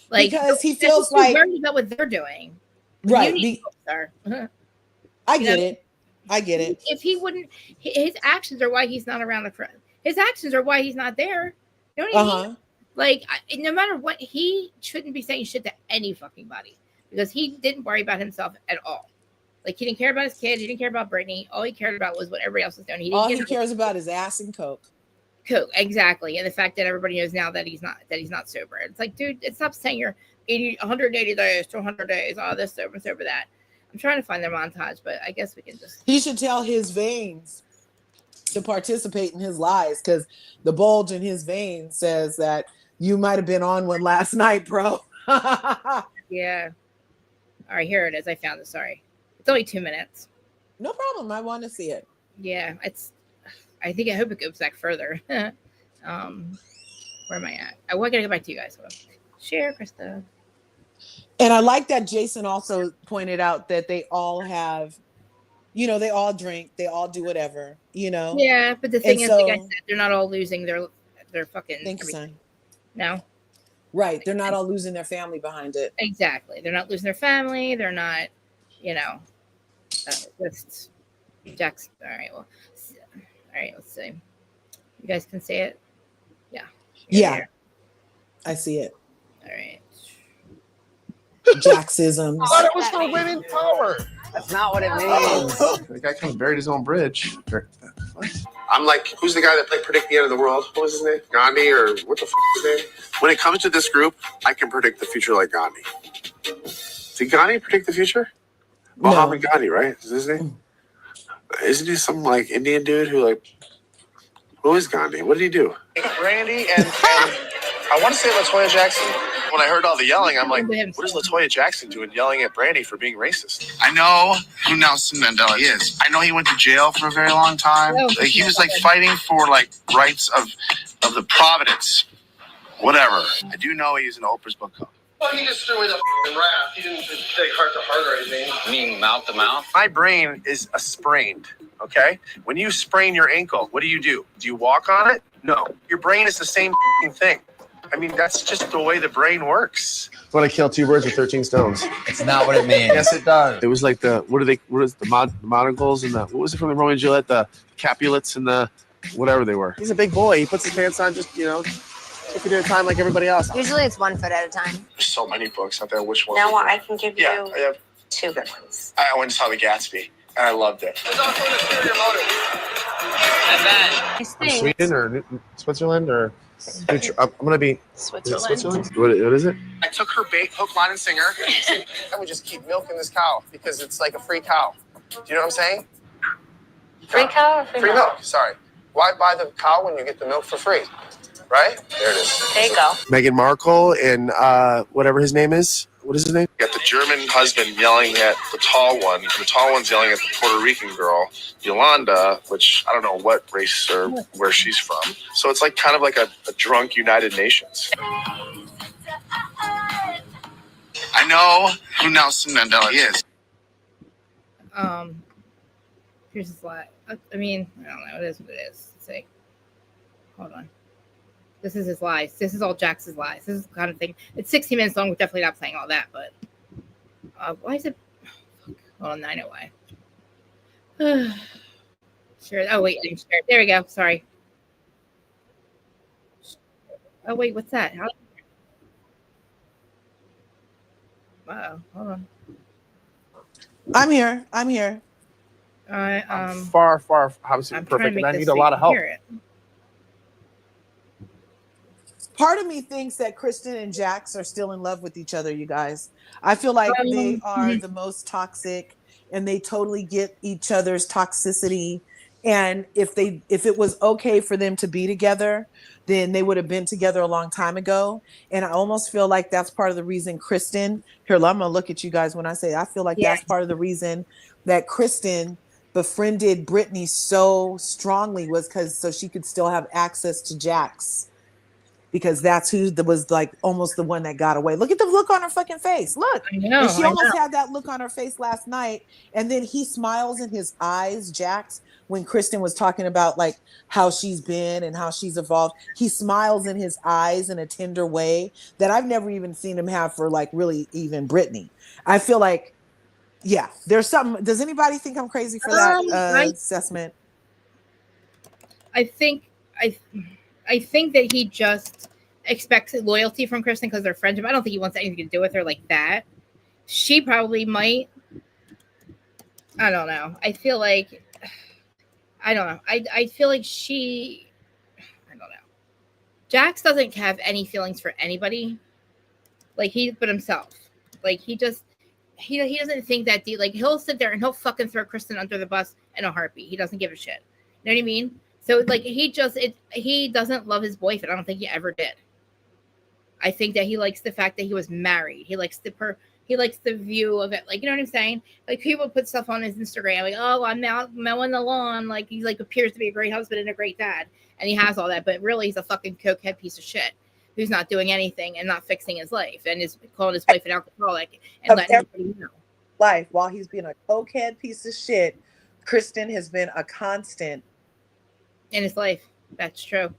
Like, because he feels like worried about what they're doing, right? I get it. If he wouldn't, his actions are why he's not around the front. His actions are why he's not there. You know what I mean? Like, no matter what, he shouldn't be saying shit to any fucking body because he didn't worry about himself at all. Like, he didn't care about his kid. He didn't care about Brittany. All he cared about was what everybody else was doing. All he cares about is ass and coke. Exactly. And the fact that everybody knows now that he's not sober. It's like, dude, stop saying you're 180 days to 100 days. Oh, this sober that. I'm trying to find their montage, but I guess we can just. He should tell his veins to participate in his lies because the bulge in his veins says that you might have been on one last night, bro. Yeah. All right, here it is. I found it. Sorry. It's only 2 minutes. No problem. I want to see it. Yeah, I hope it goes back further. Where am I at? I want to go back to you guys. Share, Krista. And I like that Jason also pointed out that they all have, they all drink, they all do whatever, Yeah, but the thing is, like I said, they're not all losing their fucking. Thank you, son. No. Right, they're not all losing their family behind it. Exactly, they're not losing their family. They're not. you know, just Jax. All right, well, all right, let's see. You guys can see it. Yeah. Yeah, Here. I see it. All right. Jaxisms. I thought it was for women power. That's not what it means. The guy kind of buried his own bridge. I'm like, who's the guy that played Predict the End of the World? What was his name? Gandhi or what the f is his name? When it comes to this group, I can predict the future like Gandhi. Did Gandhi predict the future? No. Muhammad Gandhi, right? Is his name? Isn't he some like Indian dude who like, who is Gandhi? What did he do? Brandy and I want to say LaToya Jackson. When I heard all the yelling, I'm like, what is LaToya Jackson doing yelling at Brandy for being racist? I know who Nelson Mandela is. I know he went to jail for a very long time. Like, he was like fighting for like rights of the Providence, whatever. I do know he's in Oprah's book club. Well, he just threw away the rap. He didn't just take heart to heart or anything. You mean mouth to mouth? My brain is a sprained, okay? When you sprain your ankle, what do? Do you walk on it? No. Your brain is the same thing. I mean, that's just the way the brain works. I want to kill 2 birds with 13 stones. It's not what it means. Yes, it does. It was like what is the monocles and what was it from the Romeo and Juliet? The Capulets and the whatever they were. He's a big boy. He puts his pants on just, take it at a time like everybody else. Usually it's 1 foot at a time. There's so many books out there. Which one? Now I can give you I have 2 good ones. I went and saw The Gatsby, and I loved it. There's also an ulterior motive. Sweden or Switzerland or I'm gonna be Switzerland. What is it? I took her bait, hook, line, and singer, and we just keep milking this cow because it's like a free cow. Do you know what I'm saying? Free cow or free milk? milk. Sorry. Why buy the cow when you get the milk for free? Right? There it is. There you go. Meghan Markle and whatever his name is. What is his name? You got the German husband yelling at the tall one. The tall one's yelling at the Puerto Rican girl, Yolanda, which I don't know what race or where she's from. So it's like kind of like a drunk United Nations. I know who Nelson Mandela is. Here's his lie. I mean, I don't know. It is what it is. Let's see. Hold on. This is his lies. This is all Jax's lies. This is the kind of thing. It's 60 minutes long. We're definitely not playing all that, but why is it? Hold on, I know why. Sure. Oh wait, there we go. Sorry. Oh wait, what's that? Wow. Hold on. I'm here. I'm far, obviously I'm perfect, and I need so a lot of help. Part of me thinks that Kristen and Jax are still in love with each other, you guys. I feel like they are the most toxic and they totally get each other's toxicity. And if it was okay for them to be together, then they would have been together a long time ago. And I almost feel like that's part of the reason Kristen, here, I'm gonna look at you guys when I say, I feel like that's part of the reason that Kristen befriended Brittany so strongly was so she could still have access to Jax. Because that's who was like almost the one that got away. Look at the look on her fucking face. Look. I know. And she almost had that look on her face last night. And then he smiles in his eyes, Jax, when Kristen was talking about like how she's been and how she's evolved. He smiles in his eyes in a tender way that I've never even seen him have for like really even Brittany. I feel like, yeah, there's something. Does anybody think I'm crazy for that assessment? I think that he just expects loyalty from Kristen because they're friends. I don't think he wants anything to do with her like that. She probably might. I don't know. I feel like I don't know. I feel like I don't know. Jax doesn't have any feelings for anybody. Like but himself. Like he doesn't think that deep. Like he'll sit there and he'll fucking throw Kristen under the bus in a heartbeat. He doesn't give a shit. You know what I mean? So like he doesn't love his boyfriend. I don't think he ever did. I think that he likes the fact that he was married. He likes the view of it. Like, you know what I'm saying? Like people put stuff on his Instagram, like, oh, I'm out mowing the lawn. Like he like appears to be a great husband and a great dad. And he has all that, but really he's a fucking cokehead piece of shit who's not doing anything and not fixing his life and is calling his wife an alcoholic and letting everybody know. Life, while he's being a cokehead piece of shit, Kristen has been a constant in his life. That's true.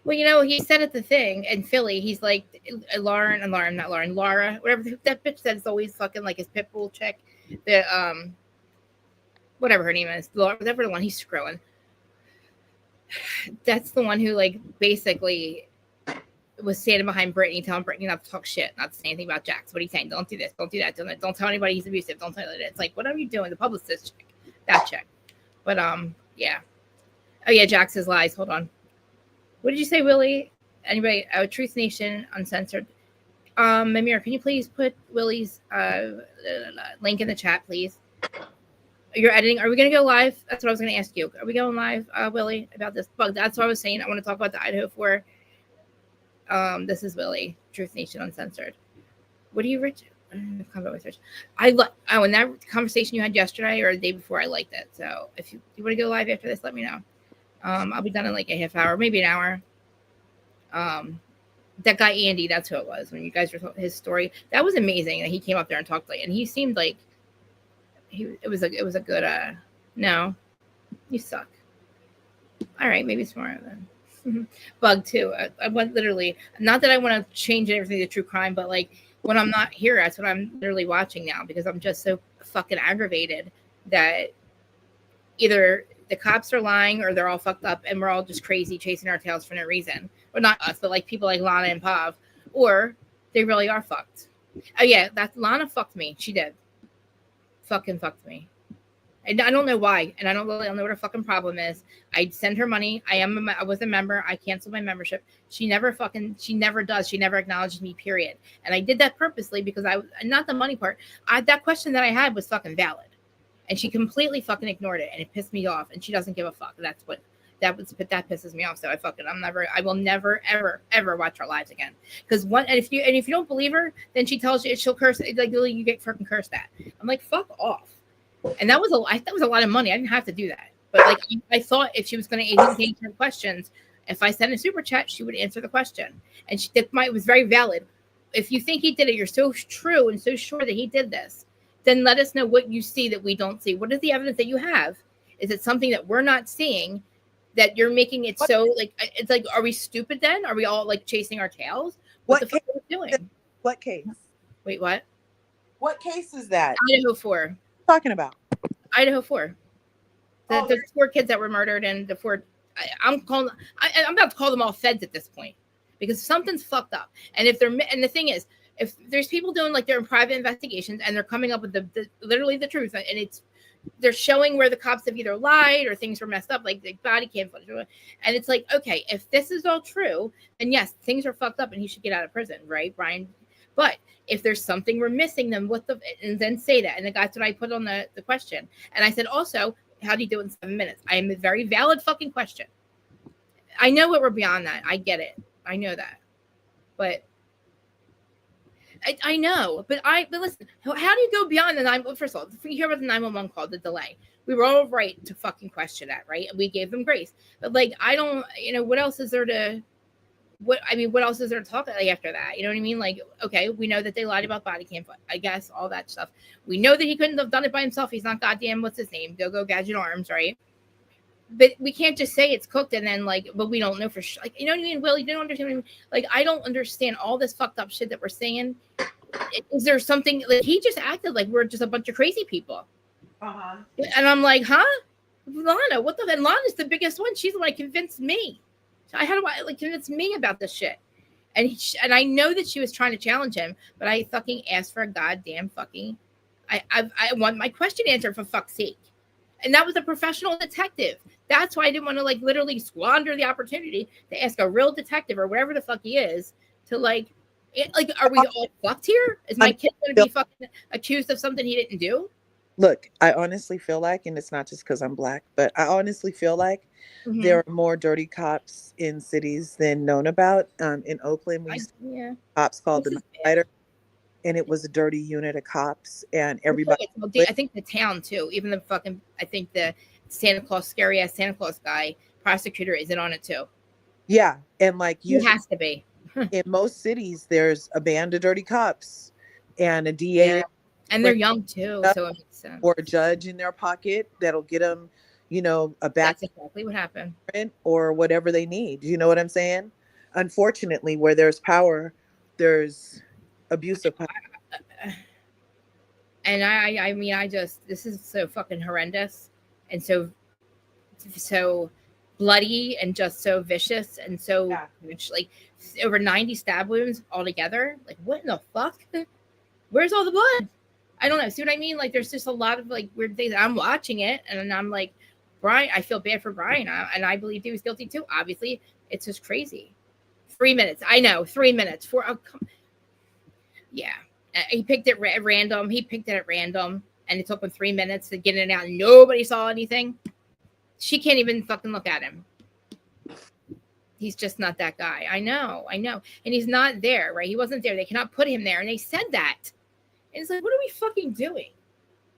Well, you know, he said at the thing in Philly, he's like Laura, whatever that bitch said is always fucking like his pit bull chick. the whatever her name is, whatever the one he's screwing. That's the one who like basically was standing behind Brittany, telling Brittany not to talk shit, not to say anything about Jax. What are you saying? Don't do this, don't do that, don't tell anybody he's abusive, don't tell it. It's like, what are you doing? The publicist chick, that chick. But yeah. Oh yeah, Jax's lies. Hold on. What did you say, Willie? Anybody? Truth Nation Uncensored. Mimir, can you please put Willie's link in the chat, please? You're editing. Are we going to go live? That's what I was going to ask you. Are we going live, Willie, about this bug? That's what I was saying. I want to talk about the Idaho 4. This is Willie, Truth Nation Uncensored. What do you, Rich? Combat with Rich. In that conversation you had yesterday or the day before, I liked it. So if you want to go live after this, let me know. I'll be done in like a half hour, maybe an hour. That guy Andy, that's who it was. When you guys were talking his story, that was amazing that he came up there and talked like, and he seemed like it was a good. No, you suck. All right, maybe tomorrow then. Bug too. I want literally, not that I want to change everything to true crime, but like when I'm not here, that's what I'm literally watching now because I'm just so fucking aggravated that either the cops are lying or they're all fucked up and we're all just crazy chasing our tails for no reason. Well, not us, but like people like Lana and Pav, or they really are fucked. Oh yeah, that Lana fucked me. She did. Fucking fucked me. And I don't know why, and I don't know what her fucking problem is. I'd send her money. I was a member. I canceled my membership. She never does. She never acknowledges me, period. And I did that purposely because not the money part. That question that I had was fucking valid. And she completely fucking ignored it, and it pissed me off. And she doesn't give a fuck. That pisses me off. So I will never, ever watch her lives again. Because if you don't believe her, then she tells you she'll curse. Like you get fucking cursed at. I'm like, fuck off. And that was a lot of money. I didn't have to do that. But like I thought if she was going to answer questions, if I sent a super chat, she would answer the question. And it was very valid. If you think he did it, you're so true and so sure that he did this, then let us know what you see that we don't see. What is the evidence that you have? Is it something that we're not seeing that you're making it so like, it's like, are we stupid then? Are we all like chasing our tails? What the fuck are we doing? What case? Wait, what? What case is that? Idaho 4. Talking about? Idaho 4. The 4 kids that were murdered and the 4. I'm about to call them all feds at this point because something's fucked up. And the thing is, if there's people doing like their private investigations and they're coming up with literally the truth, and they're showing where the cops have either lied or things were messed up, like the body cam footage, and it's like, okay, if this is all true, then yes, things are fucked up and he should get out of prison, right, Brian? But if there's something we're missing, then and then say that. And that's what I put on the question. And I said, also, how do you do it in 7 minutes? I am a very valid fucking question. I know we're beyond that. I get it. I know that. But I know. But listen, how do you go beyond the 911? First of all, if you hear about the 911 call, the delay, we were all right to fucking question that, right? And we gave them grace. But like, I don't, what else is there to... what else is there to talk like after that? You know what I mean? Like, okay, we know that they lied about body cam, I guess, all that stuff. We know that he couldn't have done it by himself. He's not goddamn, what's his name? Go Gadget Arms, right? But we can't just say it's cooked and then like, but we don't know for sure. Like, you know what I mean? Will, you don't understand what I mean? Like, I don't understand all this fucked up shit that we're saying. Is there something like he just acted like we're just a bunch of crazy people? Uh-huh. And I'm like, huh? Lana, what the? And Lana's the biggest one. She's the one that convinced me. How do I convince me about this shit? And I know that she was trying to challenge him, but I fucking asked for a goddamn fucking. I want my question answered for fuck's sake. And that was a professional detective. That's why I didn't want to like literally squander the opportunity to ask a real detective or whatever the fuck he is to are we all fucked here? Is my kid going to be fucking accused of something he didn't do? Look, I honestly feel like, and it's not just because I'm Black, but I honestly feel like there are more dirty cops in cities than known about. In Oakland, we used to have cops called the Night Rider, and it was a dirty unit of cops, and everybody. I think the town too, even the fucking, I think the scary ass Santa Claus guy, prosecutor isn't on it too. Yeah, and like you has to be. In most cities, there's a band of dirty cops and a DA. Yeah. And they're young too, so it makes sense. Or a judge in their pocket that'll get them, a back. That's exactly what happened. Or whatever they need. You know what I'm saying? Unfortunately, where there's power, there's abuse of power. And I mean, this is so fucking horrendous and so bloody and just so vicious and so like over 90 stab wounds altogether. Like, what in the fuck? Where's all the blood? I don't know. See what I mean? Like, there's just a lot of like weird things. I'm watching it and I'm like, Brian, I feel bad for Brian, and I believe he was guilty too. Obviously, it's just crazy. 3 minutes. I know, 3 minutes. Yeah. He picked it at random. And it took him 3 minutes to get it out. Nobody saw anything. She can't even fucking look at him. He's just not that guy. I know. And he's not there, right? He wasn't there. They cannot put him there. And they said that. And it's like, what are we fucking doing?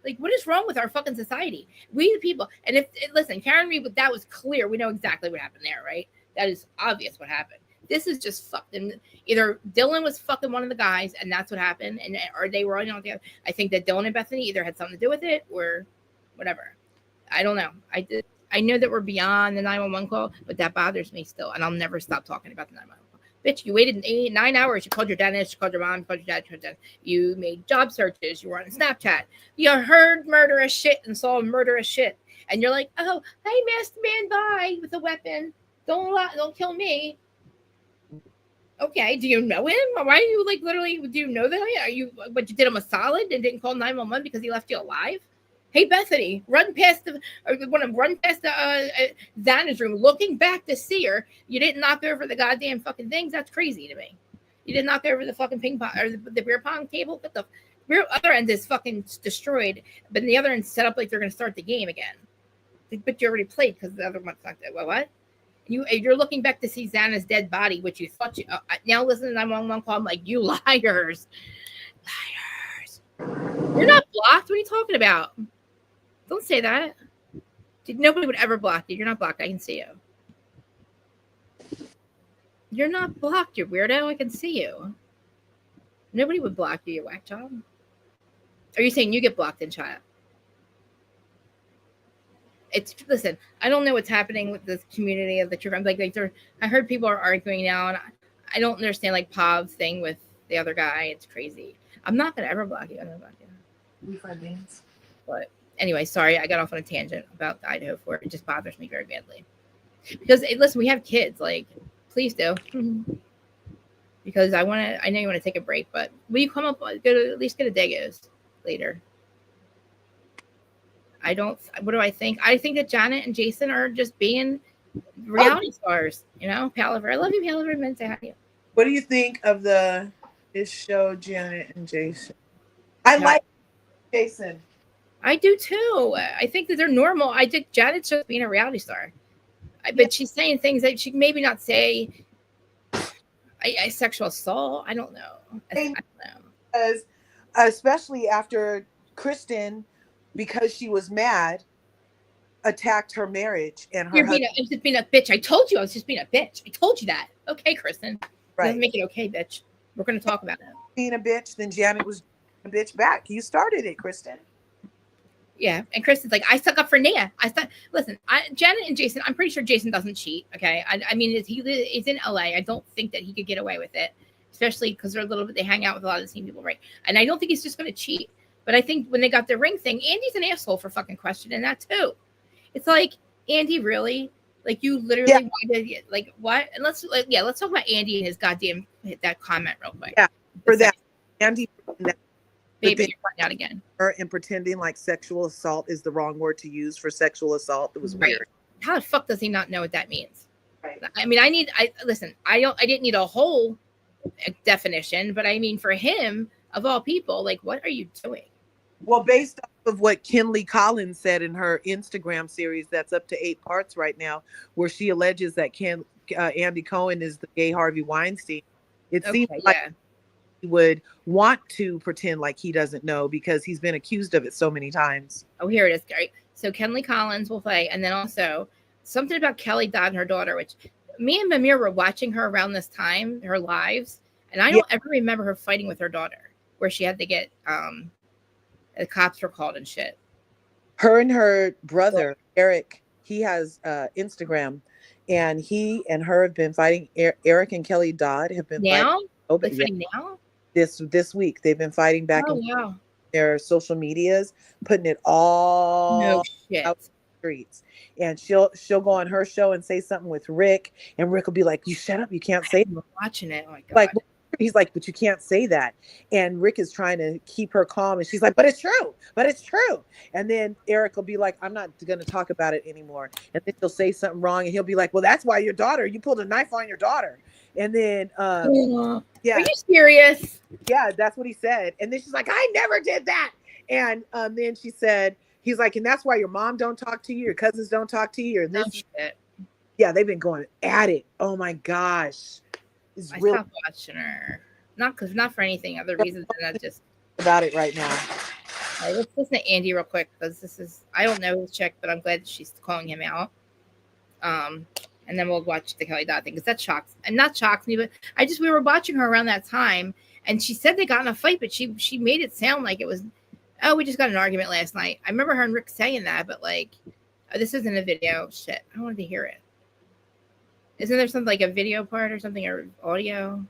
Like, what is wrong with our fucking society? We the people. And listen, Karen Reed, that was clear. We know exactly what happened there, right? That is obvious what happened. This is just fucked. And either Dylan was fucking one of the guys, and that's what happened, or they were on the other. I think that Dylan and Bethany either had something to do with it or whatever. I don't know. I know that we're beyond the 911 call, but that bothers me still, and I'll never stop talking about the 911 call. Bitch, you waited 9 hours. You called your dentist, you called your mom, you called your dad, you made job searches, you were on Snapchat. You heard murderous shit and saw murderous shit, and you're like, oh, hey, masked man, bye with a weapon. Don't kill me. Okay, do you know him? Why are you like literally? Do you know that? But you did him a solid and didn't call 911 because he left you alive? Hey, Bethany, run past Xana's room, looking back to see her. You didn't knock over the goddamn fucking things. That's crazy to me. You didn't knock over the fucking ping pong or the beer pong table. But the other end is fucking destroyed, but the other end set up like they're going to start the game again. But you already played because the other one's not that. Well, what? You're looking back to see Xana's dead body, which you thought you. Now listen to 911 call. I'm like, you liars. You're not blocked. What are you talking about? Don't say that. Nobody would ever block you. You're not blocked. I can see you. You're not blocked, you weirdo. I can see you. Nobody would block you, you whack job. Are you saying you get blocked in chat? Listen, I don't know what's happening with this community of the true crime. I heard people are arguing now, and I don't understand like Pav's thing with the other guy. It's crazy. I'm not gonna ever block you. I'm gonna block you. We find names. But anyway, sorry, I got off on a tangent about the Idaho Fort. It just bothers me very badly. Because listen, we have kids. Like, please do. Because I know you want to take a break, but will you come up? At least get a Dagos later. What do I think? I think that Janet and Jason are just being reality stars. You know, Palaver. I love you, Palaver. Meant to have you. What do you think of this show, Janet and Jason? I like Jason. I do too. I think that they're normal. I think Janet's just being a reality star. But she's saying things that she maybe not say. Sexual assault. I don't know. I don't know. Because, especially after Kristen, because she was mad, attacked her marriage and her. I'm just being a bitch. I told you I was just being a bitch. I told you that. Okay, Kristen. Right. Doesn't make it okay, bitch. We're going to talk about it. Being a bitch, then Janet was a bitch back. You started it, Kristen. Yeah, and Kristen's like, I stuck up for Nia. Listen, Janet and Jason, I'm pretty sure Jason doesn't cheat, okay? I mean, he's in LA. I don't think that he could get away with it, especially because they hang out with a lot of the same people, right? And I don't think he's just going to cheat. But I think when they got the ring thing, Andy's an asshole for fucking questioning that too. It's like, Andy, really? Like, you literally wanted, like, what? And let's talk about Andy and his goddamn that comment real quick. Yeah, for that, Andy. Baby, you're finding out again. And pretending like sexual assault is the wrong word to use for sexual assault. It was weird. How the fuck does he not know what that means? Right. I mean, I didn't need a whole definition, but I mean, for him, of all people, like, what are you doing? Well, based off of what Kenley Collins said in her Instagram series that's up to 8 parts right now, where she alleges that Andy Cohen is the gay Harvey Weinstein, it seems like he would want to pretend like he doesn't know because he's been accused of it so many times. Oh, here it is. Right. So Kenley Collins will play. And then also something about Kelly Dodd and her daughter, which me and Mamir were watching her around this time, her lives. And I don't ever remember her fighting with her daughter where she had to get, the cops were called and shit. Her and her brother, Eric, he has Instagram, and he and her have been fighting. Eric and Kelly Dodd have been fighting now. This week they've been fighting back. Oh, wow. their social medias, putting it all No shit. out the streets. And she'll go on her show and say something with Rick, and Rick will be like, "You shut up, you can't say." I'm watching it. Oh my god. Like, he's like, "But you can't say that." And Rick is trying to keep her calm, and she's like, "But it's true, but it's true." And then Eric will be like, "I'm not going to talk about it anymore." And then she'll say something wrong, and he'll be like, "Well, that's why you pulled a knife on your daughter." And then, yeah, are you serious? yeah, that's what he said. And then she's like, "I never did that." And then she said, he's like, "And that's why your mom don't talk to you, your cousins don't talk to you, or this." Shit. Yeah, they've been going at it. Oh my gosh. I stopped watching her. Not for anything, other reasons than that. Just about it right now. All right, let's listen to Andy real quick, because I don't know this chick, but I'm glad that she's calling him out. And then we'll watch the Kelly Dodd thing, because that shocks me, but we were watching her around that time, and she said they got in a fight, but she made it sound like it was, oh, we just got in an argument last night. I remember her and Rick saying that, but like, this isn't a video. Shit, I wanted to hear it. Isn't there something like a video part or something, or audio?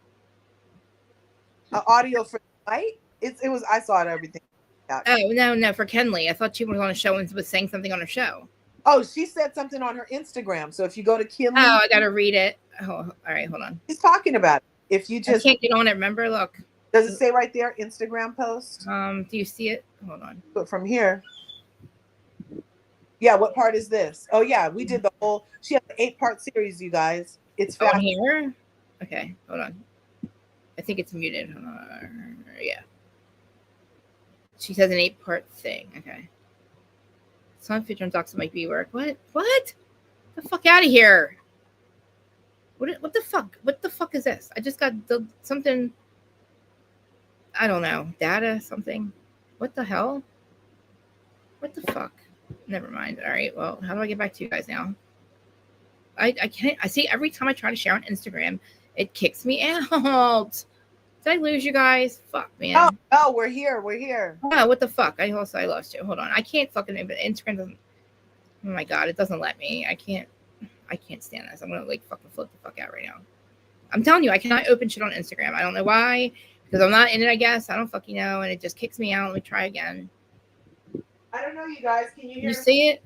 Audio for the fight? It was. I saw it. Everything. Oh no, for Kenley. I thought she was on a show and was saying something on her show. Oh, she said something on her Instagram. So if you go to Kenley, I gotta read it. Oh, all right, hold on. She's talking about it. If you just I can't get on it. Remember, look. Does it say right there, Instagram post? Do you see it? Hold on. But from here. Yeah, what part is this? Oh yeah, we did the whole. She had an 8-part series, you guys. It's fast. On here. Okay, hold on. I think it's muted. Hold on. Yeah. She says an 8-part thing. Okay. Some feature on docs might be work. What? Get the fuck out of here. What the fuck? What the fuck is this? I just got something. I don't know. Data something. What the hell? What the fuck? Never mind. All right. Well, how do I get back to you guys now? I can't. I see every time I try to share on Instagram, it kicks me out. Did I lose you guys? Fuck, man. Oh, we're here. We're here. Oh, what the fuck? I lost you. Hold on. I can't fucking. But Instagram doesn't. Oh my god, it doesn't let me. I can't stand this. I'm gonna like fucking flip the fuck out right now. I'm telling you, I cannot open shit on Instagram. I don't know why. Because I'm not in it, I guess. I don't fucking know, and it just kicks me out. Let me try again. I don't know, you guys. Can you hear? You see it?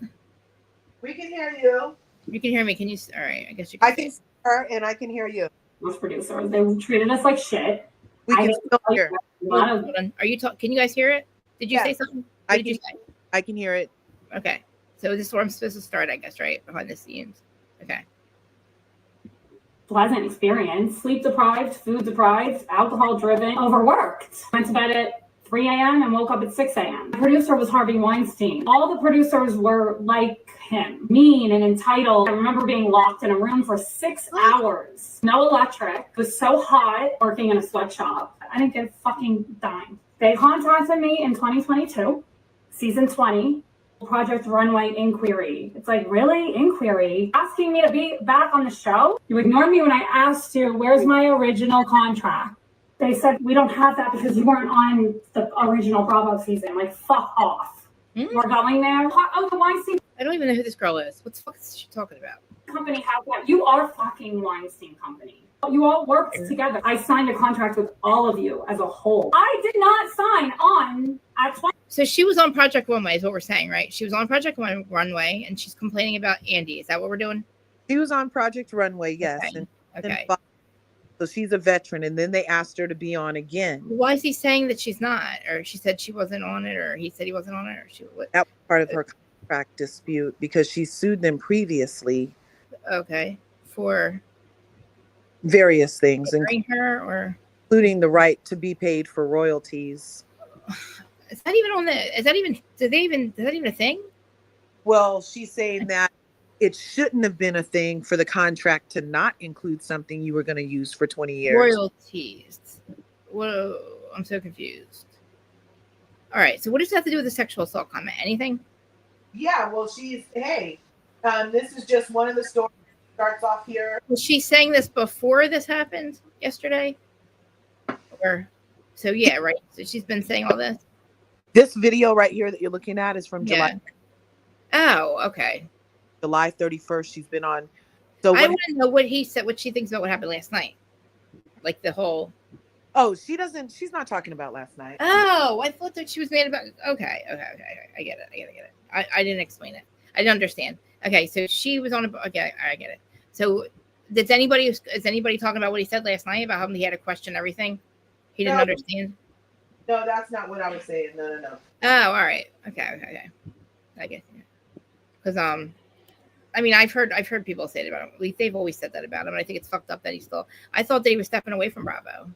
We can hear you. You can hear me. Can you? All right. I guess you can. I can see her, and I can hear you. Those producers, they treated us like shit. We can still hear. Hold on. Are you talking? Can you guys hear it? Did you say something? What did you say? I can hear it. Okay. So this is where I'm supposed to start, I guess, right? Behind the scenes. Okay. Pleasant experience. Sleep deprived, food deprived, alcohol driven, overworked. Went to bed at 3 a.m. and woke up at 6 a.m. The producer was Harvey Weinstein. All the producers were like him, mean and entitled. I remember being locked in a room for 6 hours. No electric. It was so hot working in a sweatshop. I didn't get a fucking dime. They contacted me in 2022, season 20. Project Runway inquiry. It's like, really? Inquiry? Asking me to be back on the show? You ignored me when I asked you, where's my original contract? They said, we don't have that because you weren't on the original Bravo season. Like, fuck off. We're going there. Oh, the Weinstein. I don't even know who this girl is. What the fuck is she talking about? Company has that. You are fucking Weinstein Company. You all worked together. I signed a contract with all of you as a whole. I did not sign on at 20. So she was on Project Runway is what we're saying, right? She was on Project Runway, and she's complaining about Andy. Is that what we're doing? She was on Project Runway, yes. Okay. And so she's a veteran, and then they asked her to be on again. Why is he saying that she's not? Or she said she wasn't on it, or he said he wasn't on it, or what? That was part of her contract dispute because she sued them previously. Okay. For various things, including the right to be paid for royalties. Is that even a thing? Well, she's saying that it shouldn't have been a thing for the contract to not include something you were going to use for 20 years. Royalties. Whoa, I'm so confused. All right, so what does that have to do with the sexual assault comment? Anything? Yeah, well, this is just one of the stories. Starts off here. Was she saying this before this happened yesterday? So yeah, right. So she's been saying all this. This video right here that you're looking at is from July. Oh, okay. July 31st. She's been on. So I want to know what he said. What she thinks about what happened last night. Like the whole. Oh, she's not talking about last night. Oh, I thought that she was mad about. Okay. I get it. I didn't explain it. I didn't understand. Okay, so she was on a. Okay, I get it. So, is anybody talking about what he said last night about how he had to question everything? He didn't understand. No, that's not what I was saying. No. Oh, all right. Okay. I guess. Because I mean, I've heard people say it about him. They've always said that about him. And I think it's fucked up that he's still. I thought that he was stepping away from Bravo.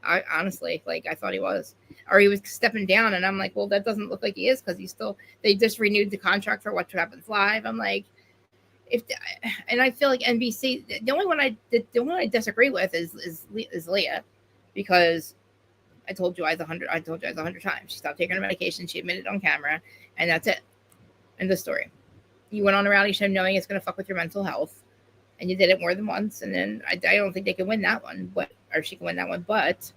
I honestly, I thought he was, or he was stepping down, and I'm like, well, that doesn't look like he is because he's still. They just renewed the contract for What Happens Live. I'm like, and I feel like NBC. The only one I disagree with is Leah, because I told you I was 100 times. She stopped taking her medication. She admitted on camera, and that's it. End of story. You went on a reality show knowing it's going to fuck with your mental health, and you did it more than once. And then I don't think they can win that one, or she can win that one. But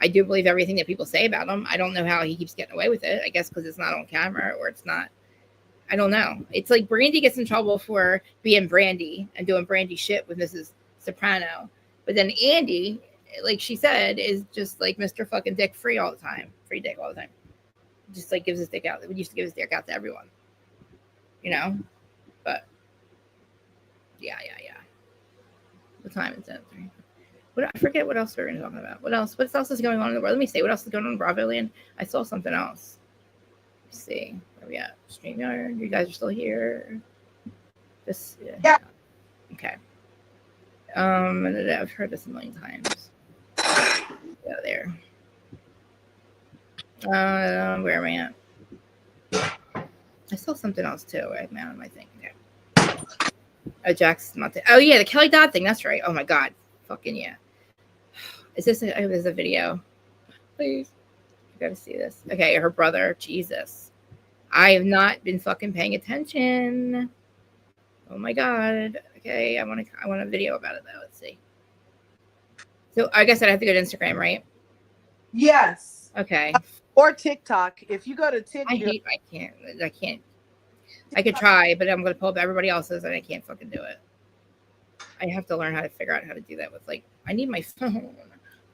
I do believe everything that people say about him. I don't know how he keeps getting away with it. I guess because it's not on camera, or it's not. I don't know. It's like Brandy gets in trouble for being Brandy and doing Brandy shit with Mrs. Soprano, but then Andy, like she said, is just like Mr. fucking Dick free all the time, free dick all the time. Just like gives his dick out. We used to give his dick out to everyone. But yeah. What time is it? I forget what else we were going to talk about. What else is going on in the world? Let me see. What else is going on in Bravo Land? I saw something else. Let's see. Where we at? StreamYard. You guys are still here. Yeah. Okay. I've heard this a million times. Yeah, there. Where am I at? I saw something else too right now in my thing. Okay. Oh, Jack's not there. Oh yeah, the Kelly Dodd thing. That's right. Oh my god, fucking yeah. Is this there's a video? Please, you gotta see this. Okay, her brother. Jesus, I have not been fucking paying attention. Oh my god. Okay, I want a video about it though. Let's see. So I guess I'd have to go to Instagram, right? Yes. Okay. Or TikTok. If you go to TikTok, I can't. I could try, but I'm gonna pull up everybody else's, and I can't fucking do it. I have to learn how to figure out how to do that with I need my phone.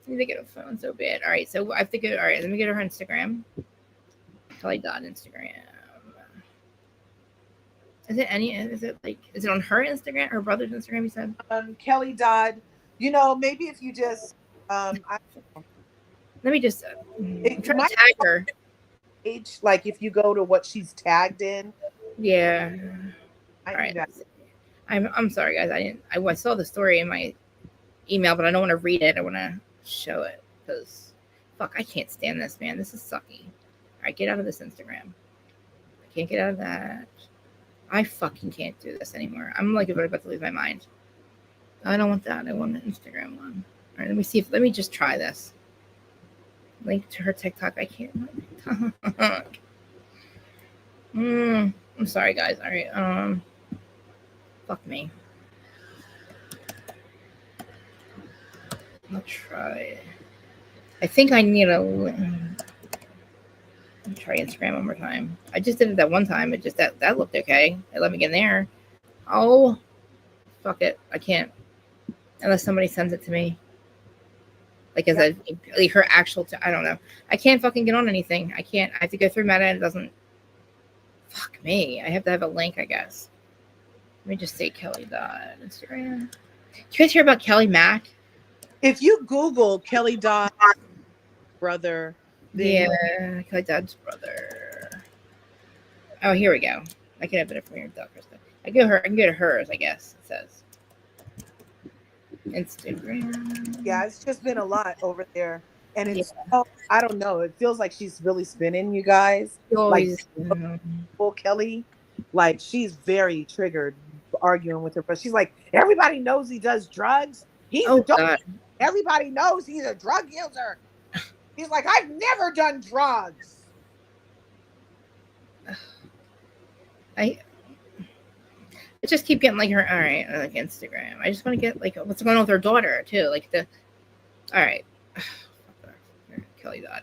I need to get a phone so bad. All right, so I have to go. All right, let me get her Instagram. Kelly Dodd Instagram. Is it on her Instagram, her brother's Instagram? You said Kelly Dodd. Maybe if you just let me just try to tag her. If you go to what she's tagged in. Yeah. All right. I'm sorry, guys. I saw the story in my email, but I don't want to read it. I want to show it because fuck, I can't stand this, man. This is sucky. All right, get out of this Instagram. I can't get out of that. I fucking can't do this anymore. I'm about to lose my mind. I don't want that. I want the Instagram one. All right, let me just try this. Link to her TikTok. I can't. I'm sorry, guys. All right. Fuck me. I'll try. I think I need I'll try Instagram one more time. I just did it that one time. It just that looked okay. It let me get in there. Oh, fuck it. I can't unless somebody sends it to me. Her actual. I don't know. I can't fucking get on anything. I can't. I have to go through Meta, and it doesn't. Fuck me. I have to have a link, I guess. Let me just say Kelly Dodd Instagram. Did you guys hear about Kelly Mack? If you Google Kelly Dodd's brother, Kelly Dodd's brother. Oh, here we go. I can have it from here. I can go to hers, I guess. It says Instagram. Yeah, it's just been a lot over there, and it's I don't know. It feels like she's really spinning, you guys. Full Kelly, she's very triggered arguing with her, but she's like, everybody knows he does drugs. Everybody knows he's a drug user. He's like, I've never done drugs. I just keep getting her. All right, Instagram. I just want to get what's going on with her daughter too. All right, Kelly Dodd.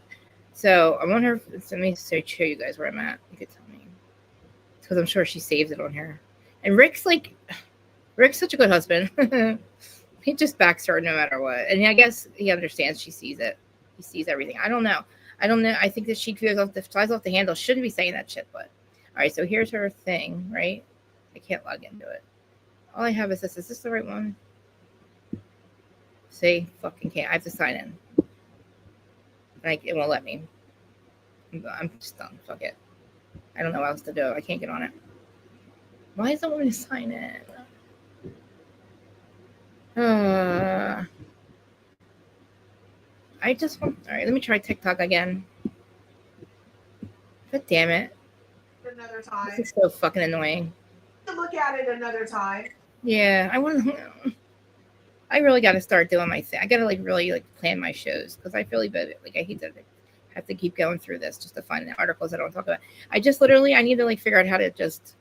So I want her. Let me show you guys where I'm at. You could tell me because I'm sure she saves it on here. And Rick's such a good husband. He just backs her no matter what. And I guess he understands she sees it. He sees everything. I don't know. I think that she flies off the handle. Shouldn't be saying that shit, but all right, so here's her thing, right? I can't log into it. All I have is this. Is this the right one? See, fucking can't. I have to sign in. It won't let me. I'm just done. Fuck it. I don't know what else to do. I can't get on it. Why is it wanting to sign in? I just want. All right, let me try TikTok again. God damn it! Another time. This is so fucking annoying. Look at it another time. Yeah, I want to. I really got to start doing my thing. I got to really plan my shows because I feel like I hate to have to keep going through this just to find the articles I don't talk about. I just literally I need to figure out how to just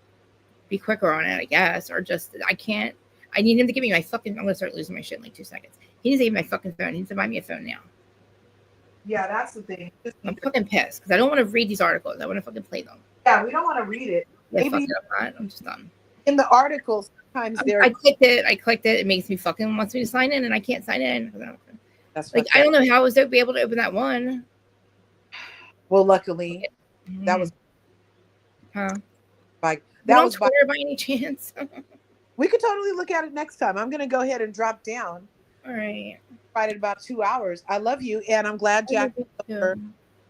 be quicker on it, I guess, or just I can't. I need him to give me my fucking. I'm gonna start losing my shit in 2 seconds. He needs to give me my fucking phone. He needs to buy me a phone now. Yeah, that's the thing. I'm fucking pissed because I don't want to read these articles. I want to fucking play them. Yeah, we don't want to read it. Yeah, maybe I'm just done. In the articles, sometimes I clicked it. It makes me fucking wants me to sign in, and I can't sign in. That's like I don't know how I was be able to open that one. Well, luckily, that was. Like that was Twitter by any chance. We could totally look at it next time. I'm gonna go ahead and drop down. All right. Right at about 2 hours. I love you, and I'm glad Jack.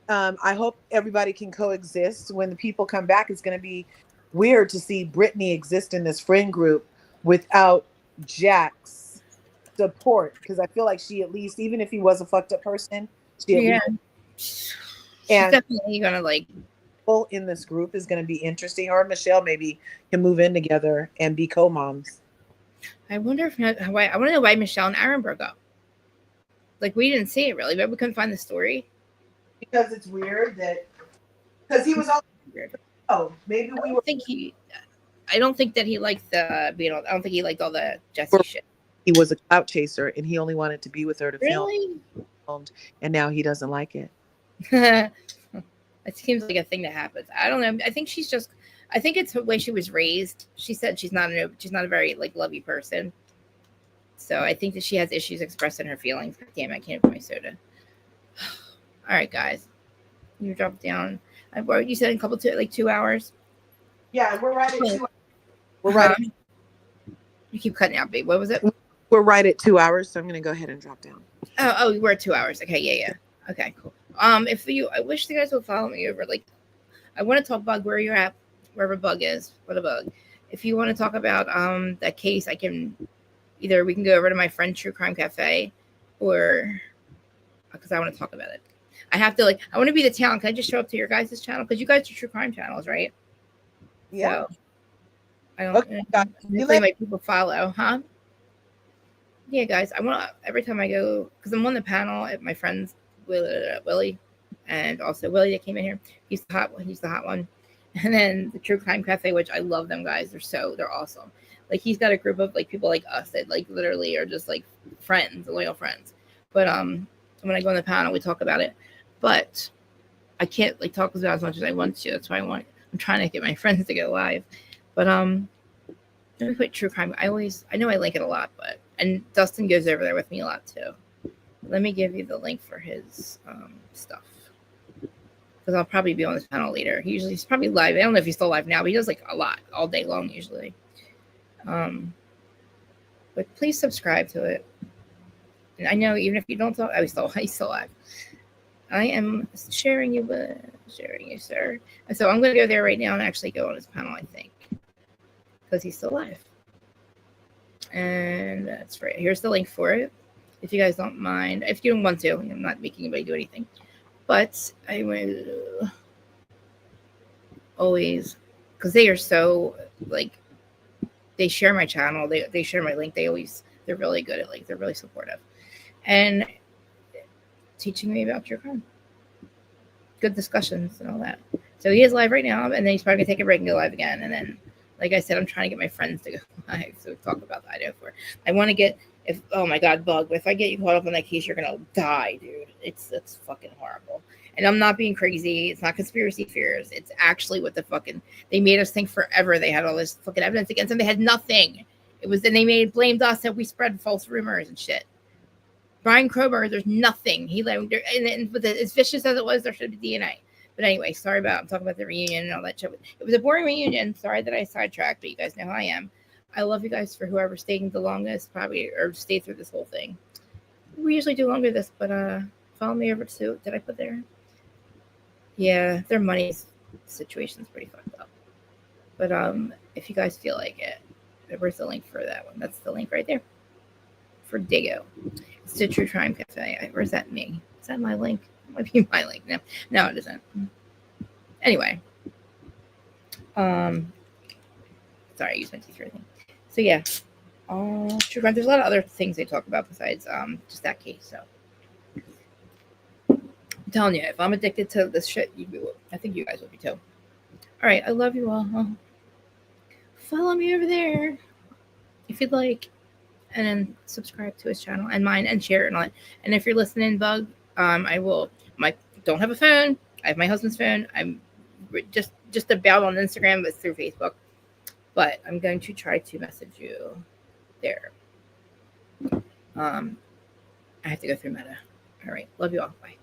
I hope everybody can coexist. When the people come back, it's going to be weird to see Brittany exist in this friend group without Jack's support, because I feel like she at least, even if he was a fucked up person, she's definitely gonna in this group is going to be interesting. Her and Michelle maybe can move in together and be co-moms. I wonder if I want to know why Michelle and Aaron broke up. We didn't see it really, but we couldn't find the story. Because it's weird because he was all weird. Oh, maybe we were. I don't think that he liked I don't think he liked all the Jesse shit. He was a clout chaser, and he only wanted to be with her to film. And now he doesn't like it. It seems like a thing that happens. I don't know. I think it's the way she was raised. She said she's not a very lovey person. So I think that she has issues expressing her feelings. God damn, I can't open my soda. All right, guys, you drop down. You said in a couple 2 hours. Yeah, we're right at 2 hours. We're right. You keep cutting out, babe. What was it? We're right at 2 hours, so I'm gonna go ahead and drop down. Oh, we're at 2 hours. Okay, yeah. Okay, cool. I wish you guys would follow me over. I want to talk about where you're at, wherever Bug is. What a bug! If you want to talk about that case, I can. Either we can go over to my friend True Crime Cafe, or because I want to talk about it. I have to I want to be the talent. Can I just show up to your guys' channel? Because you guys are true crime channels, right? Yeah. So, I don't. Okay. My people follow, huh? Yeah, guys. I want every time I go because I'm on the panel at my friend's Willie, and also Willie that came in here. He's the hot one, and then the True Crime Cafe, which I love them guys. They're awesome. He's got a group of people like us that literally are just friends, loyal friends. But when I go on the panel, we talk about it. But I can't talk about it as much as I want to. That's why I'm trying to get my friends to go live. But let me put True Crime. I know I link it a lot, and Dustin goes over there with me a lot too. Let me give you the link for his stuff. Because I'll probably be on this panel later. He's probably live. I don't know if he's still live now, but he does a lot all day long usually. But please subscribe to it. And I know even if you don't talk, he's still live. I am sharing you, sir. And so I'm going to go there right now and actually go on his panel, I think, because he's still live. And that's right. Here's the link for it. If you guys don't mind, if you don't want to, I'm not making anybody do anything. But I will always, because they are so they share my channel. They share my link. They're really good at they're really supportive and teaching me about true crime. Good discussions and all that. So he is live right now, and then he's probably gonna take a break and go live again. And then, like I said, I'm trying to get my friends to go live. So talk about the idea for. I want to get oh my God, Bug. If I get you caught up on that case, you're gonna die, dude. It's fucking horrible. And I'm not being crazy. It's not conspiracy theories. It's actually what they made us think forever they had all this fucking evidence against them. They had nothing. It was, and they blamed us that we spread false rumors and shit. Brian Kromer, there's nothing. He and as vicious as it was, there should be DNA. But anyway, I'm talking about the reunion and all that shit. It was a boring reunion. Sorry that I sidetracked, but you guys know who I am. I love you guys for whoever stayed the longest, probably, or stayed through this whole thing. We usually do longer this, but follow me over to, did I put there? Yeah, their money situation's pretty fucked up. But if you guys feel like it, where's the link for that one? That's the link right there. For Digo. It's the True Crime Cafe. Where's that me? Is that my link? It might be my link. No, it isn't. Anyway. Sorry, I used my teacher thing. So yeah. True crime. There's a lot of other things they talk about besides just that case. So I'm telling you, if I'm addicted to this shit, I think you guys will be too. All right, I love you all. Follow me over there if you'd like, and then subscribe to his channel and mine, and share it and all that. And if you're listening, Bug, I will. Don't have a phone. I have my husband's phone. I'm just about on Instagram, but it's through Facebook. But I'm going to try to message you there. I have to go through Meta. All right, love you all. Bye.